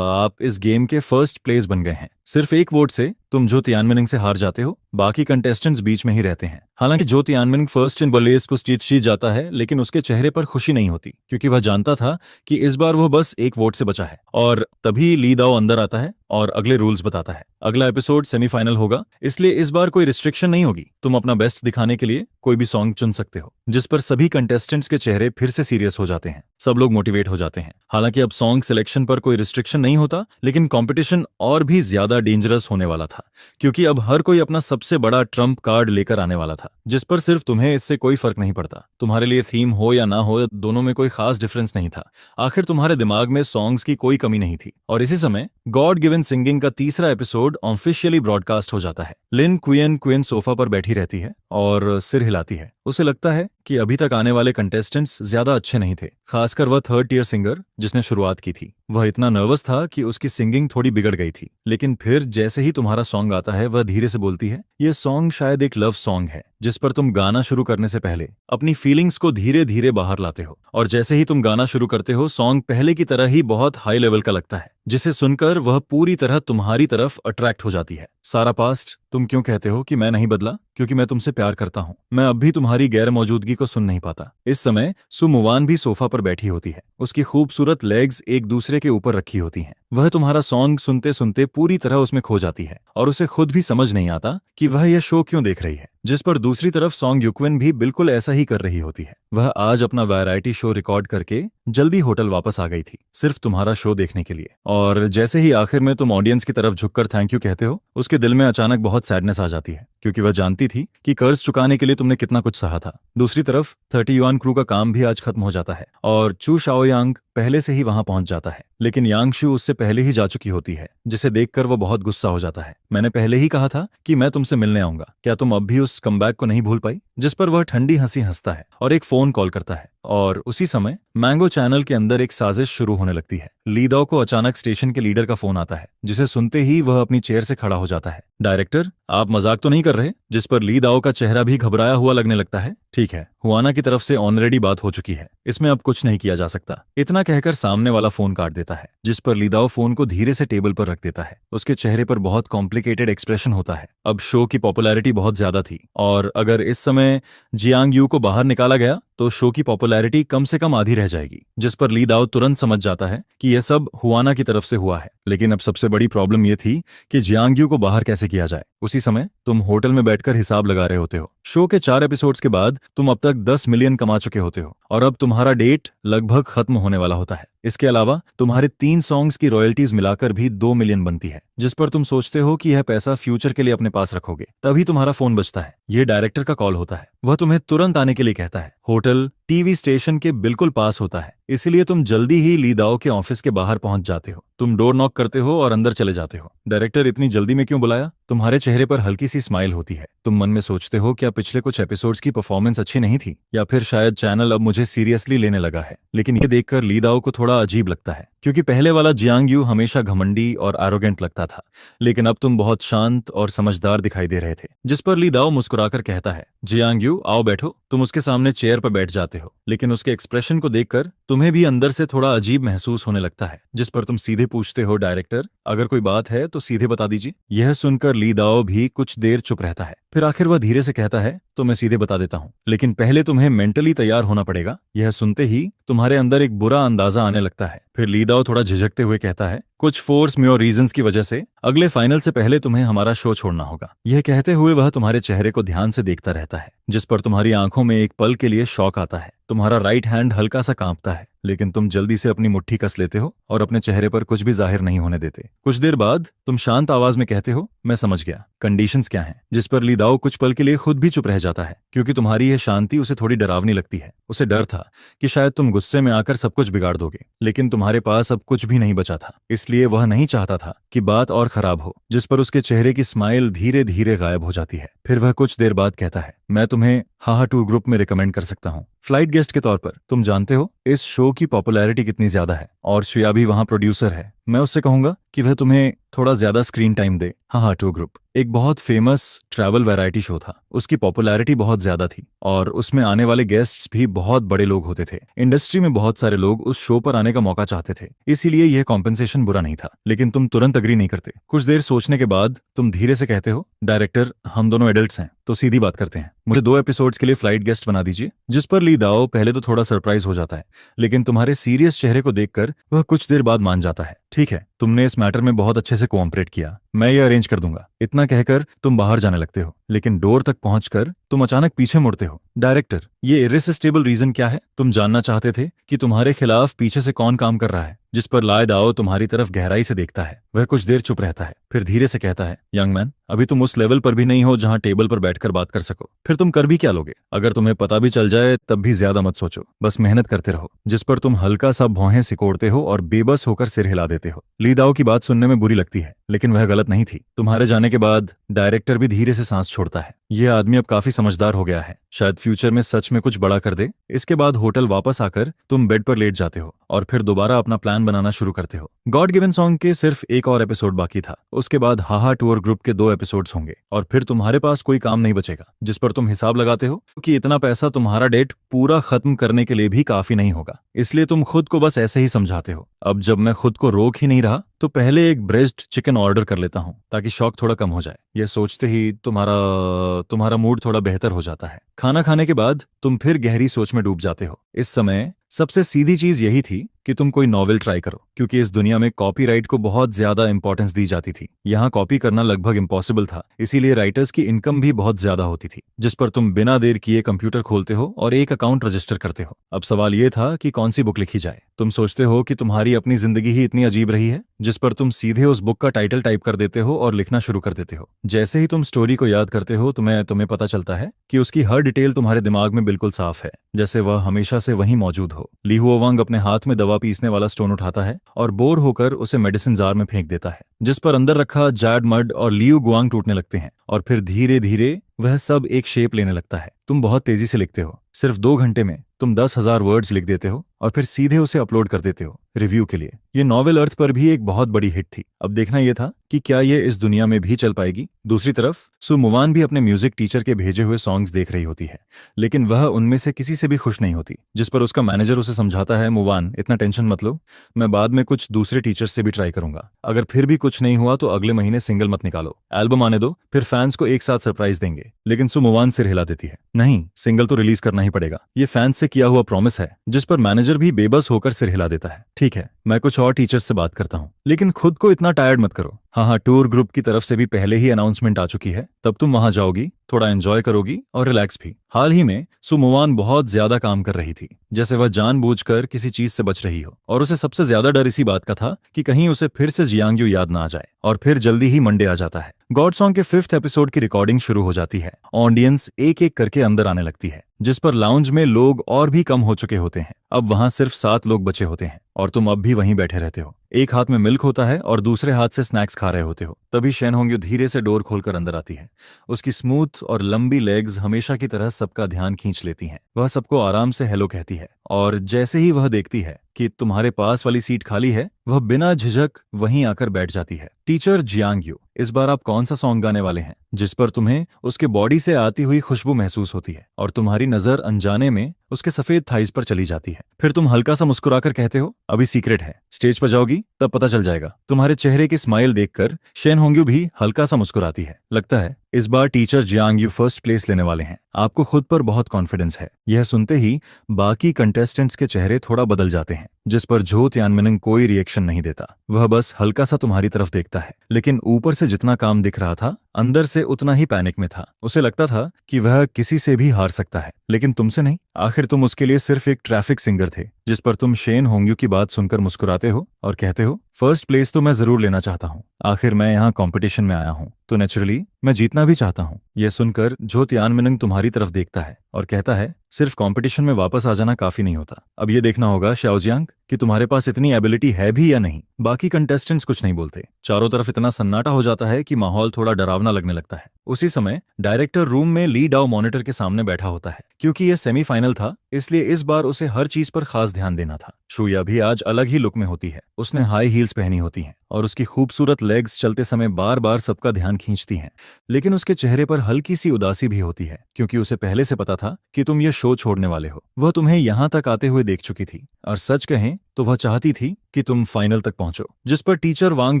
आप इस गेम के फर्स्ट प्लेस बन गए हैं। सिर्फ एक वोट से तुम झो तियानमिन से हार जाते हो। बाकी कंटेस्टेंट्स बीच में ही रहते हैं। हालांकि झो तियानमिन फर्स्ट इन बलेस को जीत जाता है, लेकिन उसके चेहरे पर खुशी नहीं होती, क्योंकि वह जानता था कि इस बार वह बस एक वोट से बचा है। और तभी ली दाओ अंदर आता है और अगले रूल्स बताता है। अगला एपिसोड सेमीफाइनल होगा, इसलिए इस बार कोई रिस्ट्रिक्शन नहीं होगी। तुम अपना बेस्ट दिखाने के लिए कोई भी सॉन्ग चुन सकते हो। जिस पर सभी कंटेस्टेंट्स के चेहरे फिर से सीरियस हो जाते हैं। सब लोग मोटिवेट हो जाते हैं। हालांकि अब सॉन्ग सिलेक्शन पर कोई रिस्ट्रिक्शन नहीं होता, लेकिन कंपटीशन और भी ज्यादा डेंजरस होने वाला था, क्योंकि अब हर कोई अपना सबसे बड़ा ट्रम्प कार्ड लेकर आने वाला था, जिस पर सिर्फ तुम्हें इससे कोई फर्क नहीं पड़ता। तुम्हारे लिए थीम हो या ना हो, दोनों में कोई खास डिफरेंस नहीं था। आखिर तुम्हारे दिमाग में सॉन्ग्स की कोई कमी नहीं थी। और इसी समय गॉड गिवन सिंगिंग का तीसरा एपिसोड ऑफिशियली ब्रॉडकास्ट हो जाता है। लिन क्विन सोफा पर बैठी रहती है और सिर हिलाती है। उसे लगता है कि अभी तक आने वाले कंटेस्टेंट्स ज्यादा अच्छे नहीं थे, खासकर वह थर्ड ईयर सिंगर जिसने शुरुआत की थी। वह इतना नर्वस था कि उसकी सिंगिंग थोड़ी बिगड़ गई थी। लेकिन फिर जैसे ही तुम्हारा सॉन्ग आता है वह धीरे से बोलती है, यह सॉन्ग शायद एक लव सॉन्ग है जिस पर तुम गाना शुरू करने से पहले अपनी फीलिंग्स को धीरे धीरे बाहर लाते हो। और जैसे ही तुम गाना शुरू करते हो सॉन्ग पहले की तरह ही बहुत हाई लेवल का लगता है, जिसे सुनकर वह पूरी तरह तुम्हारी तरफ अट्रैक्ट हो जाती है। सारा पास्ट तुम क्यों कहते हो कि मैं नहीं बदला? क्योंकि मैं तुमसे प्यार करता हूँ। मैं अब भी तुम्हारी गैर मौजूदगी को सुन नहीं पाता। इस समय सुमुवान भी सोफा पर बैठी होती है। उसकी खूबसूरत लेग्स एक दूसरे के ऊपर रखी होती हैं। वह तुम्हारा सॉन्ग सुनते सुनते पूरी तरह उसमें खो जाती है और उसे खुद भी समझ नहीं आता कि वह यह शो क्यों देख रही है। जिस पर दूसरी तरफ सॉन्ग युक्विन भी बिल्कुल ऐसा ही कर रही होती है। वह आज अपना वैरायटी शो रिकॉर्ड करके जल्दी होटल वापस आ गई थी, सिर्फ तुम्हारा शो देखने के लिए। और जैसे ही आखिर में तुम ऑडियंस की तरफ झुककर थैंक यू कहते हो, उसके दिल में अचानक बहुत सैडनेस आ जाती है, क्योंकि वह जानती थी कि कर्ज चुकाने के लिए तुमने कितना कुछ सहा था। दूसरी तरफ 30 युआन क्रू का काम भी आज खत्म हो जाता है और चू शाओयांग पहले से ही वहां पहुंच जाता है, लेकिन यांगशु उससे पहले ही जा चुकी होती है, जिसे देखकर वो बहुत गुस्सा हो जाता है। मैंने पहले ही कहा था कि मैं तुमसे मिलने आऊंगा, क्या तुम अब भी उस कमबैक को नहीं भूल पाई? जिस पर वह ठंडी हंसी हंसता है और एक फोन कॉल करता है। और उसी समय मैंगो चैनल के अंदर एक साजिश शुरू होने लगती है। लीदाओ को अचानक स्टेशन के लीडर का फोन आता है, जिसे सुनते ही वह अपनी चेयर से खड़ा हो जाता है। डायरेक्टर, आप मजाक तो नहीं कर रहे? जिस पर लीदाओ का चेहरा भी घबराया हुआ लगने लगता है। ठीक है, हुआना की तरफ से ऑलरेडी बात हो चुकी है, इसमें अब कुछ नहीं किया जा सकता। इतना कहकर सामने वाला फोन काट देता है, जिस पर लीदाओ फोन को धीरे से टेबल पर रख देता है। उसके चेहरे पर बहुत कॉम्प्लिकेटेड एक्सप्रेशन होता है। अब शो की पॉपुलैरिटी बहुत ज्यादा थी और अगर इस समय जियांग यू को बाहर निकाला गया तो शो की पॉपुलैरिटी कम से कम आधी रह जाएगी। जिस पर ली दाओ तुरंत समझ जाता है कि यह सब हुआना की तरफ से हुआ है। लेकिन अब सबसे बड़ी प्रॉब्लम यह थी कि जियांग यू को बाहर कैसे किया जाए। उसी समय तुम होटल में बैठकर हिसाब लगा रहे होते हो। शो के 4 एपिसोड्स के बाद तुम अब तक 10 मिलियन कमा चुके होते हो और अब तुम्हारा डेट लगभग खत्म होने वाला होता है। इसके अलावा तुम्हारे 3 सॉन्ग्स की रॉयल्टीज मिलाकर भी 2 मिलियन बनती है, जिस पर तुम सोचते हो कि यह पैसा फ्यूचर के लिए अपने पास रखोगे। तभी तुम्हारा फोन बजता है। यह डायरेक्टर का कॉल होता है। वह तुम्हें तुरंत आने के लिए कहता है। होटल टीवी स्टेशन के बिल्कुल पास होता है, इसलिए तुम जल्दी ही ली दाओ के ऑफिस के बाहर पहुंच जाते हो। तुम डोर नॉक करते हो और अंदर चले जाते हो। डायरेक्टर, इतनी जल्दी में क्यों बुलाया? तुम्हारे चेहरे पर हल्की सी स्माइल होती है। तुम मन में सोचते हो क्या पिछले कुछ एपिसोड्स की परफॉर्मेंस अच्छी नहीं थी, या फिर शायद चैनल अब मुझे सीरियसली लेने लगा है। लेकिन ये देखकर ली दाओ को थोड़ा अजीब लगता है, क्योंकि पहले वाला जियांग यू हमेशा घमंडी और एरोगेंट लगता था, लेकिन अब तुम बहुत शांत और समझदार दिखाई दे रहे थे। जिस पर ली दाओ मुस्कुराकर कहता है, जियांग यू आओ बैठो। तुम उसके सामने चेयर पर बैठ जाते हो, लेकिन उसके एक्सप्रेशन को देखकर तुम्हें भी अंदर से थोड़ा अजीब महसूस होने लगता है। जिस पर तुम सीधे पूछते हो, डायरेक्टर अगर कोई बात है तो सीधे बता दीजिए। यह सुनकर ली दाओ भी कुछ देर चुप रहता है, फिर आखिर वह धीरे से कहता है, तो मैं सीधे बता देता हूँ, लेकिन पहले तुम्हें मेंटली तैयार होना पड़ेगा। यह सुनते ही तुम्हारे अंदर एक बुरा अंदाजा आने लगता है। फिर ली दाओ थोड़ा झिझकते हुए कहता है, कुछ फोर्स में और रीजंस की वजह से अगले फाइनल से पहले तुम्हें हमारा शो छोड़ना होगा। यह कहते हुए वह तुम्हारे चेहरे को ध्यान से देखता रहता है, जिस पर तुम्हारी आंखों में एक पल के लिए शौक आता है। तुम्हारा राइट हैंड हल्का सा कांपता है, लेकिन तुम जल्दी से अपनी मुट्ठी कस लेते हो और अपने चेहरे पर कुछ भी जाहिर नहीं होने देते। कुछ देर बाद तुम शांत आवाज में कहते हो, मैं समझ गया, कंडीशंस क्या हैं? जिस पर ली दाओ कुछ पल के लिए खुद भी चुप रह जाता है, क्योंकि तुम्हारी यह शांति उसे थोड़ी डरावनी लगती है। उसे डर था कि शायद तुम गुस्से में आकर सब कुछ बिगाड़ दोगे, लेकिन तुम्हारे पास अब कुछ भी नहीं बचा था, इसलिए वह नहीं चाहता था कि बात और खराब हो। जिस पर उसके चेहरे की स्माइल धीरे धीरे गायब हो जाती है। फिर वह कुछ देर बाद कहता है, मैं तुम्हें हाहा टूर ग्रुप में रिकमेंड कर सकता हूँ, फ्लाइट गेस्ट के तौर पर। तुम जानते हो इस शो की पॉपुलैरिटी कितनी ज्यादा है और श्रेया भी वहां प्रोड्यूसर है। मैं उससे कहूंगा कि वह तुम्हें थोड़ा ज्यादा स्क्रीन टाइम दे। हाहा टूर ग्रुप एक बहुत फेमस ट्रैवल वैरायटी शो था। उसकी पॉपुलैरिटी बहुत ज्यादा थी और उसमें आने वाले गेस्ट्स भी बहुत बड़े लोग होते थे। इंडस्ट्री में बहुत सारे लोग उस शो पर आने का मौका चाहते थे, इसीलिए यह कॉम्पेंसेशन बुरा नहीं था। लेकिन तुम तुरंत अग्री नहीं करते। कुछ देर सोचने के बाद तुम धीरे से कहते हो, डायरेक्टर हम दोनों एडल्ट्स हैं, तो सीधी बात करते हैं, मुझे 2 एपिसोड्स के लिए फ्लाइट गेस्ट बना दीजिए। जिस पर ली दाओ पहले तो थोड़ा सरप्राइज हो जाता है, लेकिन तुम्हारे सीरियस चेहरे को देखकर वह कुछ देर बाद मान जाता है। ठीक है, तुमने इस मैटर में बहुत अच्छे से कोऑपरेट किया, मैं ये अरेंज कर दूंगा। इतना कहकर तुम बाहर जाने लगते हो, लेकिन डोर तक पहुंचकर तुम अचानक पीछे मुड़ते हो। डायरेक्टर, ये इररेसिस्टिबल रीजन क्या है? तुम जानना चाहते थे कि तुम्हारे खिलाफ पीछे से कौन काम कर रहा है। जिस पर लाए दाओ तुम्हारी तरफ गहराई से देखता है। वह कुछ देर चुप रहता है, फिर धीरे से कहता है, यंग मैन, अभी तुम उस लेवल पर भी नहीं हो जहां टेबल पर बैठकर बात कर सको। फिर तुम कर भी क्या लोगे? अगर तुम्हें पता भी चल जाए तब भी ज्यादा मत सोचो, बस मेहनत करते रहो। जिस पर तुम हल्का सा भौहें सिकोड़ते हो और बेबस होकर सिर हिला देते हो। ली दाओ की बात सुनने में बुरी लगती है, लेकिन वह गलत दिक्कत नहीं थी। तुम्हारे जाने के बाद डायरेक्टर भी धीरे से सांस छोड़ता है। यह आदमी अब काफी समझदार हो गया है, शायद फ्यूचर में सच में कुछ बड़ा कर दे। इसके बाद होटल वापस आकर तुम बेड पर लेट जाते हो और फिर दोबारा अपना प्लान बनाना शुरू करते हो। गॉड गिवन सॉन्ग के सिर्फ एक और एपिसोड बाकी था। उसके बाद हाहा टूर ग्रुप के 2 एपिसोड्स होंगे और फिर तुम्हारे पास कोई काम नहीं बचेगा जिस पर तुम हिसाब लगाते हो कि इतना पैसा तुम्हारा डेट पूरा खत्म करने के लिए भी काफी नहीं होगा। इसलिए तुम खुद को बस ऐसे ही समझाते हो, अब जब मैं खुद को रोक ही नहीं रहा तो पहले एक ब्रेस्ट चिकन ऑर्डर कर लेता हूँ ताकि शौक थोड़ा कम हो जाए। यह सोचते ही तुम्हारा मूड थोड़ा बेहतर हो जाता है। खाना खाने के बाद तुम फिर गहरी सोच में डूब जाते हो। इस समय सबसे सीधी चीज यही थी कि तुम कोई नॉवेल ट्राई करो, क्योंकि इस दुनिया में कॉपीराइट को बहुत ज्यादा इंपॉर्टेंस दी जाती थी। यहाँ कॉपी करना लगभग इम्पॉसिबल था, इसीलिए राइटर्स की इनकम भी बहुत ज्यादा होती थी, जिस पर तुम बिना देर किए कंप्यूटर खोलते हो और एक अकाउंट रजिस्टर करते हो। अब सवाल ये था कि कौन सी बुक लिखी जाए। तुम सोचते हो कि तुम्हारी अपनी जिंदगी ही इतनी अजीब रही है, जिस पर तुम सीधे उस बुक का टाइटल टाइप कर देते हो और लिखना शुरू कर देते हो। जैसे ही तुम स्टोरी को याद करते हो तुम्हें पता चलता है कि उसकी हर डिटेल तुम्हारे दिमाग में बिल्कुल साफ है, जैसे वह हमेशा से वहीं मौजूद हो। ली हुओ वांग अपने हाथ में दवा पीसने वाला स्टोन उठाता है और बोर होकर उसे मेडिसिन जार में फेंक देता है, जिस पर अंदर रखा जैड मड और लियू गुआंग टूटने लगते हैं और फिर धीरे धीरे वह सब एक शेप लेने लगता है। तुम बहुत तेजी से लिखते हो, सिर्फ 2 घंटे में तुम 10,000 वर्ड्स लिख देते हो और फिर सीधे उसे अपलोड कर देते हो रिव्यू के लिए। ये नॉवेल अर्थ पर भी एक बहुत बड़ी हिट थी। अब देखना यह था कि क्या ये इस दुनिया में भी चल पाएगी। दूसरी तरफ सु मुवान भी अपने म्यूजिक टीचर के भेजे हुए सॉन्ग्स देख रही होती है, लेकिन वह उनमें से किसी से भी खुश नहीं होती, जिस पर उसका मैनेजर उसे समझाता है, मुवान इतना टेंशन मत लो, मैं बाद में कुछ दूसरे टीचर से भी ट्राई करूंगा। अगर फिर भी कुछ नहीं हुआ तो अगले महीने सिंगल मत निकालो, एल्बम आने दो, फिर फैंस को एक साथ सरप्राइज देंगे। लेकिन सु मुवान सिर हिला देती है, नहीं, सिंगल तो रिलीज करना ही पड़ेगा, ये फैंस से किया हुआ प्रॉमिस है। जिस पर मैनेजर भी बेबस होकर सिर हिला देता है, ठीक है, मैं कुछ और टीचर्स से बात करता हूँ, लेकिन खुद को इतना टायर्ड मत करो। हाँ, टूर ग्रुप की तरफ से भी पहले ही अनाउंसमेंट आ चुकी है, तब तुम वहां जाओगी, थोड़ा एंजॉय करोगी और रिलैक्स भी। हाल ही में सु मुवान बहुत ज्यादा काम कर रही थी, जैसे वह जानबूझकर किसी चीज से बच रही हो, और उसे सबसे ज्यादा डर इसी बात का था कि कहीं उसे फिर से जियांग्यू याद ना आ जाए। और फिर जल्दी ही मंडे आ जाता है। गॉड सॉन्ग के 5th एपिसोड की रिकॉर्डिंग शुरू हो जाती है। ऑडियंस एक एक करके अंदर आने लगती है, जिस पर लाउंज में लोग और भी कम हो चुके होते हैं। अब वहां सिर्फ 7 लोग बचे होते हैं और तुम अब भी वहीं बैठे रहते हो। एक हाथ में मिल्क होता है और दूसरे हाथ से स्नैक्स खा रहे होते हो। तभी शेन होंग्यू धीरे से डोर खोलकर अंदर आती है। उसकी स्मूथ और लंबी लेग्स हमेशा की तरह सबका ध्यान खींच लेती हैं। वह सबको आराम से हेलो कहती है और जैसे ही वह देखती है कि तुम्हारे पास वाली सीट खाली है, वह बिना झिझक वहीं आकर बैठ जाती है। टीचर जियांग्यू, इस बार आप कौन सा सॉन्ग गाने वाले हैं? जिस पर तुम्हें उसके बॉडी से आती हुई खुशबू महसूस होती है और तुम्हारी नजर अनजाने में उसके सफेद थाइज पर चली जाती है। फिर तुम हल्का सा मुस्कुराकर कहते हो, अभी सीक्रेट है, स्टेज पर जाओगी तब पता चल जाएगा। तुम्हारे चेहरे की स्माइल देखकर शेन होंग्यू भी हल्का सा मुस्कुराती है। लगता है इस बार टीचर जियांग्यू फर्स्ट प्लेस लेने वाले हैं। आपको खुद पर बहुत कॉन्फिडेंस है। यह सुनते ही बाकी कंटेस्टेंट्स के चेहरे थोड़ा बदल जाते हैं, जिस पर झो त्यानमिन कोई रिएक्शन नहीं देता। वह बस हल्का सा तुम्हारी तरफ देखता है, लेकिन ऊपर से जितना काम दिख रहा था, अंदर से उतना ही पैनिक में था। उसे लगता था कि वह किसी से भी हार सकता है, लेकिन तुमसे नहीं। आखिर तुम उसके लिए सिर्फ एक ट्रैफिक सिंगर थे। जिस पर तुम शेन होंग्यू की बात सुनकर मुस्कुराते हो और कहते हो, फर्स्ट प्लेस तो मैं जरूर लेना चाहता हूँ। आखिर मैं यहाँ कंपटीशन में आया हूँ तो नेचुरली मैं जीतना भी चाहता हूँ। यह सुनकर झो त्यानमिन तुम्हारी तरफ देखता है और कहता है, सिर्फ कंपटीशन में वापस आ जाना काफी नहीं होता। अब ये देखना होगा शाओजियांग कि तुम्हारे पास इतनी एबिलिटी है भी या नहीं। बाकी कंटेस्टेंट्स कुछ नहीं बोलते। चारों तरफ इतना सन्नाटा हो जाता है कि माहौल थोड़ा डरावना लगने लगता है। उसी समय डायरेक्टर रूम में ली डाओ मॉनिटर के सामने बैठा होता है। क्योंकि यह सेमीफाइनल था, इसलिए इस बार उसे हर चीज पर खास ध्यान देना था। शुया भी आज अलग ही लुक में होती है। उसने हाई हील्स पहनी होती हैं और उसकी खूबसूरत लेग्स चलते समय बार बार सबका ध्यान खींचती हैं। लेकिन उसके चेहरे पर हल्की सी उदासी भी होती है, क्योंकि उसे पहले से पता था कि तुम ये शो छोड़ने वाले हो। वह तुम्हें यहाँ तक आते हुए देख चुकी थी और सच कहें तो वह चाहती थी कि तुम फाइनल तक पहुंचो। जिस पर टीचर वांग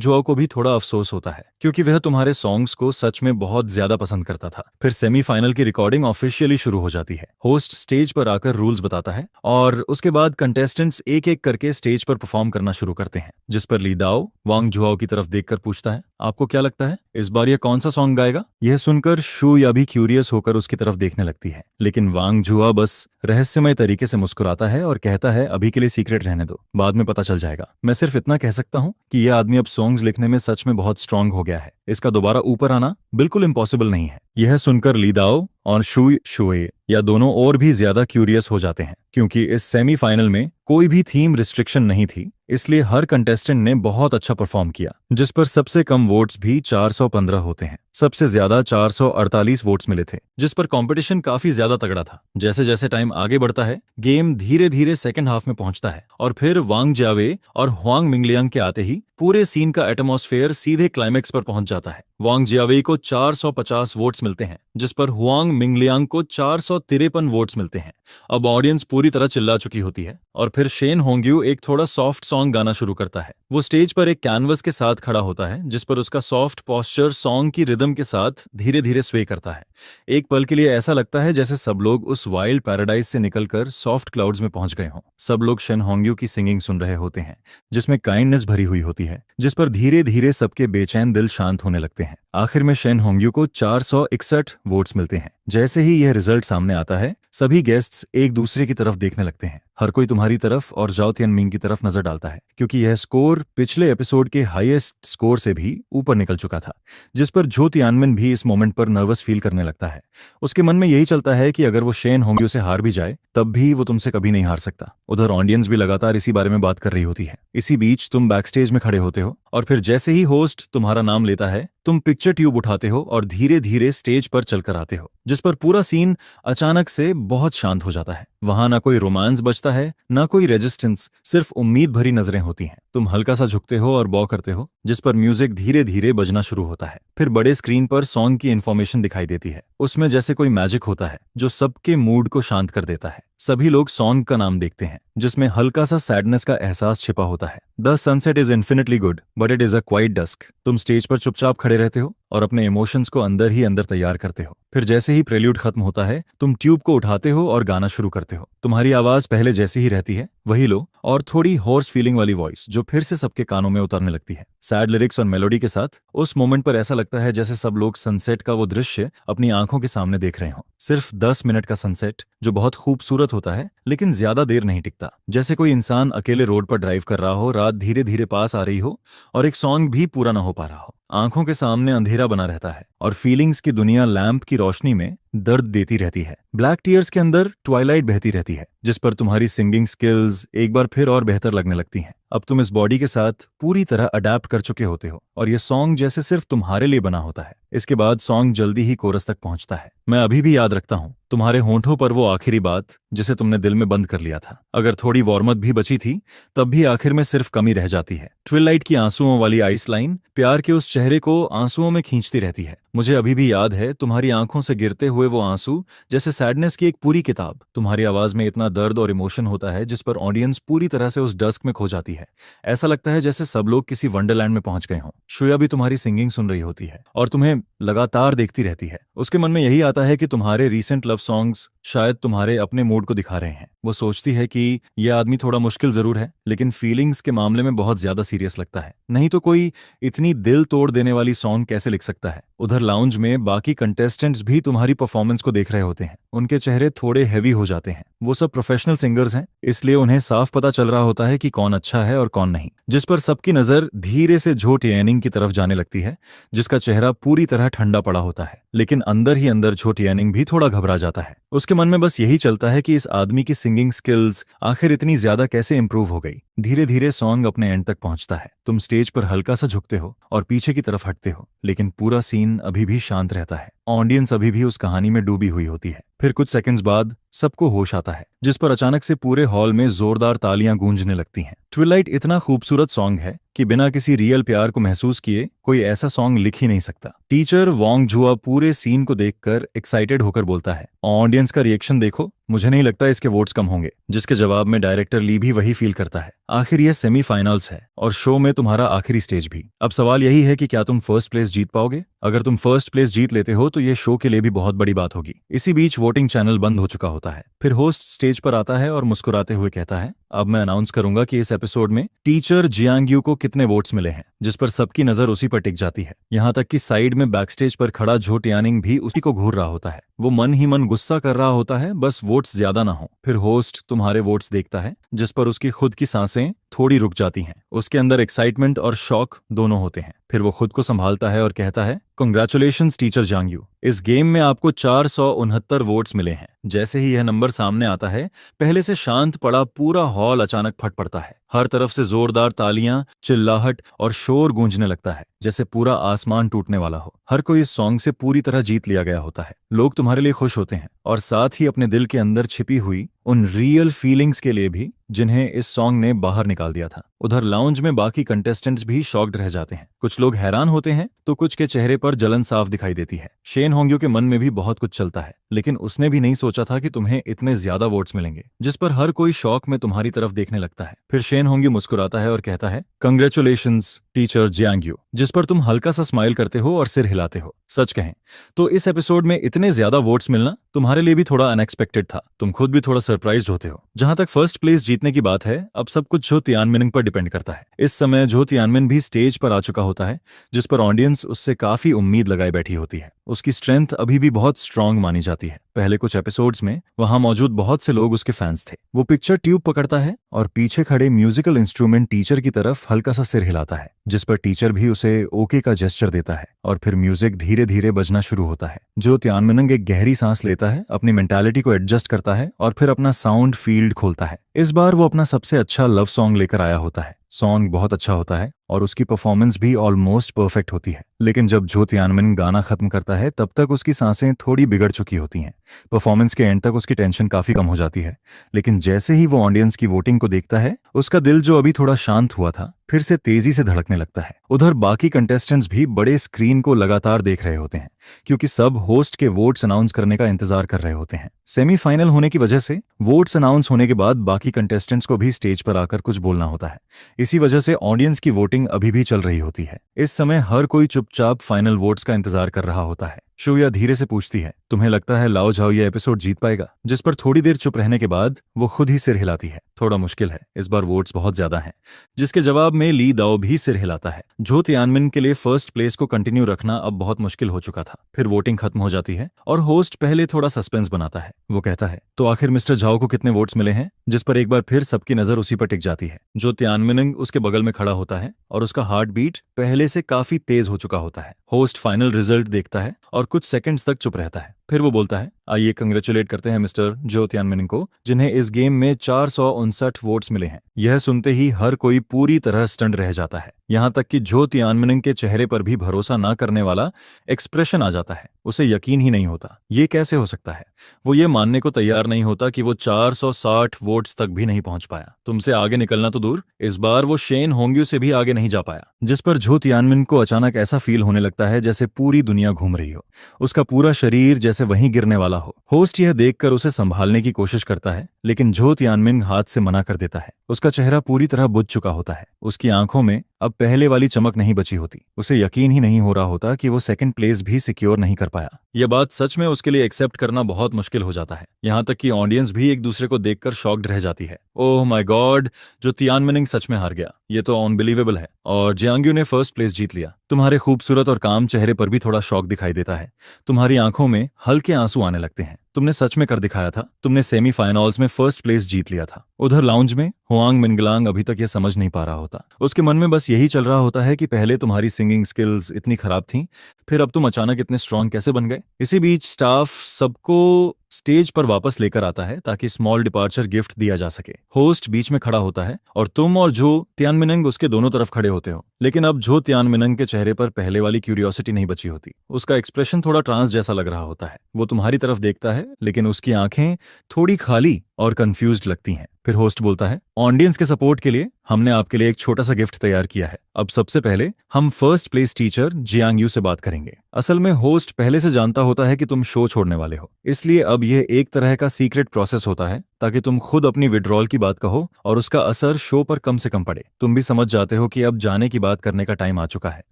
जुआओ को भी थोड़ा अफसोस होता है, क्योंकि वह तुम्हारे सॉन्ग्स को सच में बहुत ज्यादा पसंद करता था। फिर सेमीफाइनल की रिकॉर्डिंग ऑफिशियली शुरू हो जाती है। होस्ट स्टेज पर आकर रूल्स बताता है और उसके बाद कंटेस्टेंट्स एक एक करके स्टेज पर परफॉर्म करना शुरू करते हैं। जिस पर ली दाओ वांग जुआओ की तरफ देखकर पूछता है, आपको क्या लगता है इस बार ये कौन सा सॉन्ग गाएगा? यह सुनकर शू या भी क्यूरियस होकर उसकी तरफ देखने लगती है, लेकिन वांग जुआ बस रहस्यमय तरीके से मुस्कुराता है और कहता है, अभी के लिए सीक्रेट रहने दो, बाद में पता चल जाएगा। मैं सिर्फ इतना कह सकता हूँ कि यह आदमी अब सॉन्ग्स लिखने में सच में बहुत स्ट्रांग हो गया है। इसका दोबारा ऊपर आना बिल्कुल इम्पॉसिबल नहीं है। यह सुनकर ली दाओ और शुई शुए या दोनों और भी ज्यादा क्यूरियस हो जाते हैं, क्योंकि इस सेमीफाइनल में कोई भी थीम रिस्ट्रिक्शन नहीं थी, इसलिए हर कंटेस्टेंट ने बहुत अच्छा परफॉर्म किया, जिस पर सबसे कम वोट्स भी 415 होते हैं। सबसे ज्यादा 448 वोट्स मिले थे, जिस पर कंपटीशन काफी ज्यादा तगड़ा था। जैसे जैसे टाइम आगे बढ़ता है, गेम धीरे धीरे सेकंड हाफ में पहुंचता है और फिर वांग जियावे और हुआंग मिंगलियांग के आते ही पूरे सीन का एटमॉस्फेयर सीधे क्लाइमैक्स पर पहुंच जाता है। वांग जियावे को 450 वोट्स मिलते हैं, जिस पर हुआंग मिंगलियांग को 453 वोट्स मिलते हैं। अब ऑडियंस पूरी तरह चिल्ला चुकी होती है और फिर शेन होंग्यू एक थोड़ा सॉफ्ट सॉन्ग गाना शुरू करता है। वो स्टेज पर एक कैनवस के साथ खड़ा होता है, जिस पर उसका सॉफ्ट पॉस्चर सॉन्ग की रिदम के साथ धीरे धीरे स्वे करता है। एक पल के लिए ऐसा लगता है जैसे सब लोग उस वाइल्ड पैराडाइज से निकलकर सॉफ्ट क्लाउड्स में पहुंच गए हों। सब लोग शेन होंग्यू की सिंगिंग सुन रहे होते हैं, जिसमें काइंडनेस भरी हुई होती है, जिस पर धीरे धीरे सबके बेचैन दिल शांत होने लगते हैं। आखिर में शेन होंग्यू को 461 वोट्स मिलते हैं। जैसे ही यह रिजल्ट सामने आता है, सभी गेस्ट्स एक दूसरे की तरफ देखने लगते हैं। हर कोई तुम्हारी तरफ और जाओ तियानमिंग की तरफ नजर डालता है, क्योंकि यह स्कोर पिछले एपिसोड के हाईएस्ट स्कोर से भी ऊपर निकल चुका था, जिस पर जो तियानमिन भी इस मोमेंट पर नर्वस फील करने लगता है। उसके मन में यही चलता है कि अगर वो शेन होंग्यू से हार भी जाए, तब भी वो तुमसे कभी नहीं हार सकता। उधर ऑडियंस भी लगातार इसी बारे में बात कर रही होती है। इसी बीच तुम बैक स्टेज में खड़े होते हो और फिर जैसे ही होस्ट तुम्हारा नाम लेता है, तुम पिक्चर ट्यूब उठाते हो और धीरे धीरे स्टेज पर चलकर आते हो, जिस पर पूरा सीन अचानक से बहुत शांत हो जाता है। वहां ना कोई रोमांस बचता है, ना कोई रेजिस्टेंस, सिर्फ उम्मीद भरी नजरें होती हैं। तुम हल्का सा झुकते हो और बॉ करते हो, जिस पर म्यूजिक धीरे धीरे बजना शुरू होता है। फिर बड़े स्क्रीन पर सॉन्ग की इन्फॉर्मेशन दिखाई देती है। उसमें जैसे कोई मैजिक होता है जो सबके मूड को शांत कर देता है। सभी लोग सॉन्ग का नाम देखते हैं, जिसमें हल्का सा सैडनेस का एहसास छिपा होता है। The sunset is infinitely good but it is a quite dusk. तुम स्टेज पर चुपचाप खड़े रहते हो और अपने इमोशंस को अंदर ही अंदर तैयार करते हो। फिर जैसे ही प्रेल्यूड खत्म होता है, तुम ट्यूब को उठाते हो और गाना शुरू करते हो। तुम्हारी आवाज पहले जैसी ही रहती है, वही लो और थोड़ी हॉर्स फीलिंग वाली वॉइस जो फिर से सबके कानों में उतरने लगती है। सैड लिरिक्स और मेलोडी के साथ उस मोमेंट पर ऐसा लगता है जैसे सब लोग सनसेट का वो दृश्य अपनी आंखों के सामने देख रहे हो। सिर्फ 10 मिनट का सनसेट जो बहुत खूबसूरत होता है, लेकिन ज्यादा देर नहीं टिकता। जैसे कोई इंसान अकेले रोड पर ड्राइव कर रहा हो, रात धीरे धीरे पास आ रही हो और एक सॉन्ग भी पूरा ना हो पा रहा हो। आंखों के सामने अंधेरा बना रहता है और फीलिंग्स की दुनिया लैंप की रोशनी में दर्द देती रहती है। ब्लैक टीयर्स के अंदर ट्वाइलाइट बहती रहती है, जिस पर तुम्हारी सिंगिंग स्किल्स एक बार फिर और बेहतर लगने लगती हैं। अब तुम इस बॉडी के साथ पूरी तरह अडेप्ट कर चुके होते हो और ये सॉन्ग जैसे सिर्फ तुम्हारे लिए बना होता है। इसके बाद सॉन्ग जल्दी ही कोरस तक पहुंचता है। मैं अभी भी याद रखता हूँ तुम्हारे होंठों पर वो आखिरी बात जिसे तुमने दिल में बंद कर लिया था। अगर थोड़ी वार्मअप भी बची थी, तब भी आखिर में सिर्फ कमी रह जाती है। ट्विलाइट की आंसुओं वाली आइस लाइन प्यार के उस चेहरे को आंसुओं में खींचती रहती है। मुझे अभी भी याद है तुम्हारी आंखों से गिरते हुए वो आंसू, जैसे सैडनेस की एक पूरी किताब। तुम्हारी आवाज में इतना दर्द और इमोशन होता है जिस पर ऑडियंस पूरी तरह से उस डस्क में खो जाती है। ऐसा लगता है जैसे सब लोग किसी वंडरलैंड में पहुंच गए हों। श्रेया भी तुम्हारी सिंगिंग सुन रही होती है और तुम्हें लगातार देखती रहती है। उसके मन में यही आता है कि तुम्हारे रीसेंट लव सॉन्ग्स शायद तुम्हारे अपने मूड को दिखा रहे हैं। वो सोचती है कि यह आदमी थोड़ा मुश्किल जरूर है, लेकिन फीलिंग्स के मामले में बहुत ज्यादा सीरियस लगता है। नहीं तो कोई इतनी दिल तोड़ देने वाली सॉन्ग कैसे लिख सकता है। उधर लाउंज में बाकी कंटेस्टेंट्स भी तुम्हारी परफॉर्मेंस को देख रहे होते हैं। उनके चेहरे थोड़े हैवी हो जाते हैं। वो सब प्रोफेशनल सिंगर्स हैं, इसलिए उन्हें साफ पता चल रहा होता है कि कौन अच्छा है और कौन नहीं। जिस पर सबकी नजर धीरे से झो टियानिंग की तरफ जाने लगती है, जिसका चेहरा पूरी तरह ठंडा पड़ा होता है, लेकिन अंदर ही अंदर झो टियानिंग भी थोड़ा घबरा जाता है। उसके मन में बस यही चलता है कि इस आदमी की सिंगिंग स्किल्स आखिर इतनी ज्यादा कैसे इंप्रूव हो गई। धीरे धीरे सॉन्ग अपने एंड तक पहुंचता है। तुम स्टेज पर हल्का सा झुकते हो और पीछे की तरफ हटते हो, लेकिन पूरा सीन अभी भी शांत रहता है। ऑडियंस अभी भी उस कहानी में डूबी हुई होती है। फिर कुछ सेकंड्स बाद सबको होश आता है, जिस पर अचानक से पूरे हॉल में जोरदार तालियां गूंजने लगती हैं। ट्विलाइट इतना खूबसूरत सॉन्ग है कि बिना किसी रियल प्यार को महसूस किए कोई ऐसा सॉन्ग लिख ही नहीं सकता। टीचर वांग जुआ पूरे सीन को देखकर एक्साइटेड होकर बोलता है, ऑडियंस का रिएक्शन देखो, मुझे नहीं लगता इसके वोट्स कम होंगे। जिसके जवाब में डायरेक्टर ली भी वही फील करता है। आखिर यह सेमीफाइनल्स है और शो में तुम्हारा आखिरी स्टेज भी। अब सवाल यही है कि क्या तुम फर्स्ट प्लेस जीत पाओगे। अगर तुम फर्स्ट प्लेस जीत लेते हो तो ये शो के लिए भी बहुत बड़ी बात होगी। इसी बीच वोटिंग चैनल बंद हो चुका होता है। फिर होस्ट स्टेज पर आता है और मुस्कुराते हुए कहता है, अब मैं अनाउंस करूंगा कि इस एपिसोड में टीचर जियांग यू को कितने वोट्स मिले हैं, जिस पर सबकी नजर उसी पर टिक जाती है। यहाँ तक कि साइड में बैकस्टेज पर खड़ा झो तियानिंग भी उसी को घूर रहा होता है। वो मन ही मन गुस्सा कर रहा होता है, बस वोट्स ज्यादा ना हो। फिर होस्ट तुम्हारे वोट्स देखता है, जिस पर उसकी खुद की सांसें थोड़ी रुक जाती हैं। उसके अंदर एक्साइटमेंट और शॉक दोनों होते हैं। फिर वो खुद को संभालता है और कहता है, कंग्रेचुलेशंस टीचर जियांग यू, इस गेम में आपको 469 वोट्स मिले हैं। जैसे ही यह नंबर सामने आता है, पहले से शांत पड़ा पूरा हॉल अचानक फट पड़ता है। हर तरफ से जोरदार तालियां, चिल्लाहट और शोर गूंजने लगता है, जैसे पूरा आसमान टूटने वाला हो। हर कोई इस सॉन्ग से पूरी तरह जीत लिया गया होता है। लोग तुम्हारे लिए खुश होते हैं और साथ ही अपने दिल के अंदर छिपी हुई उन रियल फीलिंग्स के लिए भी, जिन्हें इस सॉन्ग ने बाहर निकाल दिया था। उधर लाउंज में बाकी कंटेस्टेंट्स भी शॉक्ड रह जाते हैं। कुछ लोग हैरान होते हैं तो कुछ के चेहरे पर जलन साफ दिखाई देती है। शेन होंग्यो के मन में भी बहुत कुछ चलता है, लेकिन उसने भी नहीं सोचा था कि तुम्हें इतने ज्यादा वोट्स मिलेंगे, जिस पर हर कोई शौक में तुम्हारी तरफ देखने लगता है। फिर शेन होंग्यो मुस्कुराता है और कहता है, कंग्रेचुलेशंस टीचर जियांग यू, जिस पर तुम हल्का सा स्माइल करते हो और सिर हिलाते हो। सच कहें तो इस एपिसोड में इतने ज्यादा वोट्स मिलना तुम्हारे लिए भी थोड़ा अनएक्सपेक्टेड था। तुम खुद भी थोड़ा सरप्राइज्ड होते हो। जहां तक फर्स्ट प्लेस जीतने की बात है, अब सब कुछ झो तियानमिन पर डिपेंड करता है। इस समय झो तियानमिन भी स्टेज पर आ चुका होता है, जिस पर ऑडियंस उससे काफी उम्मीद लगाए बैठी होती है। उसकी स्ट्रेंथ अभी भी बहुत स्ट्रांग मानी जाती है। पहले कुछ एपिसोड्स में वहां मौजूद बहुत से लोग उसके फैंस थे। वो पिक्चर ट्यूब पकड़ता है और पीछे खड़े म्यूजिकल इंस्ट्रूमेंट टीचर की तरफ हल्का सा सिर हिलाता है, जिस पर टीचर भी उसे ओके का जेस्चर देता है और फिर म्यूजिक धीरे धीरे बजना शुरू होता है। जो तियानमिन एक गहरी सांस लेता है, अपनी मेंटालिटी को एडजस्ट करता है और फिर अपना साउंड फील्ड खोलता है। इस बार वो अपना सबसे अच्छा लव सॉन्ग लेकर आया होता है। सॉन्ग बहुत अच्छा होता है और उसकी परफॉर्मेंस भी ऑलमोस्ट परफेक्ट होती है। लेकिन जब झो तियानमिन गाना खत्म करता है, तब तक उसकी सांसें थोड़ी बिगड़ चुकी होती हैं। परफॉर्मेंस के एंड तक उसकी टेंशन काफी कम हो जाती है। लेकिन जैसे ही वो ऑडियंस की वोटिंग को देखता है, उसका दिल जो अभी थोड़ा शांत हुआ था, फिर से तेजी से धड़कने लगता है। उधर बाकी कंटेस्टेंट्स भी बड़े स्क्रीन को लगातार देख रहे होते हैं, क्योंकि सब होस्ट के वोट्स अनाउंस करने का इंतजार कर रहे होते हैं। सेमीफाइनल होने की वजह से वोट्स अनाउंस होने के बाद बाकी कंटेस्टेंट्स को भी स्टेज पर आकर कुछ बोलना होता है। इसी वजह से ऑडियंस की वोटिंग अभी भी चल रही होती है। इस समय हर कोई चुपचाप फाइनल वोट्स का इंतजार कर रहा होता है। शोया धीरे से पूछती है, तुम्हें लगता है लाओ झाओ ये एपिसोड जीत पाएगा? जिस पर थोड़ी देर चुप रहने के बाद वो खुद ही सिर हिलाती है, थोड़ा मुश्किल है, इस बार वोट्स बहुत ज्यादा हैं। जिसके जवाब में ली दाओ भी सिर हिलाता है। झो तियानमिन के लिए फर्स्ट प्लेस को कंटिन्यू रखना अब बहुत मुश्किल हो चुका था। फिर वोटिंग खत्म हो जाती है और होस्ट पहले थोड़ा सस्पेंस बनाता है। वो कहता है, तो आखिर मिस्टर झाओ को कितने वोट्स मिले हैं? जिस पर एक बार फिर सबकी नजर उसी पर टिक जाती है। जो तियानमिन उसके बगल में खड़ा होता है और उसका हार्ट बीट पहले से काफी तेज हो चुका होता है। होस्ट फाइनल रिजल्ट देखता है और कुछ सेकंड्स तक चुप रहता है। फिर वो बोलता है, आइए कंग्रेचुलेट करते हैं मिस्टर झो तियानमिन को, जिन्हें इस गेम में 459 वोट्स मिले हैं। यह सुनते ही हर कोई पूरी तरह स्टंड रह जाता है। यहाँ तक कि झो तियानमिन के चेहरे पर भी भरोसा ना करने वाला एक्सप्रेशन आ जाता है। उसे यकीन ही नहीं होता, ये कैसे हो सकता है। वो ये मानने को तैयार नहीं होता कि वो 460 वोट्स तक भी नहीं पहुंच पाया। तुमसे आगे निकलना तो दूर, इस बार वो शेन होंग्यू से भी आगे नहीं जा पाया। जिस पर झो तियानमिन को अचानक ऐसा फील होने लगता है जैसे पूरी दुनिया घूम रही हो, उसका पूरा शरीर जैसे वहीं गिरने वाला हो। होस्ट यह देखकर उसे संभालने की कोशिश करता है, लेकिन झो तियानमिन हाथ से मना कर देता है। उसका चेहरा पूरी तरह बुझ चुका होता है। उसकी आंखों में अब पहले वाली चमक नहीं बची होती। उसे यकीन ही नहीं हो रहा होता कि वो सेकंड प्लेस भी सिक्योर नहीं कर पाया। यह बात सच में उसके लिए एक्सेप्ट करना बहुत मुश्किल हो जाता है। यहाँ तक कि ऑडियंस भी एक दूसरे को देखकर शॉक्ड रह जाती है। ओह माय गॉड, जो तियानमिन सच में हार गया, ये तो अनबिलीवेबल है। और जियांग यू ने फर्स्ट प्लेस जीत लिया। तुम्हारे खूबसूरत और काम चेहरे पर भी थोड़ा शौक दिखाई देता है। तुम्हारी आंखों में हल्के आंसू आने लगते हैं। तुमने सच में कर दिखाया था। तुमने सेमीफाइनल्स में फर्स्ट प्लेस जीत लिया था। उधर लाउंज में हुआंग मिनगलांग अभी तक ये समझ नहीं पा रहा होता। उसके मन में बस यही चल रहा होता है कि पहले तुम्हारी सिंगिंग स्किल्स इतनी खराब थीं, फिर अब तुम अचानक इतने स्ट्रांग कैसे बन गए। इसी बीच स्टाफ सबको स्टेज पर वापस लेकर आता है ताकि स्मॉल डिपार्चर गिफ्ट दिया जा सके। होस्ट बीच में खड़ा होता है और तुम और झो तियानमिन उसके दोनों तरफ खड़े होते हो। लेकिन अब झो तियानमिन के चेहरे पर पहले वाली क्यूरियोसिटी नहीं बची होती। उसका एक्सप्रेशन थोड़ा ट्रांस जैसा लग रहा होता है। वो तुम्हारी तरफ देखता है, लेकिन उसकी आंखें थोड़ी खाली और कंफ्यूज्ड लगती हैं। फिर होस्ट बोलता है, ऑडियंस के सपोर्ट के लिए हमने आपके लिए एक छोटा सा गिफ्ट तैयार किया है। अब सबसे पहले हम first place teacher Jiang Yu से बात करेंगे। असल में होस्ट पहले से जानता होता है कि तुम शो छोड़ने वाले हो, इसलिए अब यह एक तरह का सीक्रेट प्रोसेस होता है ताकि तुम खुद अपनी विड्रॉल की बात कहो और उसका असर शो पर कम से कम पड़े। तुम भी समझ जाते हो कि अब जाने की बात करने का टाइम आ चुका है।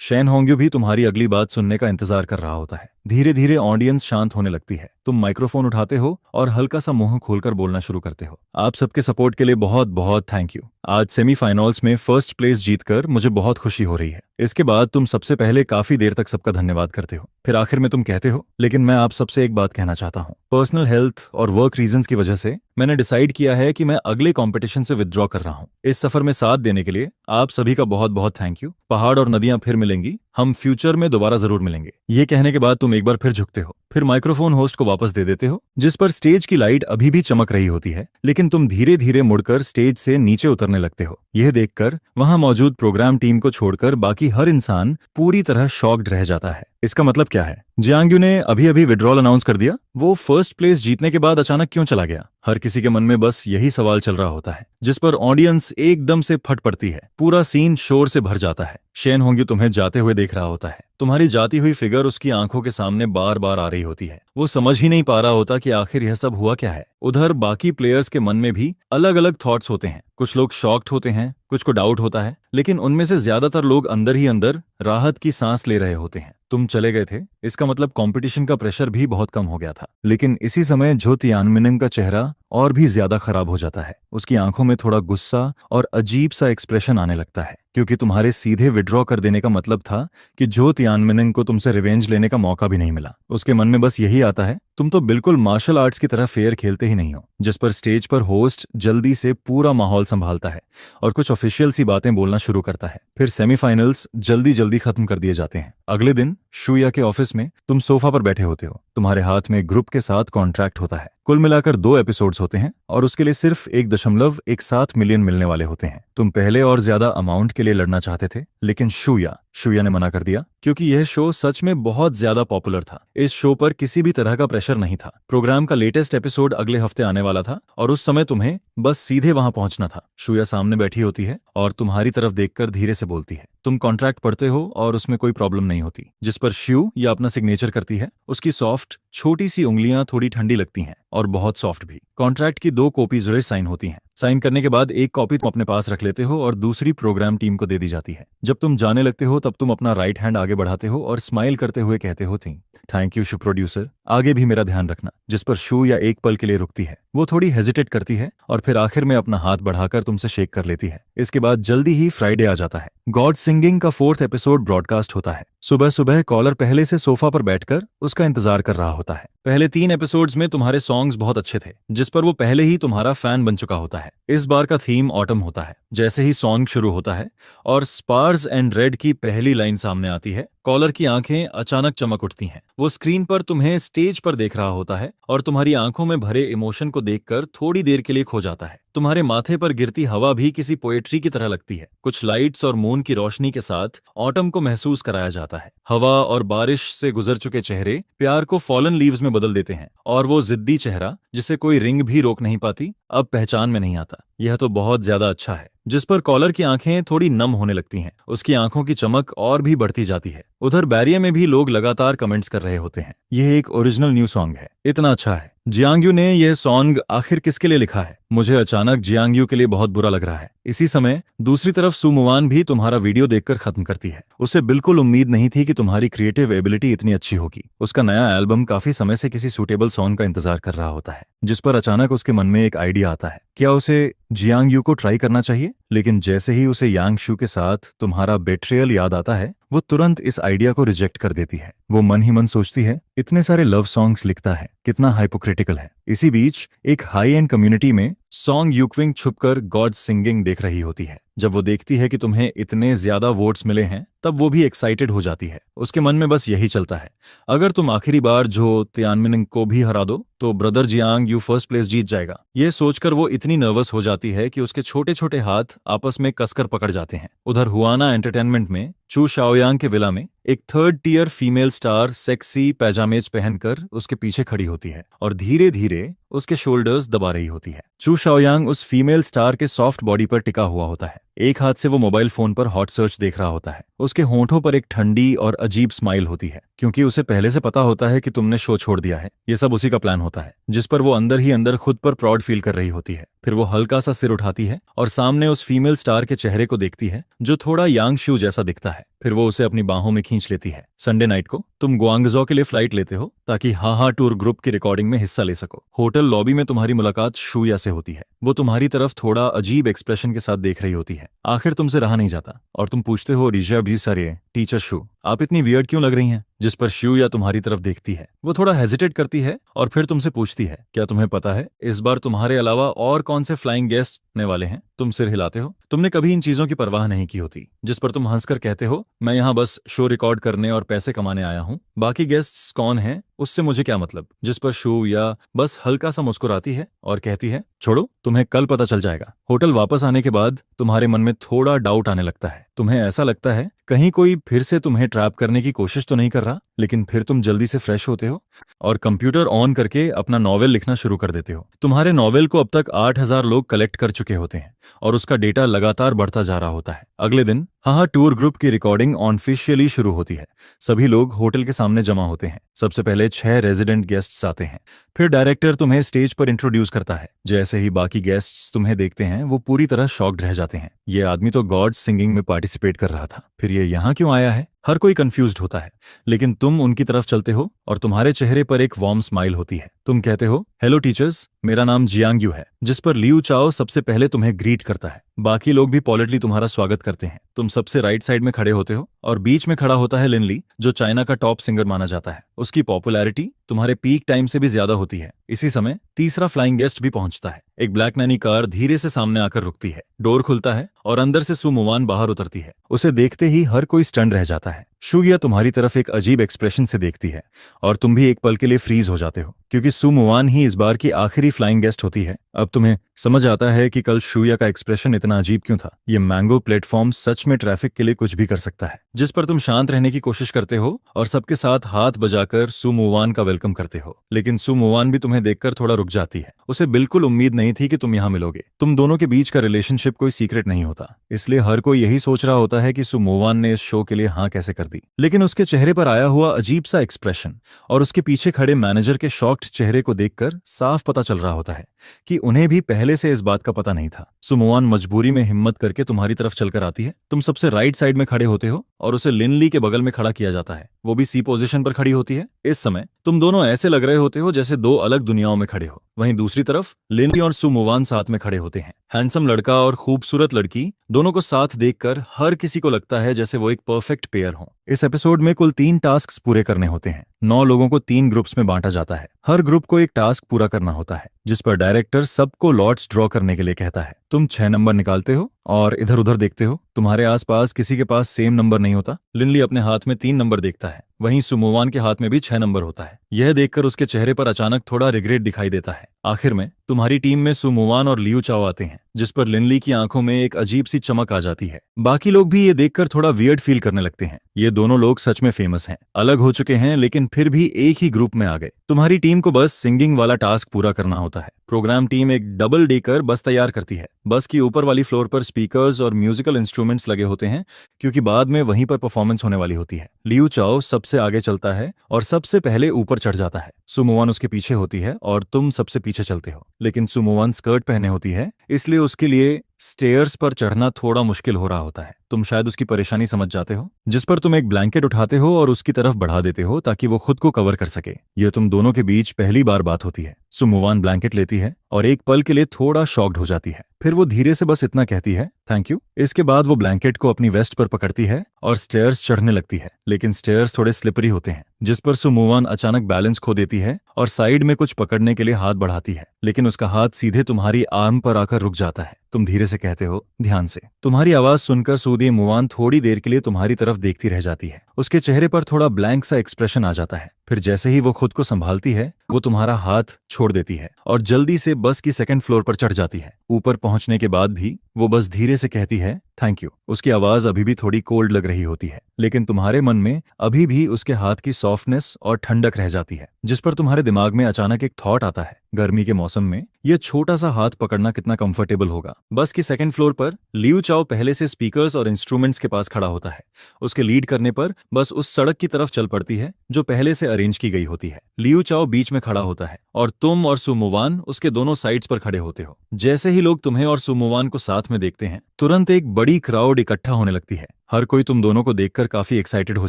शैन होंग्यू भी तुम्हारी अगली बात सुनने का इंतजार कर रहा होता है। धीरे धीरे ऑडियंस शांत होने लगती है। तुम माइक्रोफोन उठाते हो और हल्का सा मुंह खोलकर बोलना शुरू करते हो। आप सबके सपोर्ट के लिए बहुत बहुत थैंक यू। आज सेमीफाइनल्स में फर्स्ट प्लेस जीतकर मुझे बहुत खुशी हो रही है। इसके बाद तुम सबसे पहले काफी देर तक सबका धन्यवाद करते हो। फिर आखिर में तुम कहते हो, लेकिन मैं आप सबसे एक बात कहना चाहता हूँ। पर्सनल हेल्थ और वर्क रीजंस की वजह से मैंने डिसाइड किया है कि मैं अगले कंपटीशन से विथड्रॉ कर रहा हूँ। इस सफर में साथ देने के लिए आप सभी का बहुत बहुत थैंक यू। पहाड़ और नदियां फिर मिलेंगी, हम फ्यूचर में दोबारा जरूर मिलेंगे। ये कहने के बाद तुम एक बार फिर झुकते हो, फिर माइक्रोफोन होस्ट को वापस दे देते हो, जिस पर स्टेज की लाइट अभी भी चमक रही होती है, लेकिन तुम धीरे धीरे मुड़कर स्टेज से नीचे उतरने लगते हो। यह देखकर वहां मौजूद प्रोग्राम टीम को छोड़कर बाकी हर इंसान पूरी तरह शॉक्ड रह जाता है। इसका मतलब क्या है? जियांग्यू ने अभी अभी विड्रॉल अनाउंस कर दिया, वो फर्स्ट प्लेस जीतने के बाद अचानक क्यों चला गया? हर किसी के मन में बस यही सवाल चल रहा होता है, जिस पर ऑडियंस एकदम से फट पड़ती है। पूरा सीन शोर से भर जाता है। शैन होंग्यू तुम्हें जाते हुए देख रहा होता है। तुम्हारी जाती हुई फिगर उसकी आंखों के सामने बार बार आ रही होती है। वो समझ ही नहीं पा रहा होता कि आखिर यह सब हुआ क्या है। उधर बाकी प्लेयर्स के मन में भी अलग अलग थॉट्स होते हैं। कुछ लोग शॉक्ड होते हैं, कुछ को डाउट होता है, लेकिन उनमें से ज्यादातर लोग अंदर ही अंदर राहत की सांस ले रहे होते हैं। तुम चले गए थे, इसका मतलब कंपटीशन का प्रेशर भी बहुत कम हो गया था। लेकिन इसी समय झो तियानमिन का चेहरा और भी ज्यादा खराब हो जाता है। उसकी आंखों में थोड़ा गुस्सा और अजीब सा एक्सप्रेशन आने लगता है, क्योंकि तुम्हारे सीधे विड्रॉ कर देने का मतलब था कि झो तियानमिन को तुमसे रिवेंज लेने का मौका भी नहीं मिला। उसके मन में बस यही आता है, तुम तो बिल्कुल मार्शल आर्ट्स की तरह फेयर खेलते ही नहीं हो। जिस पर स्टेज पर होस्ट जल्दी से पूरा माहौल संभालता है और कुछ ऑफिशियल सी बातें बोलना शुरू करता है। फिर सेमीफाइनल्स जल्दी जल्दी खत्म कर दिए जाते हैं। अगले दिन शुया के ऑफिस में तुम सोफा पर बैठे होते हो। तुम्हारे हाथ में ग्रुप के साथ कॉन्ट्रैक्ट होता है। कुल मिलाकर 2 एपिसोड्स होते हैं और उसके लिए सिर्फ 1.17 मिलियन मिलने वाले होते हैं। तुम पहले और ज्यादा अमाउंट के लिए लड़ना चाहते थे, लेकिन शुया ने मना कर दिया, क्योंकि यह शो सच में बहुत ज्यादा पॉपुलर था। इस शो पर किसी भी तरह का प्रेशर नहीं था। प्रोग्राम का लेटेस्ट एपिसोड अगले हफ्ते आने वाला था और उस समय तुम्हें बस सीधे वहां पहुंचना था। शुया सामने बैठी होती है और तुम्हारी तरफ देखकर धीरे से बोलती है। तुम कॉन्ट्रैक्ट पढ़ते हो और उसमें कोई प्रॉब्लम नहीं होती। जिस पर श्यू या अपना सिग्नेचर करती है। उसकी सॉफ्ट छोटी सी उंगलियां थोड़ी ठंडी लगती हैं और बहुत सॉफ्ट भी। कॉन्ट्रैक्ट की 2 कॉपी जरूर साइन होती हैं। साइन करने के बाद एक कॉपी तुम अपने पास रख लेते हो और दूसरी प्रोग्राम टीम को दे दी जाती है। जब तुम जाने लगते हो तब तुम अपना राइट हैंड आगे बढ़ाते हो और स्माइल करते हुए कहते हो, थैंक यू शू प्रोड्यूसर, आगे भी मेरा ध्यान रखना। जिस पर शू या एक पल के लिए रुकती है। वो थोड़ी हेजिटेट करती है और फिर आखिर में अपना हाथ बढ़ाकर तुमसे शेक कर लेती है। इसके बाद जल्दी ही फ्राइडे आ जाता है। गॉड सिंगिंग का 4th एपिसोड ब्रॉडकास्ट होता है। सुबह सुबह कॉलर पहले से सोफा पर बैठकर उसका इंतजार कर रहा होता है। पहले 3 एपिसोड्स में तुम्हारे सॉन्ग्स बहुत अच्छे थे, जिस पर वो पहले ही तुम्हारा फैन बन चुका होता है। इस बार का थीम ऑटम होता है। जैसे ही सॉन्ग शुरू होता है और स्पार्स एंड रेड की पहली लाइन सामने आती है, कॉलर की आंखें अचानक चमक उठती हैं। वो स्क्रीन पर तुम्हें स्टेज पर देख रहा होता है और तुम्हारी आंखों में भरे इमोशन को देखकर थोड़ी देर के लिए खो जाता है। तुम्हारे माथे पर गिरती हवा भी किसी पोएट्री की तरह लगती है। कुछ लाइट्स और मून की रोशनी के साथ ऑटम को महसूस कराया जाता है। हवा और बारिश से गुजर चुके चेहरे प्यार को फॉलन लीव्स में बदल देते हैं और वो जिद्दी चेहरा, जिसे कोई रिंग भी रोक नहीं पाती, अब पहचान में नहीं आता। यह तो बहुत ज्यादा अच्छा है। जिस पर कॉलर की आंखें थोड़ी नम होने लगती हैं। उसकी आंखों की चमक और भी बढ़ती जाती है। उधर बैरिया में भी लोग लगातार कमेंट्स कर रहे होते हैं। यह एक ओरिजिनल न्यू सॉन्ग है, इतना अच्छा है। जियांग्यू ने यह सॉन्ग आखिर किसके लिए लिखा है? मुझे अचानक जियांग्यू के लिए बहुत बुरा लग रहा है। इसी समय दूसरी तरफ सुमुवान भी तुम्हारा वीडियो देखकर खत्म करती है। उसे बिल्कुल उम्मीद नहीं थी कि तुम्हारी क्रिएटिव एबिलिटी इतनी अच्छी होगी। उसका नया एल्बम काफी समय से किसी सूटेबल सॉन्ग का इंतजार कर रहा होता है, जिस पर अचानक उसके मन में एक आइडिया आता है। क्या उसे जियांग्यू को ट्राई करना चाहिए? लेकिन जैसे ही उसे यांग शू के साथ तुम्हारा बेट्रियल याद आता है, वो तुरंत इस आइडिया को रिजेक्ट कर देती है। वो मन ही मन सोचती है, इतने सारे लव सॉन्ग्स लिखता है, कितना हाइपोक्रिटिकल है। इसी बीच एक हाई एंड कम्युनिटी में सॉन्ग यूक्विंग छुपकर गॉड सिंगिंग देख रही होती है। जब वो देखती है कि तुम्हें इतने ज्यादा वोट्स मिले हैं, तब वो भी एक्साइटेड हो जाती है। उसके मन में बस यही चलता है, अगर तुम आखिरी बार जो तियानमिन को भी हरा दो तो brother Jiang Yu first place जीत जाएगा। ये सोचकर वो इतनी नर्वस हो जाती है कि उसके छोटे छोटे हाथ आपस में कसकर पकड़ जाते हैं। उधर हुआना एंटरटेनमेंट में चू शाओयांग के विला में एक 3rd tier female star sexy pyjamas पहनकर उसके पीछे खड़ी होती है और धीरे धीरे उसके शोल्डर्स दबा रही होती है। चू शाओयांग उस फीमेल स्टार के सॉफ्ट बॉडी पर टिका हुआ होता है। एक हाथ से वो मोबाइल फोन पर हॉट सर्च देख रहा होता है। उसके होंठों पर एक ठंडी और अजीब स्माइल होती है, क्योंकि उसे पहले से पता होता है कि तुमने शो छोड़ दिया है। ये सब उसी का प्लान होता है, जिस पर वो अंदर ही अंदर खुद पर प्राउड फील कर रही होती है। फिर वो हल्का सा सिर उठाती है और सामने उस फीमेल स्टार के चेहरे को देखती है जो थोड़ा यांग शू जैसा दिखता है। फिर वो उसे अपनी बाहों में खींच लेती है। संडे नाइट को तुम ग्वांगजो के लिए फ्लाइट लेते हो ताकि हाहा टूर ग्रुप की रिकॉर्डिंग में हिस्सा ले सको। होटल लॉबी में तुम्हारी मुलाकात शूया से होती है। वो तुम्हारी तरफ थोड़ा अजीब एक्सप्रेशन के साथ देख रही होती है। आखिर तुमसे रहा नहीं जाता और तुम पूछते हो, रिजा भी सर टीचर शू, आप इतनी वियर्ड क्यों लग रही हैं? जिस पर शूया तुम्हारी तरफ देखती है। वो थोड़ा हेजिटेट करती है और फिर तुमसे पूछती है, क्या तुम्हें पता है इस बार तुम्हारे अलावा और कौन से फ्लाइंग गेस्ट ने वाले हैं? तुम सिर हिलाते हो। तुमने कभी इन चीजों की परवाह नहीं की होती। जिस पर तुम हंसकर कहते हो, मैं यहाँ बस शो रिकॉर्ड करने और पैसे कमाने आया हूँ, बाकी गेस्ट्स कौन हैं उससे मुझे क्या मतलब। जिस पर शूया बस हल्का सा मुस्कुराती है और कहती है, छोड़ो, तुम्हें कल पता चल जाएगा। होटल वापस आने के बाद तुम्हारे मन में थोड़ा डाउट आने लगता है। तुम्हें ऐसा लगता है कहीं कोई फिर से तुम्हें ट्रैप करने की कोशिश तो नहीं कर रहा। लेकिन फिर तुम जल्दी से फ्रेश होते हो और कंप्यूटर ऑन करके अपना नॉवेल लिखना शुरू कर देते हो। तुम्हारे नॉवेल को अब तक 8,000 लोग कलेक्ट कर चुके होते हैं और उसका डेटा लगातार बढ़ता जा रहा होता है। अगले दिन हाहा टूर ग्रुप की रिकॉर्डिंग ऑफिशियली शुरू होती है। सभी लोग होटल के सामने जमा होते हैं। सबसे पहले 6 रेजिडेंट गेस्ट्स आते हैं। फिर डायरेक्टर तुम्हें स्टेज पर इंट्रोड्यूस करता है। जैसे ही बाकी गेस्ट्स तुम्हें देखते हैं वो पूरी तरह शॉक्ड रह जाते हैं। ये आदमी तो गॉड सिंगिंग में पार्टिसिपेट कर रहा था, फिर ये यहाँ क्यों आया है? हर कोई कंफ्यूज्ड होता है। लेकिन तुम उनकी तरफ चलते हो और तुम्हारे चेहरे पर एक वार्म स्माइल होती है। तुम कहते हो, हेलो टीचर्स, मेरा नाम जियांग यू है। जिस पर लियू चाओ सबसे पहले तुम्हें ग्रीट करता है। बाकी लोग भी पॉलिटली तुम्हारा स्वागत करते हैं। तुम सबसे राइट साइड में खड़े होते हो और बीच में खड़ा होता है लिनली, जो चाइना का टॉप सिंगर माना जाता है। उसकी पॉपुलैरिटी तुम्हारे पीक टाइम से भी ज्यादा होती है। इसी समय तीसरा फ्लाइंग गेस्ट भी पहुंचता है। एक ब्लैक मैनी कार धीरे से सामने आकर रुकती है। डोर खुलता है और अंदर से सु मुवान बाहर उतरती है। उसे देखते ही हर कोई स्टन रह जाता है। शूया तुम्हारी तरफ एक अजीब एक्सप्रेशन से देखती है और तुम भी एक पल के लिए फ्रीज हो जाते हो, क्योंकि सु मुवान ही इस बार की आखिरी फ्लाइंग गेस्ट होती है। अब तुम्हें समझ आता है कि कल शूया का एक्सप्रेशन इतना अजीब क्यों था। ये मैंगो प्लेटफॉर्म सच में ट्रैफिक के लिए कुछ भी कर सकता है। जिस पर तुम शांत रहने की कोशिश करते हो और सबके साथ हाथ बजाकर सु मुवान का वेलकम करते हो। लेकिन सु मुवान भी तुम्हें देखकर थोड़ा रुक जाती है। उसे बिल्कुल उम्मीद नहीं थी कि तुम यहाँ मिलोगे। तुम दोनों के बीच का रिलेशनशिप कोई सीक्रेट नहीं होता, इसलिए हर कोई यही सोच रहा होता है कि सु मुवान ने इस शो के लिए हाँ कैसे कर दी। लेकिन उसके चेहरे पर आया हुआ अजीब सा एक्सप्रेशन और उसके पीछे खड़े मैनेजर के शॉक्ड चेहरे को देखकर साफ पता चल रहा होता है कि उन्हें भी पहले से इस बात का पता नहीं था। सु मुवान मजबूरी में हिम्मत करके तुम्हारी तरफ चलकर आती है। तुम सबसे राइट साइड में खड़े होते हो और उसे लिनली के बगल में खड़ा किया जाता है। वो भी सी पोजीशन पर खड़ी होती है। इस समय तुम दोनों ऐसे लग रहे होते हो जैसे दो अलग दुनियाओं में खड़े हो। वहीं दूसरी तरफ लिनली और सु मुवान साथ में खड़े होते हैं। हैंडसम लड़का और खूबसूरत लड़की दोनों को साथ देखकर हर किसी को लगता है जैसे वो एक परफेक्ट पेयर हो। इस एपिसोड में कुल 3 टास्क पूरे करने होते हैं। 9 लोगों को 3 ग्रुप्स में बांटा जाता है। हर ग्रुप को एक टास्क पूरा करना होता है, जिस पर डायरेक्टर सबको लॉट्स ड्रॉ करने के लिए कहता है। तुम 6 नंबर निकालते हो और इधर उधर देखते हो। तुम्हारे आसपास किसी के पास सेम नंबर नहीं होता। लिनली अपने हाथ में 3 नंबर देखता है, वहीं सु मुवान के हाथ में भी 6 नंबर होता है। यह देखकर उसके चेहरे पर अचानक थोड़ा रिग्रेट दिखाई देता है। आखिर में तुम्हारी टीम में सु मुवान और लियू चाओ आते हैं, जिस पर लिनली की आंखों में एक अजीब सी चमक आ जाती है। बाकी लोग भी ये देखकर थोड़ा वियर्ड फील करने लगते हैं। ये दोनों लोग सच में फेमस हैं, अलग हो चुके हैं, लेकिन फिर भी एक ही ग्रुप में आ गए। तुम्हारी टीम को बस सिंगिंग वाला टास्क पूरा करना होता है। प्रोग्राम टीम एक डबल डेकर बस तैयार करती है। बस की ऊपर वाली फ्लोर पर स्पीकर्स और म्यूजिकल इंस्ट्रूमेंट्स लगे होते हैं, क्योंकि बाद में वहीं पर परफॉर्मेंस होने वाली होती है। लियू चाओ सबसे आगे चलता है और सबसे पहले ऊपर चढ़ जाता है। सु मुवान उसके पीछे होती है और तुम सबसे पीछे चलते हो। लेकिन सु मुवान स्कर्ट पहने होती है, इसलिए उसके लिए स्टेयर्स पर चढ़ना थोड़ा मुश्किल हो रहा होता है। तुम शायद उसकी परेशानी समझ जाते हो, जिस पर तुम एक ब्लैंकेट उठाते हो और उसकी तरफ बढ़ा देते हो ताकि वो खुद को कवर कर सके। यह तुम दोनों के बीच पहली बार बात होती है। सु मुवान ब्लैंकेट लेती है और एक पल के लिए थोड़ा शॉक्ड हो जाती है। फिर वो धीरे से बस इतना कहती है, थैंक यू। इसके बाद वो ब्लैंकेट को अपनी वेस्ट पर पकड़ती है और स्टेयर्स चढ़ने लगती है। लेकिन स्टेयर्स थोड़े स्लिपरी होते हैं, जिस पर सु मुवान अचानक बैलेंस खो देती है और साइड में कुछ पकड़ने के लिए हाथ बढ़ाती है। लेकिन उसका हाथ सीधे तुम्हारी आर्म पर आकर रुक जाता है। तुम धीरे से कहते हो, ध्यान से। तुम्हारी आवाज सुनकर सूदी मुवान थोड़ी देर के लिए तुम्हारी तरफ देखती रह जाती है। उसके चेहरे पर थोड़ा ब्लैंक सा एक्सप्रेशन आ जाता है। फिर जैसे ही वो खुद को संभालती है, वो तुम्हारा हाथ छोड़ देती है और जल्दी से बस की 2nd फ्लोर पर चढ़ जाती है। ऊपर पहुंचने के बाद भी वो बस धीरे से कहती है, थैंक यू। उसकी आवाज अभी भी थोड़ी कोल्ड लग रही होती है, लेकिन तुम्हारे मन में अभी भी उसके हाथ की सॉफ्टनेस और ठंडक रह जाती है, जिस पर तुम्हारे दिमाग में अचानक एक थॉट आता है, गर्मी के मौसम में ये छोटा सा हाथ पकड़ना कितना कंफर्टेबल होगा। बस की सेकंड फ्लोर पर लियू चाओ पहले से स्पीकर्स और इंस्ट्रूमेंट्स के पास खड़ा होता है। उसके लीड करने पर बस उस सड़क की तरफ चल पड़ती है जो पहले से अरेंज की गई होती है। लियू चाओ बीच में खड़ा होता है और तुम और सुमुवान उसके दोनों साइड्स पर खड़े होते हो। जैसे ही लोग तुम्हें और सुमुवान को साथ में देखते हैं, तुरंत एक बड़ी क्राउड इकट्ठा होने लगती है। हर कोई तुम दोनों को देखकर काफी एक्साइटेड हो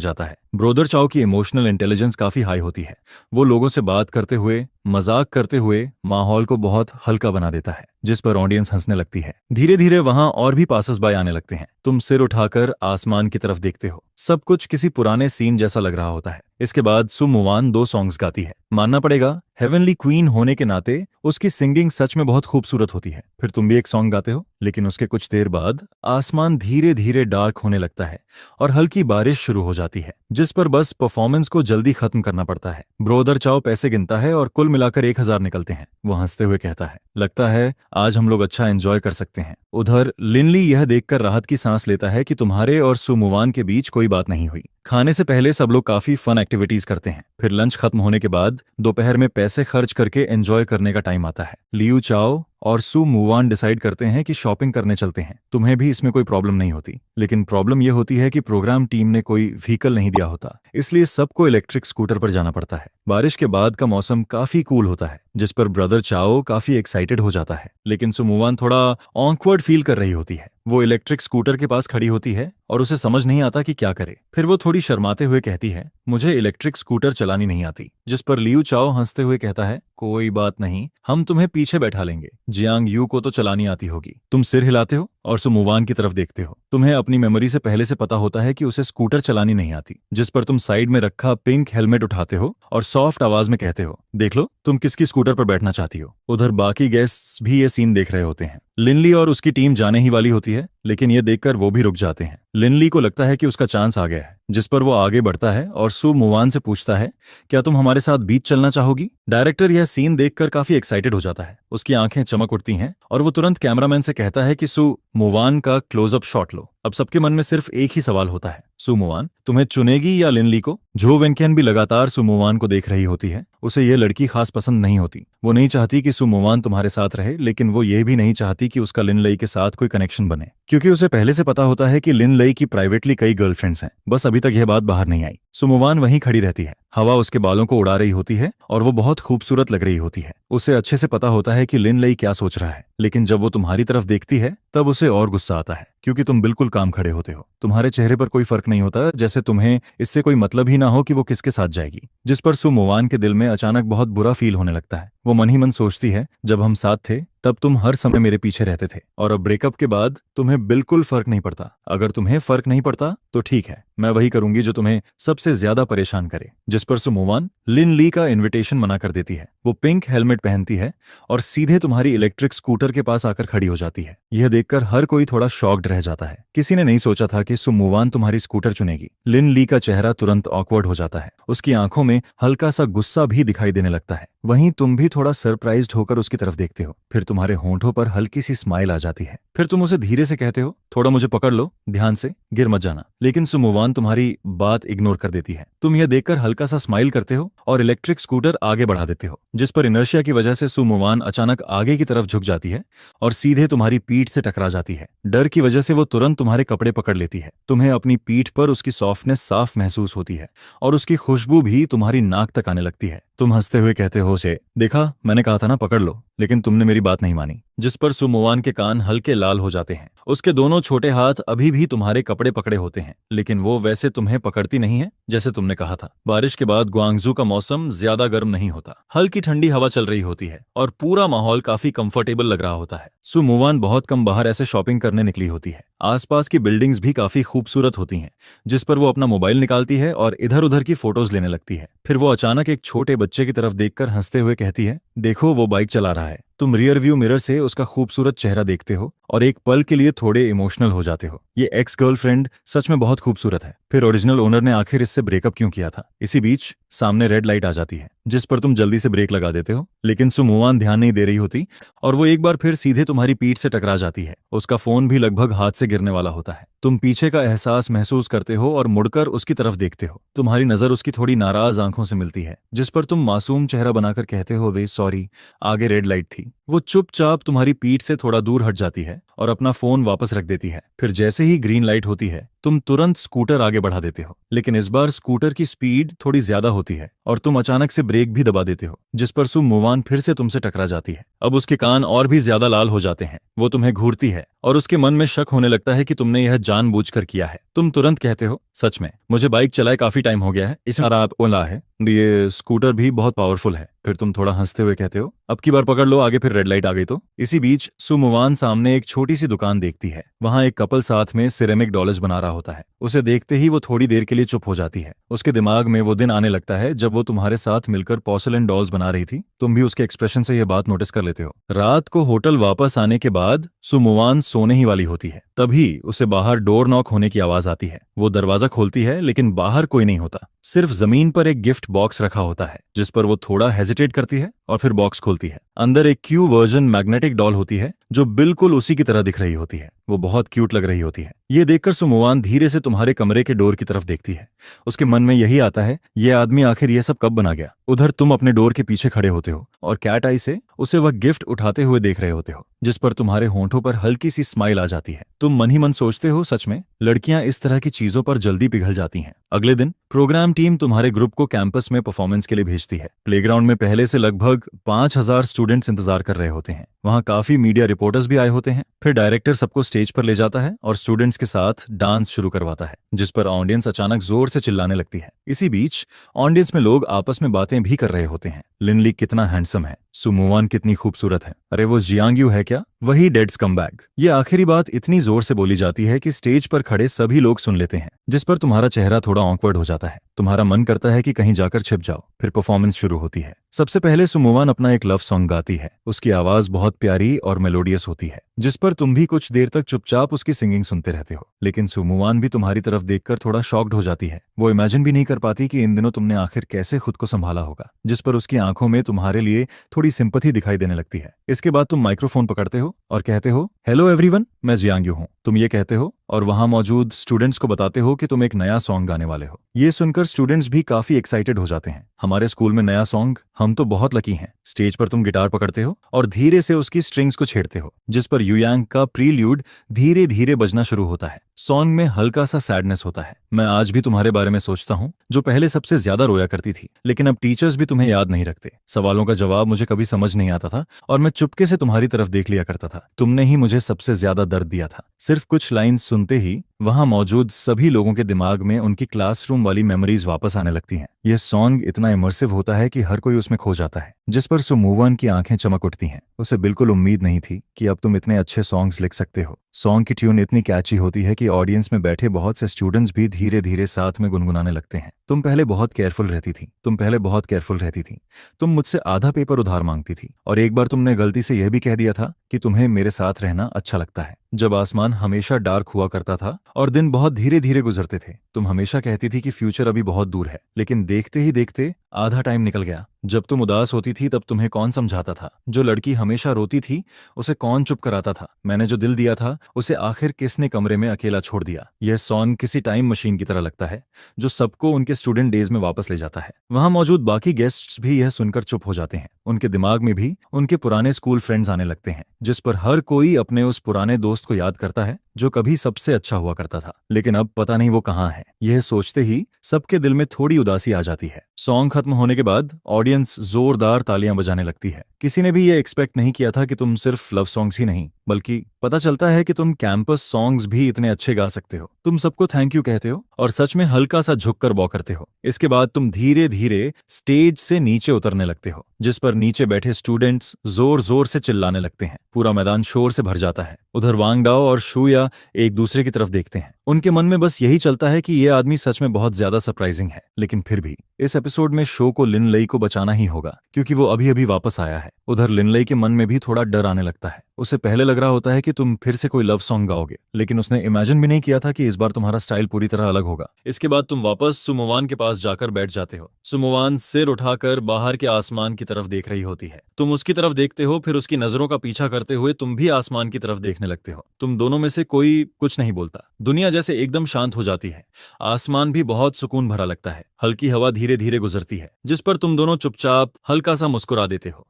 जाता है। ब्रोदर चाओ की इमोशनल इंटेलिजेंस काफी हाई होती है। वो लोगों से बात करते हुए, मजाक करते हुए माहौल को बहुत हल्का बना देता है, जिस पर ऑडियंस हंसने लगती है। धीरे धीरे वहां और भी पासर्स बाय आने लगते हैं। तुम सिर उठाकर आसमान की तरफ देखते हो। सब कुछ किसी पुराने सीन जैसा लग रहा होता है। इसके बाद सु मुवान 2 सॉन्ग्स गाती है। मानना पड़ेगा, हेवनली क्वीन होने के नाते उसकी सिंगिंग सच में बहुत खूबसूरत होती है। फिर तुम भी एक सॉन्ग गाते हो, लेकिन उसके कुछ देर बाद आसमान धीरे धीरे डार्क होने लगता है और हल्की बारिश शुरू हो जाती है, जिस पर बस परफॉर्मेंस को जल्दी खत्म करना पड़ता है। ब्रोदर चाओ पैसे गिनता है और कुल मिलाकर 1000 निकलते हैं। वो हंसते हुए कहता है, लगता है आज हम लोग अच्छा एंजॉय कर सकते हैं। उधर लिनली यह देखकर राहत की सांस लेता है कि तुम्हारे और सुमुवान के बीच कोई बात नहीं हुई। खाने से पहले सब लोग काफी फन एक्टिविटीज करते हैं। फिर लंच खत्म होने के बाद दोपहर में पैसे खर्च करके एंजॉय करने का टाइम आता है। लियू चाओ और सु मुवान डिसाइड करते हैं कि शॉपिंग करने चलते हैं। तुम्हें भी इसमें कोई प्रॉब्लम नहीं होती, लेकिन प्रॉब्लम यह होती है कि प्रोग्राम टीम ने कोई व्हीकल नहीं दिया होता, इसलिए सबको इलेक्ट्रिक स्कूटर पर जाना पड़ता है। बारिश के बाद का मौसम काफी कूल होता है, जिस पर ब्रदर चाओ काफी एक्साइटेड हो जाता है, लेकिन सु मुवान थोड़ा ऑकवर्ड फील कर रही होती है। वो इलेक्ट्रिक स्कूटर के पास खड़ी होती है और उसे समझ नहीं आता कि क्या करे। फिर वो थोड़ी शर्माते हुए कहती है, मुझे इलेक्ट्रिक स्कूटर चलानी नहीं आती, जिस पर लियू चाओ हंसते हुए कहता है, कोई बात नहीं, हम तुम्हें पीछे बैठा लेंगे। जियांग यू को तो चलानी आती होगी। तुम सिर हिलाते हो और सुमुवान की तरफ देखते हो। तुम्हें अपनी मेमोरी से पहले से पता होता है कि उसे स्कूटर चलानी नहीं आती, जिस पर तुम साइड में रखा पिंक हेलमेट उठाते हो और सॉफ्ट आवाज में कहते हो, देख लो तुम किसकी स्कूटर पर बैठना चाहती हो। उधर बाकी गेस्ट्स भी ये सीन देख रहे होते हैं। लिनली और उसकी टीम जाने ही वाली होती है, लेकिन ये देखकर वो भी रुक जाते हैं। लिनली को लगता है कि उसका चांस आ गया है, जिस पर वो आगे बढ़ता है और सु मुवान से पूछता है, क्या तुम हमारे साथ बीच चलना चाहोगी? डायरेक्टर यह सीन देखकर काफी एक्साइटेड हो जाता है। उसकी आंखें चमक उठती हैं और वो तुरंत कैमरामैन से कहता है कि सु मुवान का क्लोजअप शॉट लो। अब सबके मन में सिर्फ एक ही सवाल होता है, सु मुवान तुम्हें चुनेगी या लिनली को? जो वेंकियन भी लगातार सु मुवान को देख रही होती है। उसे यह लड़की खास पसंद नहीं होती। वो नहीं चाहती कि सु मुवान तुम्हारे साथ रहे, लेकिन वो ये भी नहीं चाहती कि उसका लिन लई के साथ कोई कनेक्शन बने, क्योंकि उसे पहले से पता होता है कि लिन लई की प्राइवेटली कई गर्लफ्रेंड्स हैं। बस अभी तक यह बात बाहर नहीं आई। सु मुवान वहीं खड़ी रहती है। हवा उसके बालों को उड़ा रही होती है और वो बहुत खूबसूरत लग रही होती है। उसे अच्छे से पता होता है कि लिन लई क्या सोच रहा है, लेकिन जब वो तुम्हारी तरफ देखती है तब उसे और गुस्सा आता है, क्योंकि तुम बिल्कुल काम खड़े होते हो। तुम्हारे चेहरे पर कोई फर्क नहीं होता, जैसे तुम्हें इससे कोई मतलब ही ना हो कि वो किसके साथ जाएगी, जिस पर सु मुवान के दिल में अचानक बहुत बुरा फील होने लगता है। वो मन ही मन सोचती है, जब हम साथ थे तब तुम हर समय मेरे पीछे रहते थे, और अब ब्रेकअप के बाद तुम्हें बिल्कुल फर्क नहीं पड़ता। अगर तुम्हें फर्क नहीं पड़ता तो ठीक है, मैं वही करूंगी जो तुम्हें सबसे ज्यादा परेशान करे। जिस पर सु मुवान लिन ली का इन्विटेशन मना कर देती है। वो पिंक हेलमेट पहनती है और सीधे तुम्हारी इलेक्ट्रिक स्कूटर के पास आकर खड़ी हो जाती है। यह देखकर हर कोई थोड़ा शॉक्ड रह जाता है। किसी ने नहीं सोचा था कि सु मुवान तुम्हारी स्कूटर चुनेगी। लिन ली का चेहरा तुरंत ऑकवर्ड हो जाता है। उसकी आंखों में हल्का सा गुस्सा भी दिखाई देने लगता है। वहीं तुम भी थोड़ा सरप्राइज्ड होकर उसकी तरफ देखते हो। फिर तुम्हारे होंठों पर हल्की सी स्माइल आ जाती है। फिर तुम उसे धीरे से कहते हो, थोड़ा मुझे पकड़ लो, ध्यान से, गिर मत जाना। लेकिन सु मुवान तुम्हारी बात इग्नोर कर देती है। तुम यह देखकर हल्का सा स्माइल करते हो और इलेक्ट्रिक स्कूटर आगे बढ़ा देते हो, जिस पर इनर्शिया की वजह से सु मुवान अचानक आगे की तरफ झुक जाती है और सीधे तुम्हारी पीठ से टकरा जाती है। डर की वजह से वो तुरंत तुम्हारे कपड़े पकड़ लेती है। तुम्हें अपनी पीठ पर उसकी सॉफ्टनेस साफ महसूस होती है और उसकी खुशबू भी तुम्हारी नाक तक आने लगती है। तुम हंसते हुए कहते हो उसे, देखा मैंने कहा था ना पकड़ लो, लेकिन तुमने मेरी बात नहीं मानी। जिस पर सु मुवान के कान हल्के लाल हो जाते हैं। उसके दोनों छोटे हाथ अभी भी तुम्हारे कपड़े पकड़े होते हैं, लेकिन वो वैसे तुम्हें पकड़ती नहीं है जैसे तुमने कहा था। बारिश के बाद ग्वांगजू का मौसम ज्यादा गर्म नहीं होता। हल्की ठंडी हवा चल रही होती है और पूरा माहौल काफी कंफर्टेबल लग रहा होता है। सु मुवान बहुत कम बाहर ऐसे शॉपिंग करने निकली होती है। आसपास की बिल्डिंग्स भी काफी खूबसूरत होती हैं, जिस पर वो अपना मोबाइल निकालती है और इधर उधर की फोटोज लेने लगती है। फिर वो अचानक एक छोटे बच्चे की तरफ देखकर हंसते हुए कहती है, देखो वो बाइक चला रहा है। तुम रियर व्यू मिरर से उसका खूबसूरत चेहरा देखते हो और एक पल के लिए थोड़े इमोशनल हो जाते हो। ये एक्स गर्लफ्रेंड सच में बहुत खूबसूरत है। फिर ओरिजिनल ओनर ने आखिर इससे ब्रेकअप क्यों किया था। इसी बीच सामने रेड लाइट आ जाती है जिस पर तुम जल्दी से ब्रेक लगा देते हो, लेकिन सुमुवान ध्यान नहीं दे रही होती और वो एक बार फिर सीधे तुम्हारी पीठ से टकरा जाती है। उसका फोन भी लगभग हाथ से गिरने वाला होता है। तुम पीछे का एहसास महसूस करते हो और मुड़कर उसकी तरफ देखते हो। तुम्हारी नजर उसकी थोड़ी नाराज आंखों से मिलती है जिस पर तुम मासूम चेहरा बनाकर कहते हो, वे सॉरी, आगे रेड लाइट थी। वो चुपचाप तुम्हारी पीठ से थोड़ा दूर हट जाती है और अपना फोन वापस रख देती है। फिर जैसे ही ग्रीन लाइट होती है तुम तुरंत स्कूटर आगे बढ़ा देते हो, लेकिन इस बार स्कूटर की स्पीड थोड़ी ज्यादा होती है और तुम अचानक से ब्रेक भी दबा देते हो जिस पर सुमुवान फिर से तुमसे टकरा जाती है। अब उसके कान और भी ज्यादा लाल हो जाते हैं। वो तुम्हें घूरती है और उसके मन में शक होने लगता है कि तुमने यह जानबूझकर किया है। तुम तुरंत कहते हो, सच में मुझे बाइक चलाए काफी टाइम हो गया है, इसमें आप ओला है, ये स्कूटर भी बहुत पावरफुल है। फिर तुम थोड़ा हंसते हुए कहते हो, अब की बार पकड़ लो आगे, फिर रेड लाइट आ गई तो। इसी बीच सुमुवान सामने एक छोटी सी दुकान देखती है। वहां एक कपल साथ में सिरेमिक डॉल्स बना रहा होता है। उसे देखते ही वो थोड़ी देर के लिए चुप हो जाती है। उसके दिमाग में वो दिन आने लगता है जब वो तुम्हारे साथ मिलकर पोर्सिलेन डॉल्स बना रही थी। तुम भी उसके एक्सप्रेशन से यह बात नोटिस कर लेते हो। रात को होटल वापस आने के बाद सुमुवान सोने ही वाली होती है। तभी उसे बाहर डोर नॉक होने की आवाज आती है। वो दरवाजा खोलती है लेकिन बाहर कोई नहीं होता। सिर्फ जमीन पर एक गिफ्ट बॉक्स रखा होता है जिस पर वो थोड़ा हेजिटेट करती है और फिर बॉक्स खोलती है। अंदर एक क्यू वर्जन मैग्नेटिक डॉल होती है जो बिल्कुल उसी की तरह दिख रही होती है। वो बहुत क्यूट लग रही होती है। ये देखकर सुमुवान धीरे से तुम्हारे कमरे के डोर की तरफ देखती है। उसके मन में यही आता है, ये आदमी आखिर ये सब कब बना गया। उधर तुम अपने डोर के पीछे खड़े होते हो और कैट आई से उसे वह गिफ्ट उठाते हुए देख रहे होते हो जिस पर तुम्हारे होंठों पर हल्की सी स्माइल आ जाती है। तुम मन ही मन सोचते हो, सच में लड़कियां इस तरह की चीजों पर जल्दी पिघल जाती हैं। अगले दिन प्रोग्राम टीम तुम्हारे ग्रुप को कैंपस में परफॉर्मेंस के लिए भेजती है। प्लेग्राउंड में पहले से लगभग 5000 स्टूडेंट्स इंतजार कर रहे होते हैं। वहां काफी मीडिया रिपोर्टर्स भी आए होते हैं। फिर डायरेक्टर सबको स्टेज पर ले जाता है और स्टूडेंट्स के साथ डांस शुरू करवाता है जिस पर ऑडियंस अचानक जोर से चिल्लाने लगती है। इसी बीच ऑडियंस में लोग आपस में बातें भी कर रहे होते हैं। लिनली कितना हैंडसम है, सुमुवान कितनी खूबसूरत है, अरे वो जियांग्यू है क्या, वही डेड स्कमबैग। ये आखिरी बात इतनी जोर से बोली जाती है कि स्टेज पर खड़े सभी लोग सुन लेते हैं जिस पर तुम्हारा चेहरा थोड़ा ऑकवर्ड हो जाता है। तुम्हारा मन करता है कि कहीं जाकर छिप जाओ। फिर परफॉर्मेंस शुरू होती है। सबसे पहले सुमुवान अपना एक लव सॉन्ग गाती है। उसकी आवाज बहुत प्यारी और मेलोडियस होती है जिस पर तुम भी कुछ देर तक चुपचाप उसकी सिंगिंग सुनते रहते हो। लेकिन सुमुवान भी तुम्हारी तरफ देखकर थोड़ा शॉक्ड हो जाती है। वो इमेजिन भी नहीं कर पाती कि इन दिनों तुमने आखिर कैसे खुद को संभाला होगा, जिस पर उसकी आंखों में तुम्हारे लिए थोड़ी सिंपैथी दिखाई देने लगती है। इसके बाद तुम माइक्रोफोन पकड़ते हो और कहते हो, हेलो एवरीवन, मैं जियांग्यू हूँ। तुम ये कहते हो और वहां मौजूद स्टूडेंट्स को बताते हो कि तुम एक नया सॉन्ग गाने वाले हो। ये सुनकर स्टूडेंट्स भी काफी एक्साइटेड हो जाते हैं। हमारे स्कूल में नया सॉन्ग, हम तो बहुत लकी हैं। स्टेज पर तुम गिटार पकड़ते हो और धीरे से उसकी स्ट्रिंग्स को छेड़ते हो जिस पर यूयांग का प्रील्यूड धीरे धीरे बजना शुरू होता है। सॉन्ग में हल्का सा सैडनेस होता है। मैं आज भी तुम्हारे बारे में सोचता हूँ, जो पहले सबसे ज्यादा रोया करती थी, लेकिन अब टीचर्स भी तुम्हें याद नहीं रखते। सवालों का जवाब मुझे कभी समझ नहीं आता था और मैं चुपके से तुम्हारी तरफ देख लिया करता था। तुमने ही मुझे सबसे ज्यादा दर्द दिया था। सिर्फ कुछ लाइंस सुनते ही वहां मौजूद सभी लोगों के दिमाग में उनकी क्लासरूम वाली मेमोरीज वापस आने लगती हैं। यह सॉन्ग इतना इमर्सिव होता है कि हर कोई उसमें खो जाता है, जिस पर सुमुवन की आंखें चमक उठती हैं। उसे बिल्कुल उम्मीद नहीं थी कि अब तुम इतने अच्छे सॉन्ग्स लिख सकते हो। सॉन्ग की ट्यून इतनी कैची होती है कि ऑडियंस में बैठे बहुत से स्टूडेंट्स भी धीरे धीरे साथ में गुनगुनाने लगते हैं। तुम पहले बहुत केयरफुल रहती थी। तुम मुझसे आधा पेपर उधार मांगती थी और एक बार तुमने गलती से यह भी कह दिया था कि तुम्हें मेरे साथ रहना अच्छा लगता है। जब आसमान हमेशा डार्क हुआ करता था और दिन बहुत धीरे धीरे गुजरते थे, तुम हमेशा कहती थी कि फ्यूचर अभी बहुत दूर है, लेकिन देखते ही देखते आधा टाइम निकल गया। जब तुम उदास होती थी तब तुम्हें कौन समझाता था? जो लड़की हमेशा रोती थी उसे कौन चुप कराता था? मैंने जो दिल दिया था उसे आखिर किसने कमरे में अकेला छोड़ दिया? यह सॉन्ग किसी टाइम मशीन की तरह लगता है जो सबको उनके स्टूडेंट डेज में वापस ले जाता है। वहां मौजूद बाकी गेस्ट्स भी यह सुनकर चुप हो जाते हैं। उनके दिमाग में भी उनके पुराने स्कूल फ्रेंड्स आने लगते हैं, जिस पर हर कोई अपने उस पुराने दोस्त को याद करता है जो कभी सबसे अच्छा हुआ करता था, लेकिन अब पता नहीं वो कहाँ है। यह सोचते ही सबके दिल में थोड़ी उदासी आ जाती है। सॉन्ग खत्म होने के बाद ऑडियंस जोरदार तालियां बजाने लगती है। किसी ने भी ये एक्सपेक्ट नहीं किया था कि तुम सिर्फ लव सॉन्ग्स ही नहीं बल्कि पता चलता है कि तुम कैंपस सॉन्ग्स भी इतने अच्छे गा सकते हो। तुम सबको थैंक यू कहते हो और सच में हल्का सा झुककर बॉ करते हो। इसके बाद तुम धीरे धीरे स्टेज से नीचे उतरने लगते हो, जिस पर नीचे बैठे स्टूडेंट्स जोर जोर से चिल्लाने लगते हैं। पूरा मैदान शोर से भर जाता है। उधर वांगडाओ और शूया एक दूसरे की तरफ देखते हैं। उनके मन में बस यही चलता है कि ये आदमी सच में बहुत ज्यादा सरप्राइजिंग है। लेकिन फिर भी इस एपिसोड में शो को लिन लई को बचाना ही होगा, क्योंकि वो अभी अभी वापस आया है। उधर लिन लई के मन में भी थोड़ा डर आने लगता है। उसे पहले लग रहा होता है कि तुम फिर से कोई लव सॉन्ग गाओगे, लेकिन उसने इमेजिन भी नहीं किया था कि इस बार तुम्हारा स्टाइल पूरी तरह अलग होगा। इसके बाद तुम वापस सुमोवान के पास जाकर बैठ जाते हो। सुमोवान सिर उठाकर बाहर के आसमान की तरफ देख रही होती है। तुम उसकी तरफ देखते हो, फिर उसकी नजरों का पीछा करते हुए तुम भी आसमान की तरफ देखने लगते हो। तुम दोनों में से कोई कुछ नहीं बोलता। दुनिया जैसे एकदम शांत हो जाती है। आसमान भी बहुत सुकून भरा लगता है। हल्की हवा धीरे धीरे गुजरती है, जिस पर तुम दोनों चुपचाप हल्का सा मुस्कुरा देते हो।